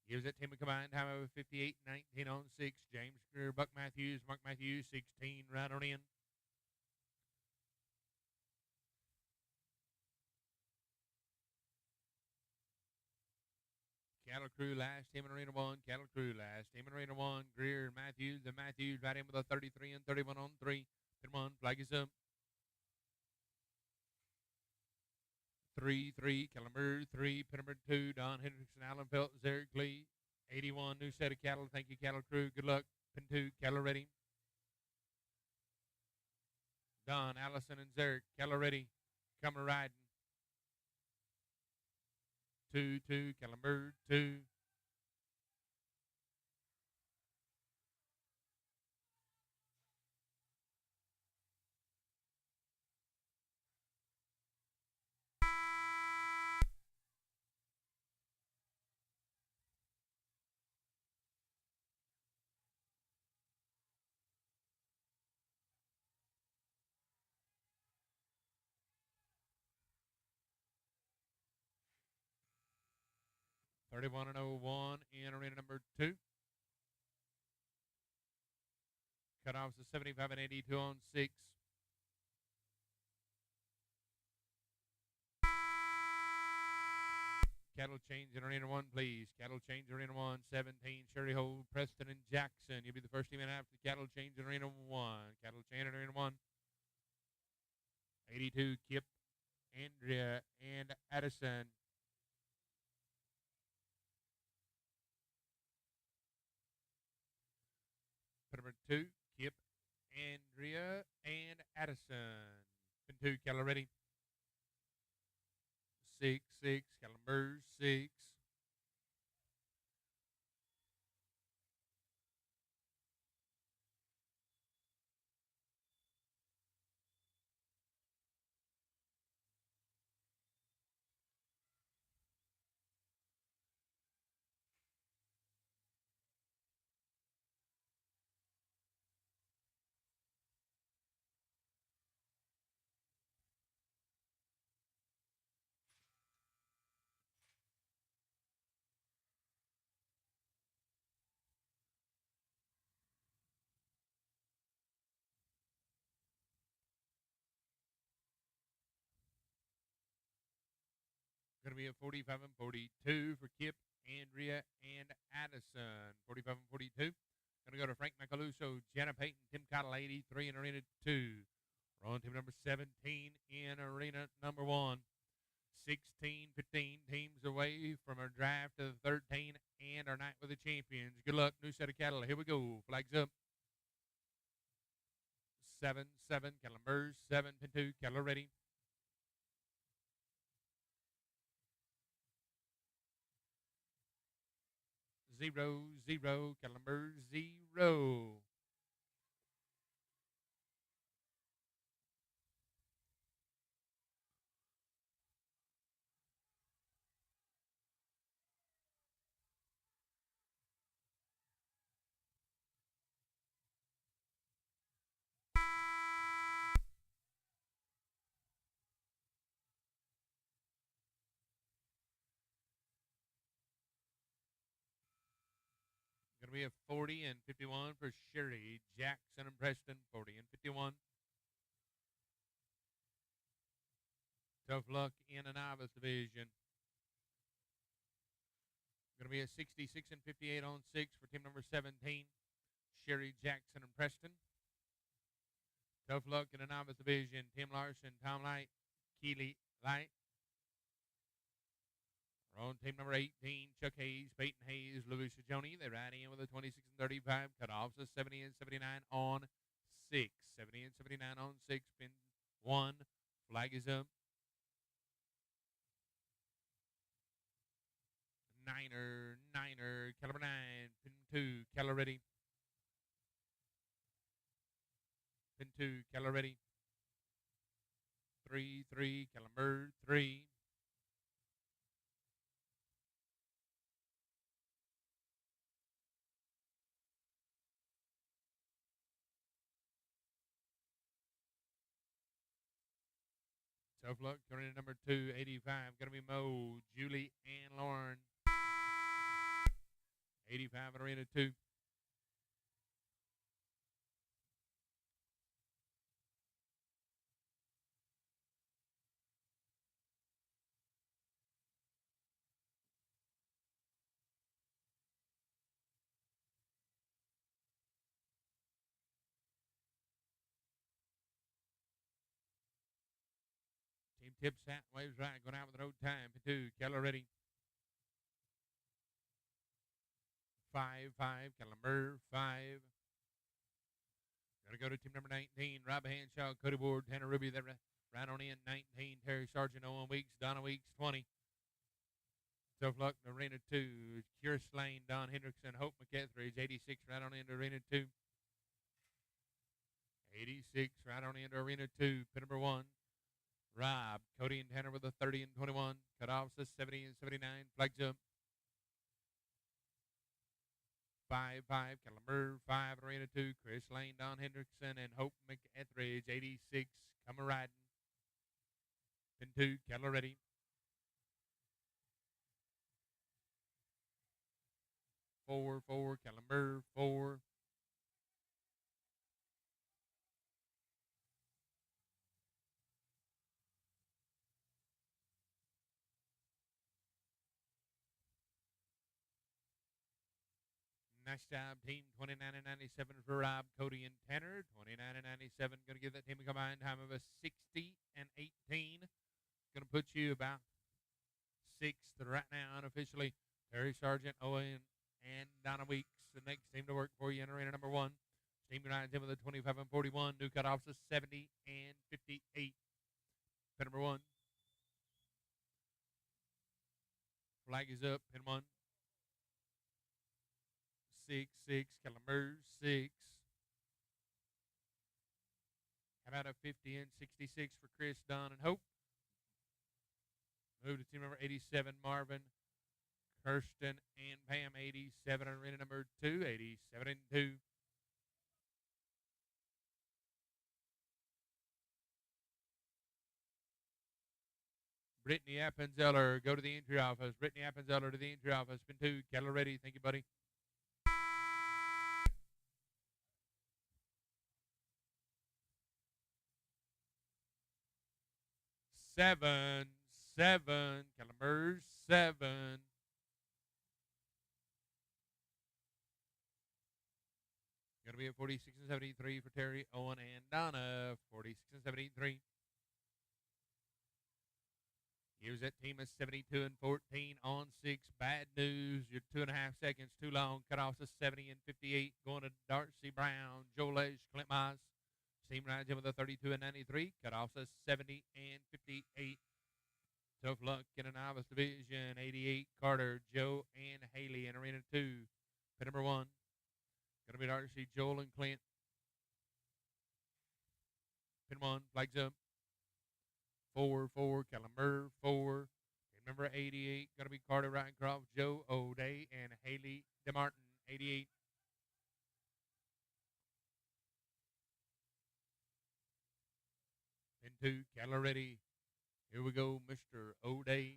Gives that team a combined time of 58 and 19 on 6. James Greer, Mark Matthews, 16 right on in. Cattle Crew last team in arena 1. Cattle Crew last team in arena 1. Greer, Matthews, and Matthews right in with a 33 and 31 on 3. Pin 1, flag is up. 3, cattle number 3. Pin number 2, Don Hendrickson, Allen Pelt, Zarek Lee. 81, new set of cattle. Thank you, Cattle Crew. Good luck. Pin 2, cattle ready. Don, Allison, and Zarek, cattle ready. Coming riding. 2, cattle number 2. 31 and 01 in arena number 2. Cutoffs of 75 and 82 on 6. Cattle change in arena 1, please. Cattle change in arena 1, 17. Sherry Hold, Preston, and Jackson. You'll be the first team in after the cattle change in arena 1. Cattle change in arena 1. 82, Kip, Andrea, and Addison. Number 2, Kip, Andrea, and Addison. Pin 2, cattle ready. 6, 6, Caliber 6. Going to be a 45 and 42 for Kip, Andrea, and Addison. 45 and 42. Going to go to Frank Macaluso, Jenna Payton, Tim Cottle, 83 in arena 2. We're on team number 17 in arena number 1. 16, 15 teams away from our draft of 13 and our night with the champions. Good luck, new set of cattle. Here we go. Flags up. 7, 7, cattle merge. 7, pin 2, cattle ready. 0, 0, cattle merge. 0. Going to be a 40 and 51 for Sherry, Jackson, and Preston. 40 and 51. Tough luck in an Ibis division. Going to be a 66 and 58 on 6 for team number 17, Sherry, Jackson, and Preston. Tough luck in an Ibis division. Tim Larson, Tom Light, Keely Light. We're on team number 18, Chuck Hayes, Peyton Hayes, Louis Joni. They ride in with a 26 and 35. Cutoffs of 70 and 79 on 6. 70 and 79 on 6. Pin 1. Flag is up. Niner, caliber 9. Pin 2, caliber ready. Pin 2, caliber ready. 3, 3, caliber 3. Tough luck, turning in number 2, 85. Going to be Mo, Julie, and Lauren. 85 in arena 2. Team tips hat, waves right, going out with the road time. Pin 2, Keller ready. 5, 5, Caliber 5. Going to go to team number 19, Rob Hanshaw, Cody Ward, Tanner Ruby. They're right on in. 19, Terry Sargent, Owen Weeks, Donna Weeks, 20. Tough luck in arena 2, Cure Slane, Don Hendrickson, Hope McEtheridge, 86, right on into arena 2. 86, right on into arena 2. Pin number 1, Rob, Cody, and Tanner with a 30 and 21. Cutoffs of 70 and 79. Flags up. 5, 5, Caliber 5, arena 2. Chris Lane, Don Hendrickson, and Hope McEtheridge, 86. Coming riding. Pin 2, cattle ready. 4, caliber 4. Nice job, team. 29.97 for Rob, Cody, and Tanner. 29.97. Going to give that team a combined time of a 60 and 18. Going to put you about sixth right now, unofficially. Terry Sargent, Owen, and Donna Weeks, the next team to work for you in arena number 1. Team rides in with a 25 and 41. New cutoffs of 70 and 58. Pin number 1. Flag is up. Pin 1. 6, caliber 6. How about a 50 and 66 for Chris, Don, and Hope? Move to team number 87, Marvin, Kirsten, and Pam. 87 on arena number 2. 87 and 2. Brittany Appenzeller, go to the entry office. Brittany Appenzeller to the entry office. Pin 2, kettle ready. Thank you, buddy. 7, caliber 7. Going to be at 46 and 73 for Terry, Owen, and Donna. 46 and 73. Here's that team of 72 and 14 on 6. Bad news. You're 2.5 seconds too long. Cutoffs of 70 and 58. Going to Darcy Brown, Joel Edge, Clint Mize. Team rides in with a 32 and 93. Cutoffs of 70 and 58. Tough luck in a novice division. 88, Carter, Joe, and Haley in arena 2. Pin number 1. Going to be Darcy, Joel, and Clint. Pin 1, flags up. 4, caliber 4. Pin number 88, going to be Carter Rycroft, Joe O'Day, and Haley DeMartin. 88. Pin 2, cattle ready. Here we go, Mr. O'Day.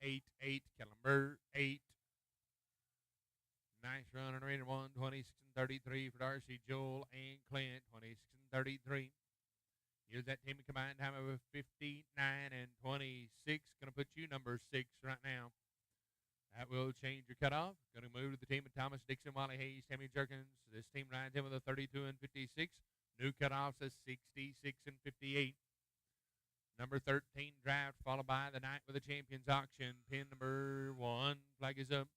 8, caliber 8. Nice run in arena 1, 26 and 33 for Darcy, Joel, and Clint. 26 and 33. Here's that team combined time of 59 and 26. Going to put you number 6 right now. That will change your cutoff. Going to move to the team of Thomas Dixon, Wally Hayes, Tammy Jerkins. This team rides in with a 32 and 56. New cutoffs of 66 and 58. Number 13 draft, followed by the Night with the Champions auction. Pin number 1, flag is up.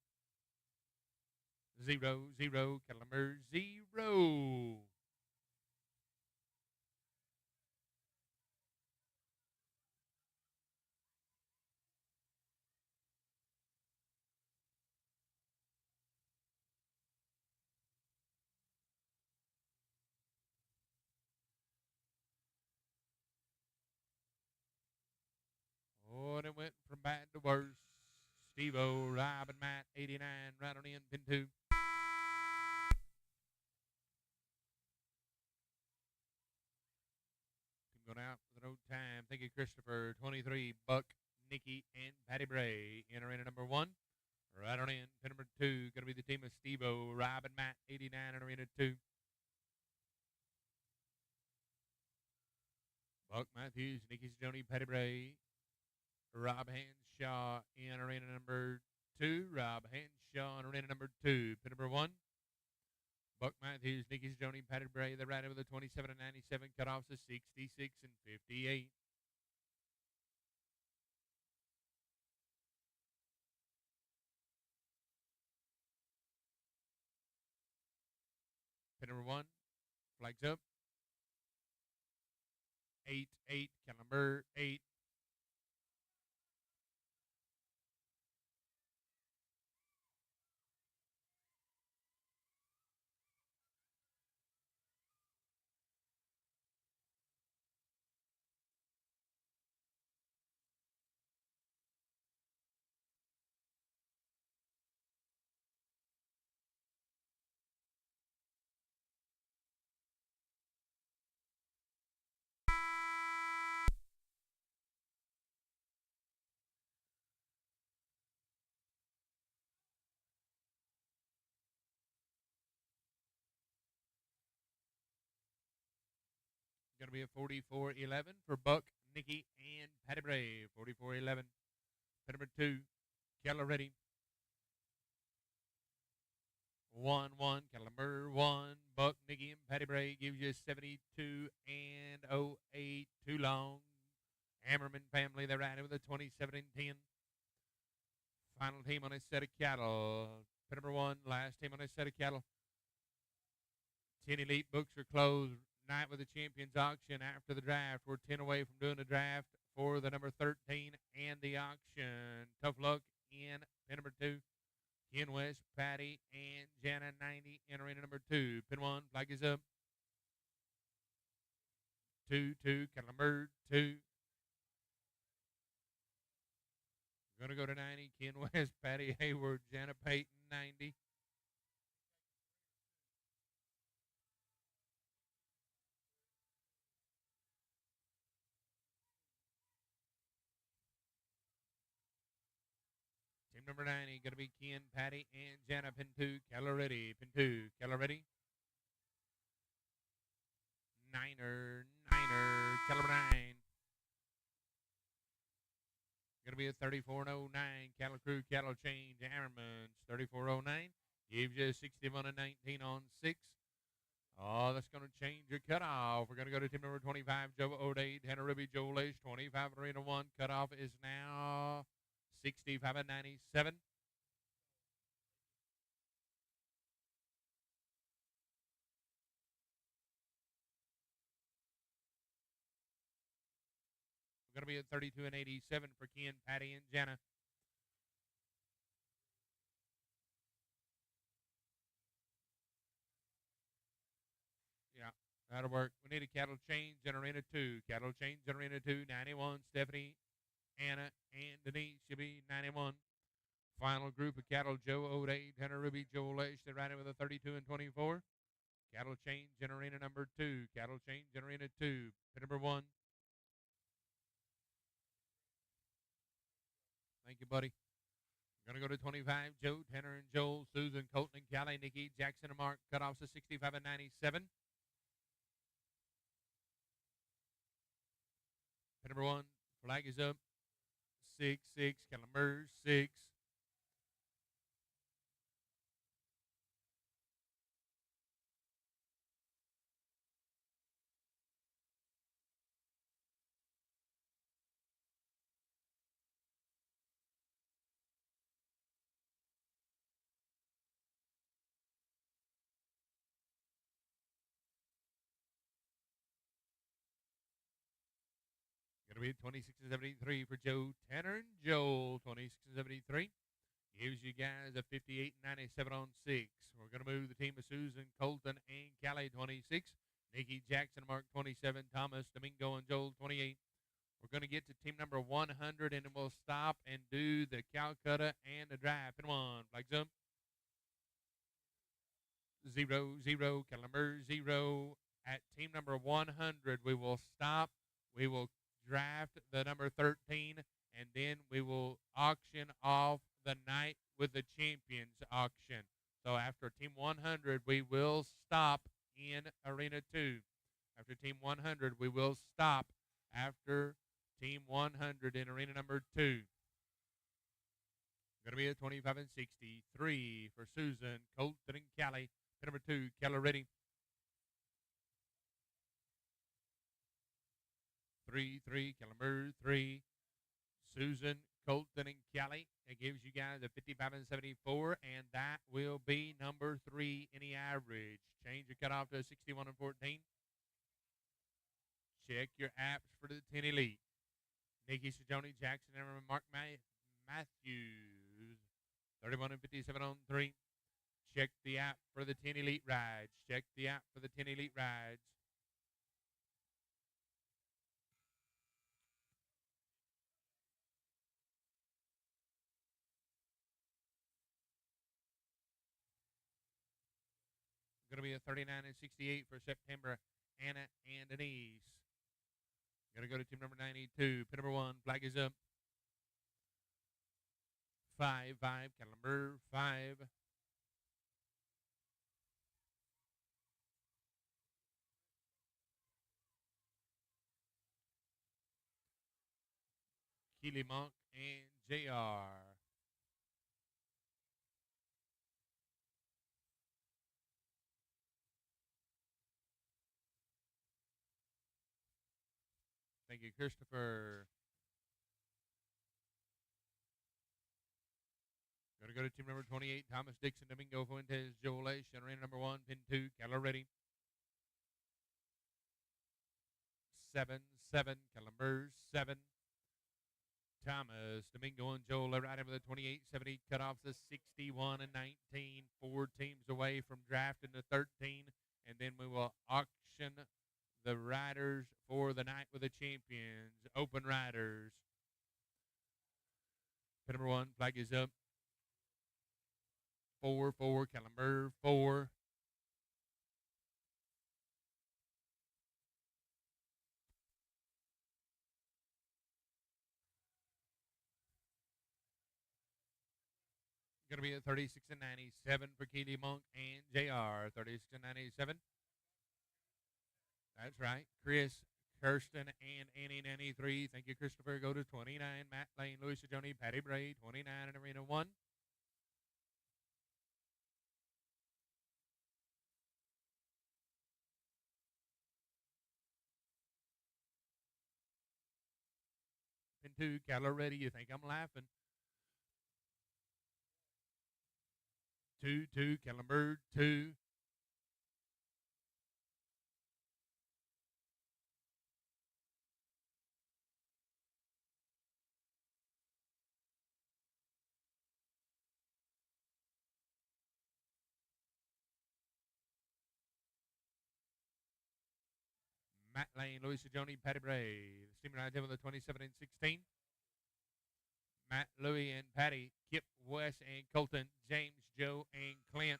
0, caliber 0. Oh, and it went from bad to worse. Steve-O, Rob, and Matt, 89, right on in, pin 2. Team going out with an old time. Thank you, Christopher. 23, Buck, Nikki, and Patty Bray. In arena number 1. Right on in, pin number 2. Going to be the team of Steve-O, Rob, and Matt, 89, in arena 2. Buck Matthews, Nikki Stoney, Patty Bray, Rob Hanshaw in arena number 2. Rob Hanshaw in arena number 2. Pin number 1. Buck Matthews, Nikki Stoney, Patty Bray. They're riding with a 27 and 97. Cutoffs of 66 and 58. Pin number 1. Flags up. 8, caliber 8. Going to be a 44-11 for Buck, Nikki, and Patty Bray. 44-11. Pin number 2, Keller ready. 1-1, Keller 1. Buck, Nikki, and Patty Bray gives you 72 and 08. Too long. Hammerman family, they're riding with a 27-10. Final team on a set of cattle. Pin number 1, last team on a set of cattle. 10 elite books are closed. Night with the Champions auction after the draft. We're 10 away from doing the draft for the number 13 and the auction. Tough luck in pin number 2. Ken West, Patty, and Jana 90 entering number 2. Pin 1, flag is up. 2-2, number 2. Going to go to 90. Ken West, Patty Hayward, Jana Payton 90. Team number 90 going to be Ken, Patty, and Jana. Pin 2, Keller ready. Pin 2, Keller ready. Niner, Keller 9. Going to be a 34-09 cattle crew, cattle change, Hammerman's 34-09. Gives you 61-19 on 6. Oh, that's going to change your cutoff. We're going to go to team number 25, Joe O'Day, Tanner Ruby, Joe Lace, 25-1. Cutoff is now 65-97. We're going to be at 32-87 for Ken, Patty, and Jana. Yeah, that'll work. We need a cattle change in arena 2. Cattle change in arena 2, 91. Stephanie, Anna, and Denise should be 91. Final group of cattle, Joe O'Day, Tanner Ruby, Joe Lesh. They're riding with a 32 and 24. Cattle change in arena number 2. Cattle change in arena 2. Pin number 1. Thank you, buddy. We're going to go to 25, Joe, Tanner, and Joel, Susan, Colton, and Callie, Nikki, Jackson, and Mark. Cutoffs of 65 and 97. Pin number 1, flag is up. 6-6, Calumber 6. Going to be 26-73 for Joe, Tanner, and Joel. 26-73. Gives you guys a 58-97 on 6. We're going to move the team of Susan, Colton, and Callie, 26. Nikki, Jackson, Mark, 27. Thomas, Domingo, and Joel, 28. We're going to get to team number 100, and then we'll stop and do the Calcutta and the drive. And 1, flags up. 0-0, Calumber 0. At team number 100, we will stop. We will draft the number 13, and then we will auction off the night with the champions auction. So after team 100, we will stop in arena 2. After team 100, we will stop after team 100 in arena number 2. Going to be a 25-63 for Susan, Colton, and Callie. Number 2, Keller ready. 3-3, Keller 3. Susan, Colton, and Kelly. That gives you guys a 55-74, and that will be number 3 in the average. Change your cutoff to a 61-14. Check your apps for the 10 elite. Nikki Sajoni, Jackson, and Mark Matthews. 31-57 on 3. Check the app for the 10 elite rides. Check the app for the 10 elite rides. Going to be a 39-68 for September, Anna and Denise. Going to go to team number 92. Pin number 1, flag is up. 5-5, Calumber 5. Keely Monk and JR. Thank you, Christopher. Going to go to team number 28, Thomas Dixon, Domingo Fuentes, Joel A. Arena number 1, pin 2, Keller ready. 7-7, Columbus 7. Thomas, Domingo, and Joel are right over the 28-70 cutoffs of 61 and 19. 4 teams away from drafting the 13, and then we will auction the riders for the night with the champions. Open riders. Pin number 1, flag is up. 4-4, Columbus 4. Going to be at 36 and 97 for Keely Monk and JR. 36 and 97. That's right. Chris, Kirsten, and Annie 93. Thank you, Christopher. Go to 29. Matt Lane, Louis Joni, Patty Bray. 29 in Arena 1. Pin 2, Keller ready. You think I'm laughing. 2-2, Kellenberg 2. Matt Lane, Louis Joni, Patty Bray. The steamer rides in with the 27 and 16. Matt, Louis, and Patty, Kip, Wes, and Colton, James, Joe, and Clint.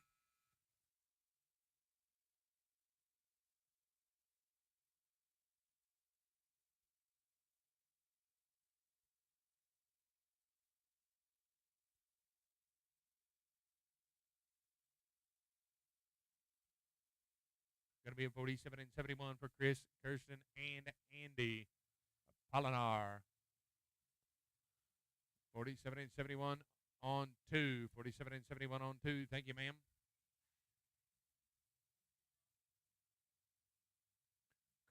Going to be a 47 and 71 for Chris, Kirsten, and Andy Polinar. 47 and 71 on 2. 47 and 71 on 2. Thank you, ma'am.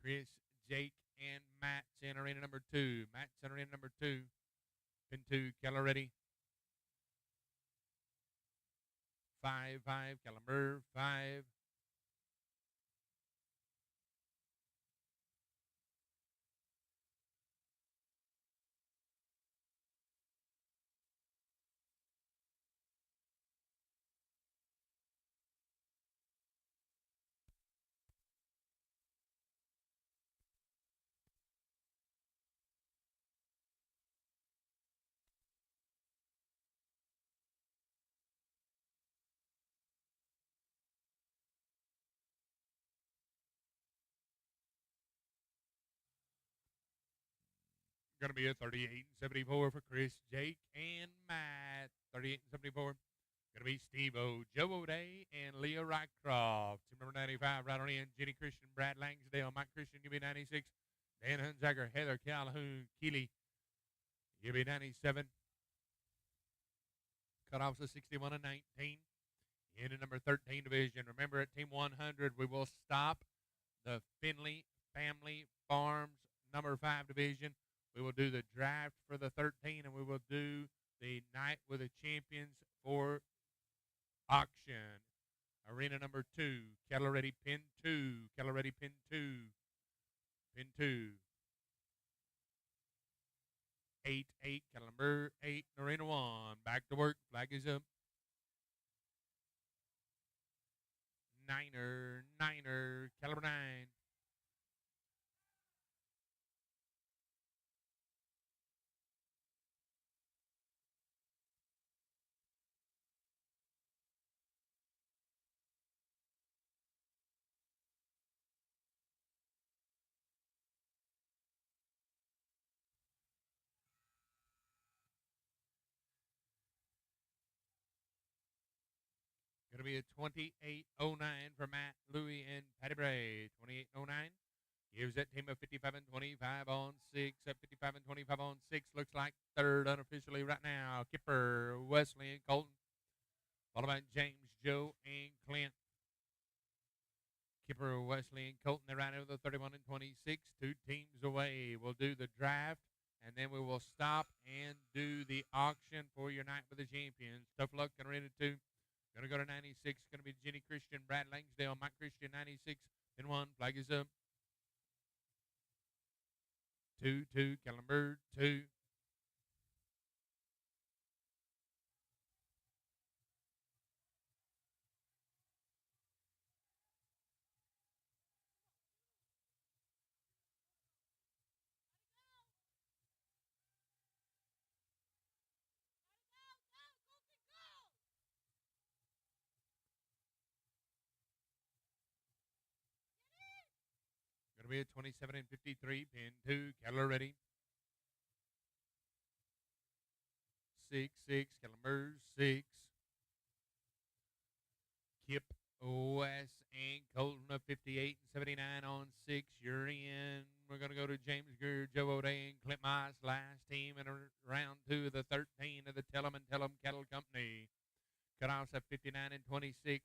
Chris, Jake, and Matt's in arena number 2. Matt's in arena number 2. Pin 2, Keller ready. 5-5, Kellenberg 5. Going to be a 38 and 74 for Chris, Jake, and Matt. 38 and 74. Going to be Steve O, Joe O'Day, and Leah Rycroft. Team number 95, right on in. Jenny Christian, Brad Langsdale, Mike Christian, UB 96. Dan Hunsaker, Heather Calhoun, Keeley, UB 97. Cutoffs of 61 and 19. In the number 13 division. Remember, at Team 100, we will stop the Finley Family Farms number 5 division. We will do the draft for the 13, and we will do the night with the champions for auction. Arena number 2, Kettle Ready Pin 2, Kettle Ready Pin 2, Pin 2. 8-8, Kellenberg 8, Arena 1. Back to work, flag is up. Niner, Caliber 9. Going to be a 28.09 for Matt, Louie, and Patty Bray. 28.09. Gives that team a 55 and 25 on 6. At 55 and 25 on 6. Looks like third unofficially right now. Kipper, Wesley, and Colton. Followed by James, Joe, and Clint. Kipper, Wesley, and Colton. They're right over the 31 and 26. Two teams away. We'll do the draft, and then we will stop and do the auction for your night with the champions. Tough luck. Going to read it to. Going to go to 96. Going to be Jenny Christian, Brad Langsdale, Mike Christian, 96 and 1. Flag is up. 2-2, Kellenberg, 2. Going to be a 27 and 53, pin 2, Keller ready. 6-6, Kellenberg, 6. Kip, West, and Colton of 58 and 79 on 6. You're in. We're going to go to James Greer, Joe O'Day, and Clint Mice, last team in round 2 of the 13 of the Tellum and Tellum Cattle Company. Cutoffs at 59 and 26.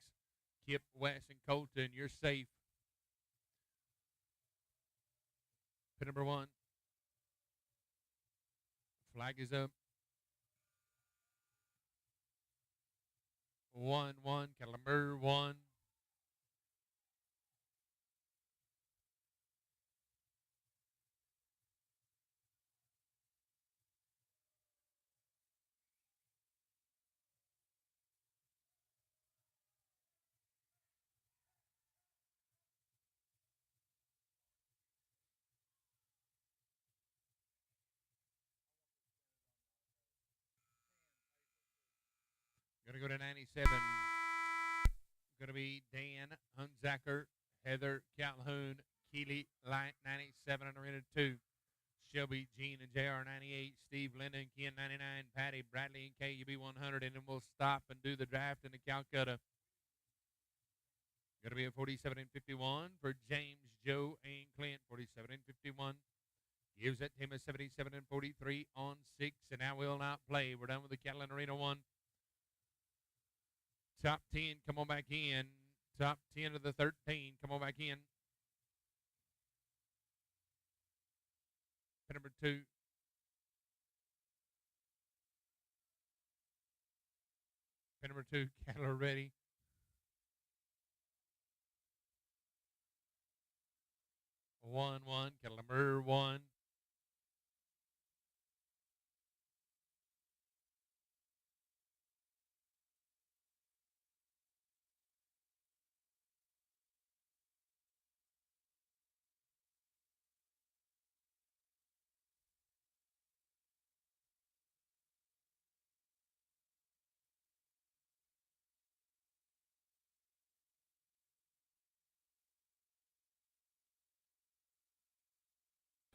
Kip, West, and Colton, you're safe. Pin number 1. Flag is up. 1-1, Kellenberg, 1. Going to go to 97. Going to be Dan Hunzacker, Heather Calhoun, Keely Light, 97 and arena 2. Shelby, Gene, and JR, 98. Steve, Linda, and Ken, 99. Patty, Bradley, and KUB, 100. And then we'll stop and do the draft in the Calcutta. Going to be a 47 and 51 for James, Joe, and Clint. 47 and 51. Gives that team a 77 and 43 on 6. And now we'll not play. We're done with the Catlin Arena 1. Top 10, come on back in. Top 10 of the 13, come on back in. Pin number 2. Pin number 2, cattle are ready. 1-1, Kellenberg, 1.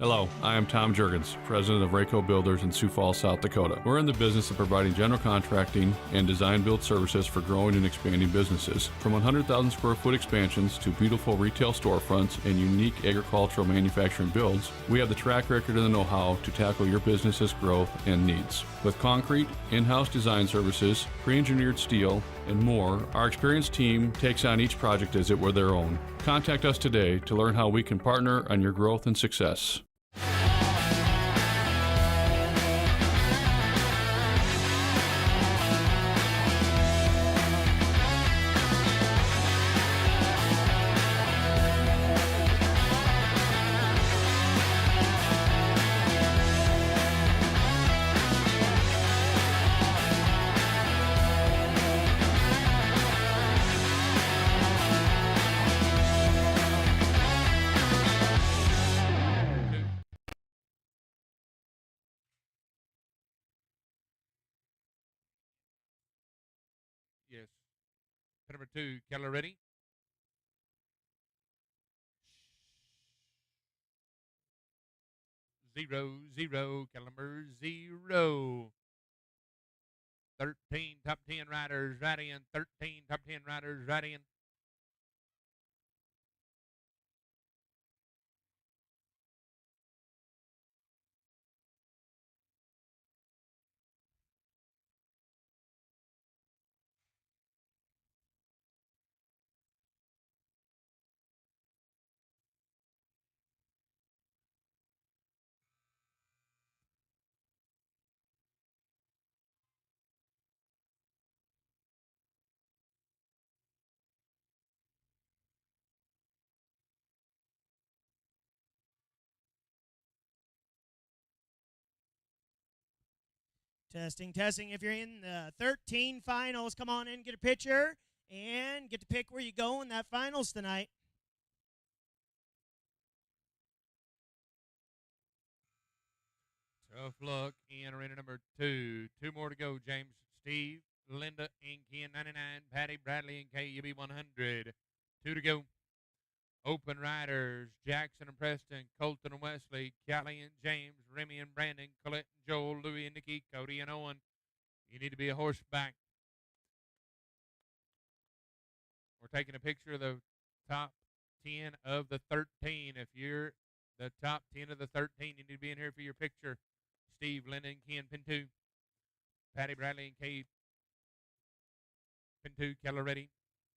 Hello, I am Tom Jurgens, president of Rayco Builders in Sioux Falls, South Dakota. We're in the business of providing general contracting and design build services for growing and expanding businesses. From 100,000 square foot expansions to beautiful retail storefronts and unique agricultural manufacturing builds, we have the track record and the know-how to tackle your business's growth and needs. With concrete, in-house design services, pre-engineered steel, and more, our experienced team takes on each project as it were their own. Contact us today to learn how we can partner on your growth and success. Yes. Pin number 2, Keller ready. Zero, Kellenberg, 0. 13 top 10 riders right in. 13 top 10 riders right in. Testing, testing. If you're in the 13 finals, come on in, get a picture, and get to pick where you go in that finals tonight. Tough luck in arena number 2. 2 more to go, James. Steve, Linda, and Ken, 99. Patty, Bradley, and KUB, 100. 2 to go. Open riders, Jackson and Preston, Colton and Wesley, Callie and James, Remy and Brandon, Colette and Joel, Louie and Nikki, Cody and Owen. You need to be a horseback. We're taking a picture of the top 10 of the 13. If you're the top 10 of the 13, you need to be in here for your picture. Steve, Linda, and Ken, pin 2. Patty, Bradley, and Kate, pin 2. Keller ready.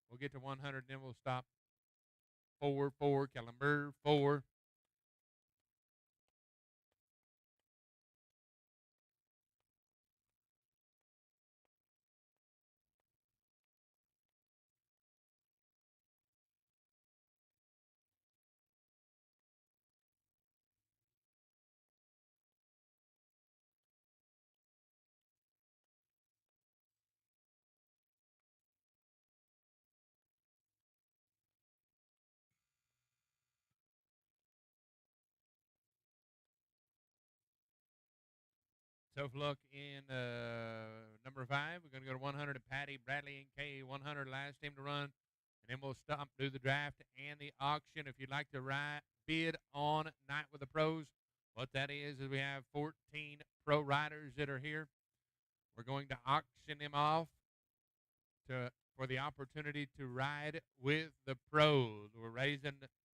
We'll get to 100, and then we'll stop. 4, 4, Kellenberg, 4. Tough luck in number 5. We're going to go to 100 to Patty, Bradley, and Kay. 100 last team to run. And then we'll stop, do the draft and the auction. If you'd like to bid on Night with the Pros, what that is we have 14 pro riders that are here. We're going to auction them off for the opportunity to ride with the pros. We're raising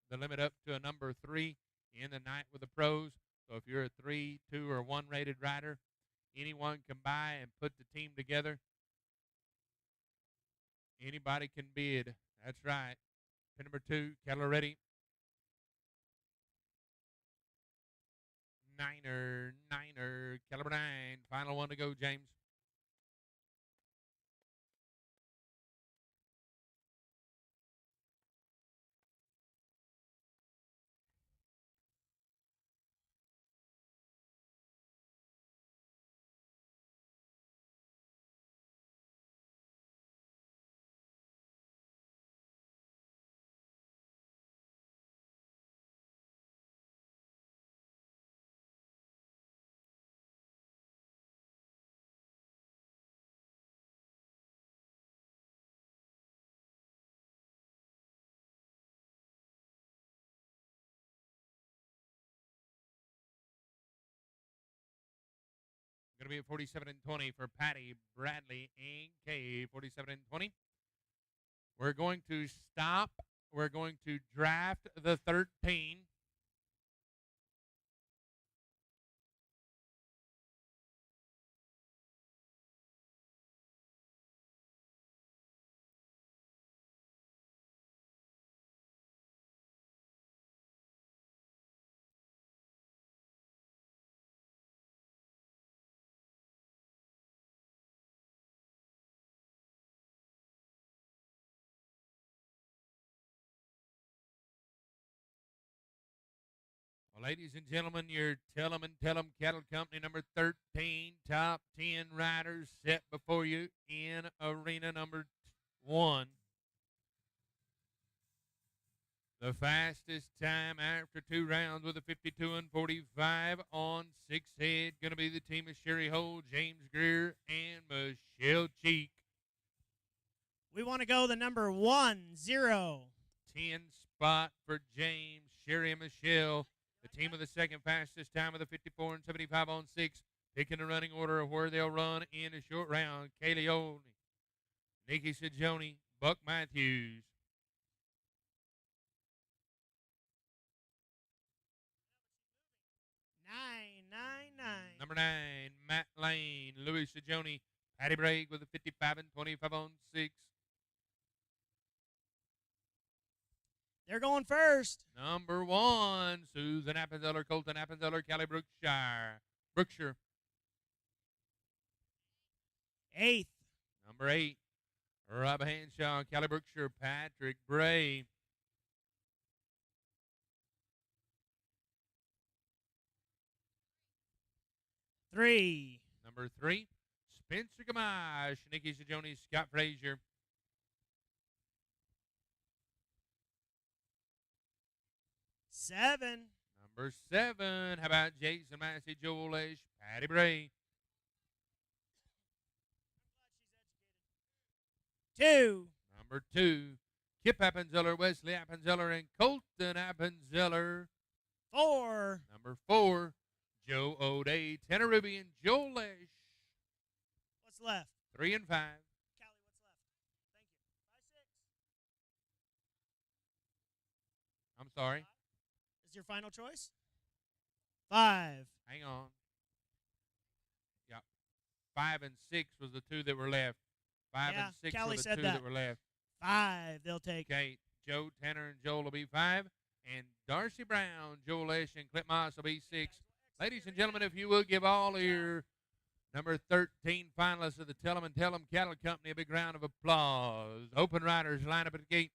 the limit up to a number 3 in the Night with the Pros. So if you're a 3, 2, or 1 rated rider, anyone can buy and put the team together. Anybody can bid. That's right. Pin number 2, Keller ready. Niner, Keller 9. Final one to go, James. Going to be at 47 and 20 for Patty, Bradley, and Kay. 47 and 20. We're going to stop. We're going to draft the 13. Well, ladies and gentlemen, your Tell 'em and Tell 'em Cattle Company number 13, top 10 riders set before you in arena number 1. The fastest time after 2 rounds with a 52 and 45 on 6 head. Going to be the team of Sherry Hole, James Greer, and Michelle Cheek. We want to go the number 1, 0. 10 spot for James, Sherry, and Michelle. The team of the second fastest time of the 54 and 75 on 6. Picking the running order of where they'll run in a short round. Kaylee Olney, Nikki Sajoni, Buck Matthews. Number 9, Matt Lane, Louis Sajoni, Patty Bragg with a 55 and 25 on 6. They're going first. Number 1, Susan Appenzeller, Colton Appenzeller, Callie Brookshire. 8th. Number 8, Rob Hanshaw, Callie Brookshire, Patrick Bray. 3. Number 3, Spencer Gamache, Nikki Sajoni, Scott Frazier. Seven. Number 7, how about Jason Massey, Joel Lesh, Patty Bray. 2. Number 2, Kip Appenzeller, Wesley Appenzeller, and Colton Appenzeller. 4. Number 4, Joe O'Day, Tanner Ruby, and Joel Lesh. What's left? 3 and 5. Callie, what's left? Thank you. 5, 6. I'm sorry. Is your final choice? 5. Hang on. Yeah. 5 and 6 was the 2 that were left. 5 Yeah, and 6 Callie were the said 2 that. that were left. 5 they'll take. Okay, Joe, Tanner, and Joel will be 5. And Darcy Brown, Joel Lesh, and Clint Moss will be 6. Ladies and gentlemen, if you will give all of your number 13 finalists of the Tell 'em and Tell 'em Cattle Company a big round of applause. Open riders line up at the gate.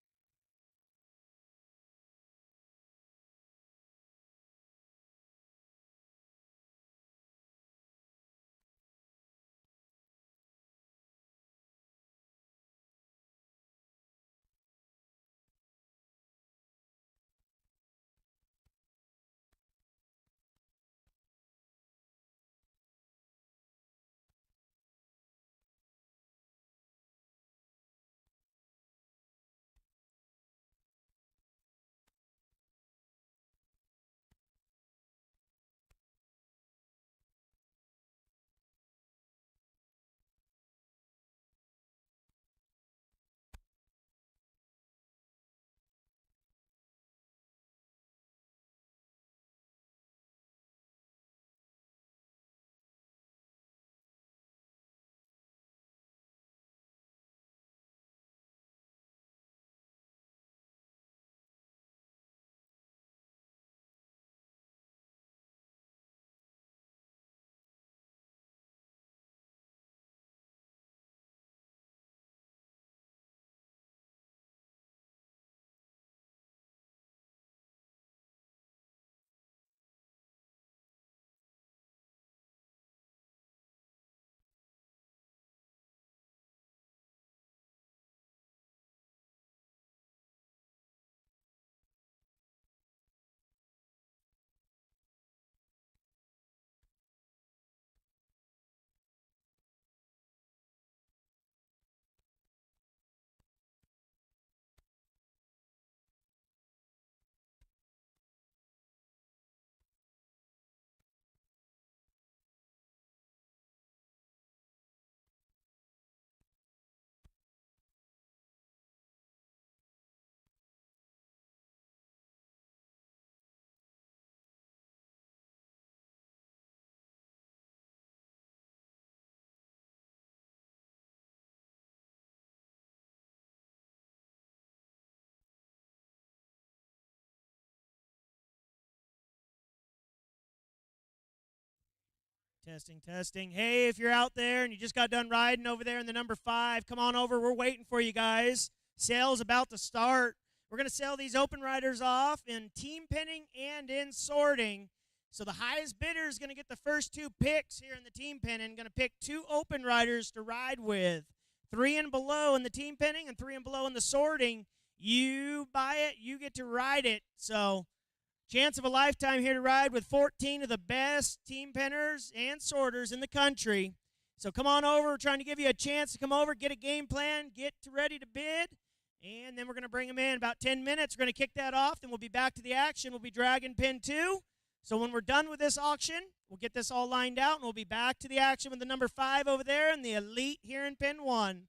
Testing, testing. Hey, if you're out there and you just got done riding over there in the number 5, come on over. We're waiting for you guys. Sale's about to start. We're going to sell these open riders off in team pinning and in sorting. So the highest bidder is going to get the first 2 picks here in the team pinning. Going to pick 2 open riders to ride with. 3 and below in the team pinning and 3 and below in the sorting. You buy it, you get to ride it. So chance of a lifetime here to ride with 14 of the best team pinners and sorters in the country. So come on over. We're trying to give you a chance to come over, get a game plan, get ready to bid, and then we're going to bring them in about 10 minutes. We're going to kick that off, then we'll be back to the action. We'll be dragging pin 2. So when we're done with this auction, we'll get this all lined out, and we'll be back to the action with the number 5 over there and the Elite here in pin 1.